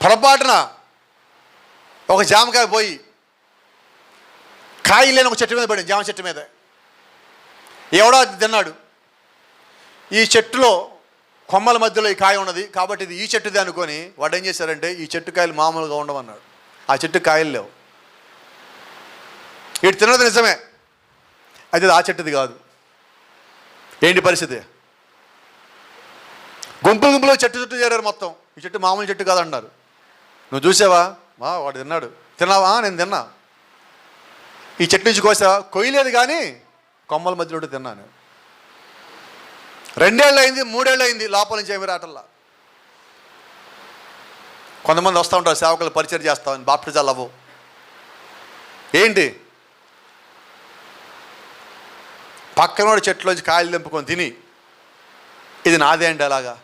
పొరపాటున ఒక జామకాయ పోయి కాయ లేని ఒక చెట్టు మీద పడింది, జామ చెట్టు మీద. ఎవడో అది తిన్నాడు. ఈ చెట్టులో కొమ్మల మధ్యలో ఈ కాయ ఉన్నది కాబట్టి ఇది ఈ చెట్టుది అనుకొని వాడు ఏం చేశారంటే ఈ చెట్టు కాయలు మామూలుగా ఉండవన్నాడు. ఆ చెట్టు కాయలు లేవు. వీడు తిన్నది నిజమే, అయితే ఆ చెట్టుది కాదు. ఏంటి పరిస్థితి? గుంపులు గుంపులో చెట్టు చుట్టూ చేరారు మొత్తం. ఈ చెట్టు మామూలు చెట్టు కాదన్నారు. నువ్వు చూసావా? వాడు తిన్నాడు. తిన్నావా? నేను తిన్నా. ఈ చెట్టు నుంచి కోసావా? కొయ్యలేదు కానీ కొమ్మల మధ్యలో తిన్నాను. 2 ఏళ్ళు అయింది, 3 ఏళ్ళు అయింది, లోపల నుంచి ఏమి రాటల్లా. కొంతమంది వస్తూ ఉంటారు, సేవకులు పరిచయం చేస్తామని, బాప్టిజాలు అవ్వవు. ఏంటి? పక్కనోడి చెట్టులోంచి కాయలు తెంపుకొని తిని ఇది నాదే అండి అలాగా.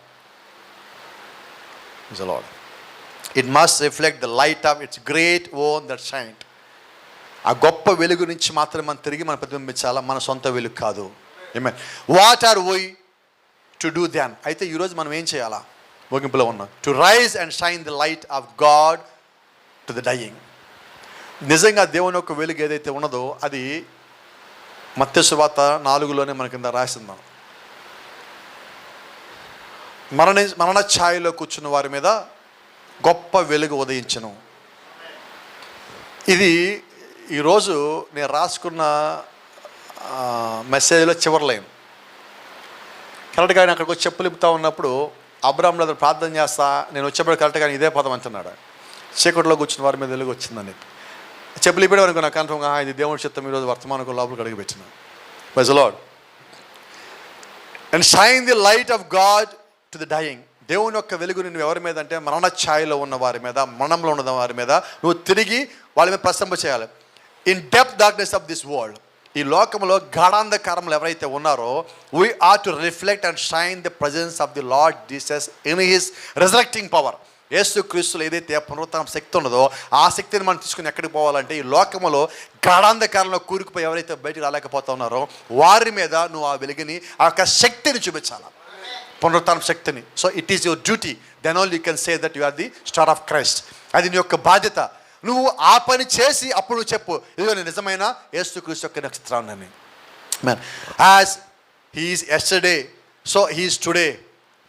It must reflect the light of it's great own that shine. ఆ గొప్ప వెలుగు నుంచి మాత్రమే మనం తిరిగి మనం ప్రతిబింబించాలా, మన సొంత వెలుగు కాదు. ఆమేన్. What are we to do then? అయితే ఈరోజు మనం ఏం చేయాలా? ముగింపులో ఉన్నాం. To rise and shine the light of God to the dying. నిజంగా దేవుని యొక్క వెలుగు ఏదైతే ఉన్నదో అది మత్తయి సువార్త 4లోనే మన కింద రాసిందాం. మరణ ఛాయలో కూర్చున్న వారి మీద గొప్ప వెలుగు ఉదయించను. ఇది ఈరోజు నేను రాసుకున్న మెసేజ్లో చివరి లైన్. కరెక్ట్గా ఆయన అక్కడికి వచ్చి చెప్పులు ఇప్పుతూ ఉన్నప్పుడు అబ్రాహాం బ్రదర్ ప్రార్థన చేస్తా, నేను వచ్చేప్పుడు కరెక్ట్గా ఇదే పదం అంటున్నాడు. చీకటిలో కూర్చున్న వారి మీద వెలుగు వచ్చిందని చెప్పులు ఇప్పుడే అనుకున్నా. కన్ఫర్మ్గా ఇది దేవుడి చిత్తం, ఈరోజు వర్తమానం లోపలికి అడిగి పెట్టిన. Praise the Lord. And shine the light of God to the dying. దేవుని యొక్క వెలుగుని నువ్వు ఎవరి మీద అంటే మరణ ఛాయలో ఉన్న వారి మీద, మరణంలో ఉన్న వారి మీద నువ్వు తిరిగి వాళ్ళ మీద ప్రసంప చేయాలి. In depth darkness of this world. ఈ లోకంలో గాఢాంధకారంలో ఎవరైతే ఉన్నారో we are to reflect and shine the presence of the Lord Jesus in his resurrecting power. యేసు క్రీస్తులో ఏదైతే పునరుత్థాన శక్తి ఉన్నదో ఆ శక్తిని మనం తీసుకుని ఎక్కడికి పోవాలంటే ఈ లోకంలో గాఢాంధకారంలో కూరుకుపోయి ఎవరైతే బయటికి రాలేకపోతా ఉన్నారో వారి మీద నువ్వు ఆ వెలుగుని, ఆ యొక్క శక్తిని చూపించాలి, పునరుత్థాన శక్తిని. So it is your duty. Then all you can say that you are the star of Christ. అది నీ యొక్క బాధ్యత. నువ్వు ఆ పని చేసి అప్పుడు నువ్వు చెప్పు, ఇదిగో నేను నిజమైన యేసుక్రీస్తు యొక్క నక్షత్రాన్ని. Man as he is yesterday so he is today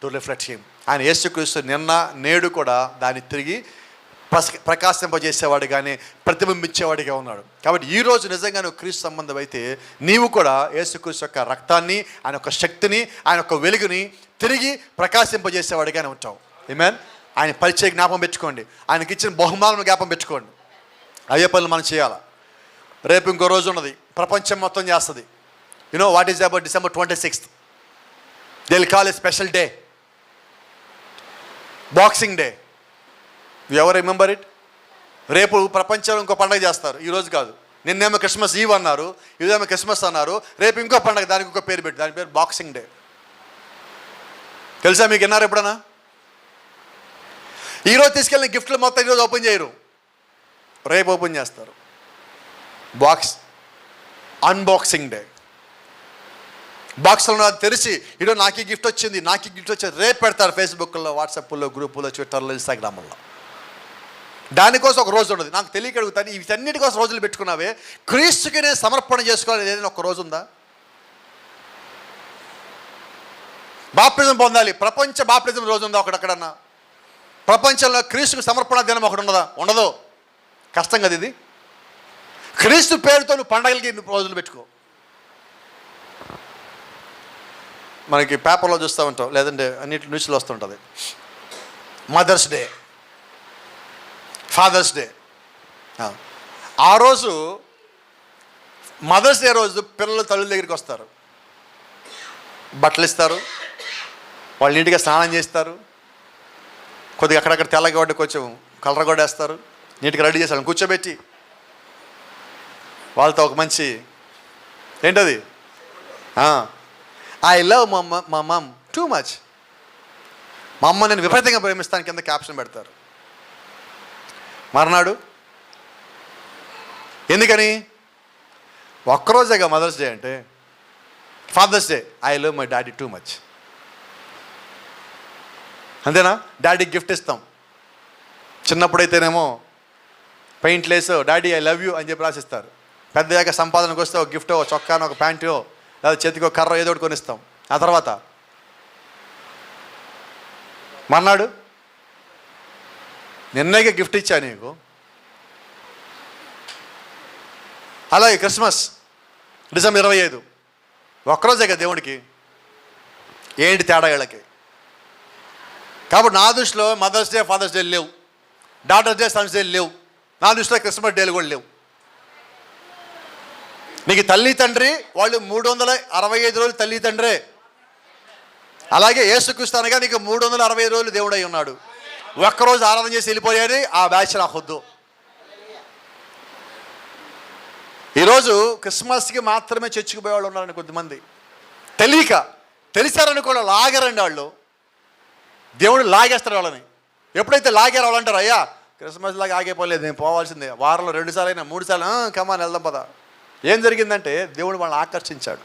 to reflect him. ఆయన యేసుక్రీస్తు నిన్న నేడు కూడా దాన్ని తిరిగి ప్రకాశింపజేసేవాడు కానీ ప్రతిబింబించేవాడిగా ఉన్నాడు. కాబట్టి ఈరోజు నిజంగా నువ్వు క్రీస్తు సంబంధం అయితే నీవు కూడా యేసుక్రీస్తు యొక్క రక్తాన్ని, ఆయన యొక్క శక్తిని, ఆయన యొక్క వెలుగుని తిరిగి ప్రకాశింపజేసేవాడిగానే ఉంటావు. ఆమేన్. ఆయన పరిచయ జ్ఞాపం పెట్టుకోండి, ఆయనకి ఇచ్చిన బహుమానం జ్ఞాపం పెట్టుకోండి. అయ్యే పనులు మనం చేయాలి. రేపు ఇంకో రోజు ఉన్నది, ప్రపంచం మొత్తం చేస్తుంది. You know what is about December 26th? They will call a special day, boxing day. You ever remember it? రేపు ప్రపంచంలో ఇంకో పండుగ చేస్తారు, ఈరోజు కాదు. నిన్నేమో క్రిస్మస్ ఈవ్ అన్నారు, ఇదేమో క్రిస్మస్ అన్నారు, రేపు ఇంకో పండగ దానికి ఇంకో పేరు పెట్టి దాని పేరు బాక్సింగ్ డే. తెలుసా మీకు? విన్నారు ఎప్పుడన్నా? ఈరోజు తీసుకెళ్ళిన గిఫ్ట్లు మొత్తం ఈరోజు ఓపెన్ చేయరు, రేపు ఓపెన్ చేస్తారు. Unboxing day. బాక్స్లో తెరిచి ఈరోజు నాకు ఈ గిఫ్ట్ వచ్చింది, నాకు ఈ గిఫ్ట్ వచ్చింది, రేపు పెడతారు ఫేస్బుక్లో, వాట్సాప్లో, గ్రూపులో, ట్విట్టర్లో, ఇన్స్టాగ్రామ్లో. దానికోసం ఒక రోజు ఉండదు. నాకు తెలియక అడుగుతాను, వీటన్నిటి కోసం రోజులు పెట్టుకున్నావే, క్రీస్తుకి నేను సమర్పణ చేసుకోవాలి ఏదైనా ఒక రోజు ఉందా? బాప్టిజం పొందాలి, ప్రపంచ బాప్టిజం రోజు ఉందా ఒకడక్కడన్నా? ప్రపంచంలో క్రీస్తుకి సమర్పణ దినం ఒకటి ఉన్నదా? ఉండదు. కష్టం కదా ఇది. క్రీస్తు పేరుతో నువ్వు పండగలకి రోజులు పెట్టుకో. మనకి పేపర్లో చూస్తూ ఉంటాం, లేదంటే అన్నిటి న్యూస్లో వస్తుంటుంది. Mother's day, father's day. ఆ రోజు మదర్స్ డే రోజు పిల్లలు తల్లుల దగ్గరికి వస్తారు, బట్టలు ఇస్తారు, వాళ్ళు నీట్గా స్నానం చేస్తారు, కొద్దిగా అక్కడక్కడ తెల్లగొడ్డ కొంచెం కలర్ కొట్టేస్తారు, నీట్గా రెడీ చేస్తారు, కూర్చోబెట్టి వాళ్ళతో ఒక మంచి ఏంటది, ఐ లవ్ మా మమ్ టూ మచ్, మా అమ్మ నేను విపరీతంగా ప్రేమిస్తాను కింద క్యాప్షన్ పెడతారు. మర్నాడు ఎందుకని? ఒక్కరోజేగా మదర్స్ డే అంటే. Father's day, I love my daddy too much. అంతేనా? డాడీకి గిఫ్ట్ ఇస్తాం. చిన్నప్పుడైతేనేమో పెయింట్లు వేసో డాడీ ఐ లవ్ యూ అని చెప్పి రాసిస్తారు. పెద్దయ్యాక సంపాదనకు వస్తే ఒక గిఫ్టో, చొక్కానో, ఒక ప్యాంటో, లేదా చేతికో కర్ర ఏదో ఒకటి కొనిస్తాం. ఆ తర్వాత మర్నాడు నిన్నగా గిఫ్ట్ ఇచ్చా నీకు. అలాగే క్రిస్మస్ డిసెంబర్ 25 ఒక్కరోజే కదా దేవుడికి. ఏంటి తేడా వీళ్ళకి? కాబట్టి నా దృష్టిలో మదర్స్ డే, ఫాదర్స్ డే లేవు, డాటర్స్ డే, సన్స్ డే లేవు. నా దృష్టిలో క్రిస్మస్ డేలు కూడా లేవు. నీకు తల్లి తండ్రి వాళ్ళు 365 రోజులు తల్లి తండ్రే. అలాగే యేసుక్రీస్తు అనగా నీకు 365 రోజులు దేవుడై ఉన్నాడు. ఒక్కరోజు ఆరాధన చేసి వెళ్ళిపోయాడు, ఆ బ్యాచ్ నాకు వద్దు. ఈరోజు క్రిస్మస్కి మాత్రమే చర్చికి పోయేవాళ్ళు ఉన్నారని కొద్దిమంది. తెలిసారని కూడా లాగారండి వాళ్ళు. దేవుడు లాగేస్తారు వాళ్ళని. ఎప్పుడైతే లాగారు వాళ్ళు అంటారు, అయ్యా క్రిస్మస్ లాగా ఆగైపోలేదు, నేను పోవాల్సిందే, వారంలో 2 సార్లు అయినా 3 సార్లు కమాన్ వెళ్దాం పదా. ఏం జరిగిందంటే దేవుడు వాళ్ళని ఆకర్షించాడు.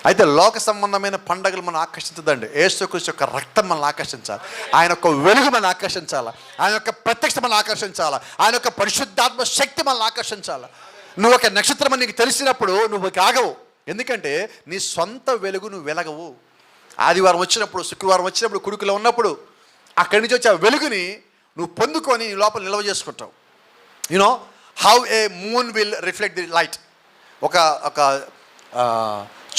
అయితే లోక సంబంధమైన పండుగలు మనం ఆకర్షించదండి. యేసుక్రీస్తు యొక్క రక్తం మనల్ని ఆకర్షించాలి, ఆయన యొక్క వెలుగు మనల్ని ఆకర్షించాలి, ఆయన యొక్క ప్రత్యక్షత మనల్ని ఆకర్షించాలి, ఆయన యొక్క పరిశుద్ధాత్మ శక్తి మనల్ని ఆకర్షించాలి. నువ్వు ఒక నక్షత్రం అని నీకు తెలిసినప్పుడు నువ్వు ఆగవు. ఎందుకంటే నీ సొంత వెలుగు నువ్వు వెలగవు. ఆదివారం వచ్చినప్పుడు, శుక్రవారం వచ్చినప్పుడు, కుడుకులో ఉన్నప్పుడు అక్కడి నుంచి వచ్చే ఆ వెలుగుని నువ్వు పొందుకొని నీ లోపల నిల్వ చేసుకుంటావు. You know how a moon will reflect the light. ఒక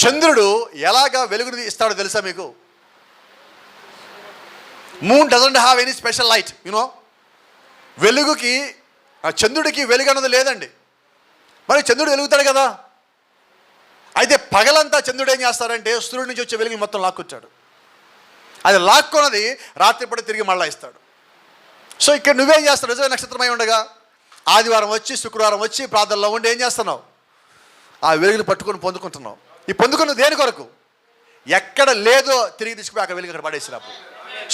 చంద్రుడు ఎలాగా వెలుగుని ఇస్తాడో తెలుసా మీకు? Moon doesn't have any special light. You know వెలుగుకి, చంద్రుడికి వెలుగు అన్నది లేదండి. మరి చంద్రుడు వెలుగుతాడు కదా. అయితే పగలంతా చంద్రుడు ఏం చేస్తాడంటే సూర్యుడి నుంచి వచ్చే వెలుగుని మొత్తం లాక్కొచ్చాడు. అది లాక్కున్నది రాత్రిపూట తిరిగి మళ్ళా ఇస్తాడు. సో ఇక్కడ నువ్వేం చేస్తావు? నిజమే నక్షత్రమై ఉండగా ఆదివారం వచ్చి, శుక్రవారం వచ్చి ప్రార్థనలో ఉండి ఏం చేస్తున్నావు? ఆ వెలుగుని పట్టుకొని పొందుకుంటున్నావు. ఈ పొందుకున్న దేని కొరకు? ఎక్కడ లేదో తిరిగి తీసుకుపోయి అక్కడ వెలుగు అక్కడ పడేసినప్పుడు.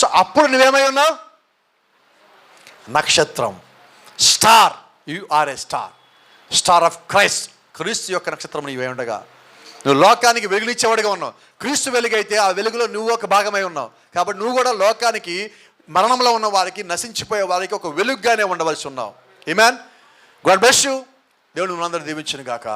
సో అప్పుడు నువ్వేమై ఉన్నావు? నక్షత్రం, star. You are a star, star of Christ. క్రీస్తు యొక్క నక్షత్రం నీవే ఉండగా నువ్వు లోకానికి వెలుగునిచ్చేవాడిగా ఉన్నావు. క్రీస్తు వెలుగైతే ఆ వెలుగులో నువ్వు ఒక భాగమై ఉన్నావు. కాబట్టి నువ్వు కూడా లోకానికి, మరణంలో ఉన్న వారికి, నశించిపోయే వారికి ఒక వెలుగుగానే ఉండవలసి ఉన్నావు. ఆమేన్. God bless you. దేవుడు మనందరిని దీవించును గాక.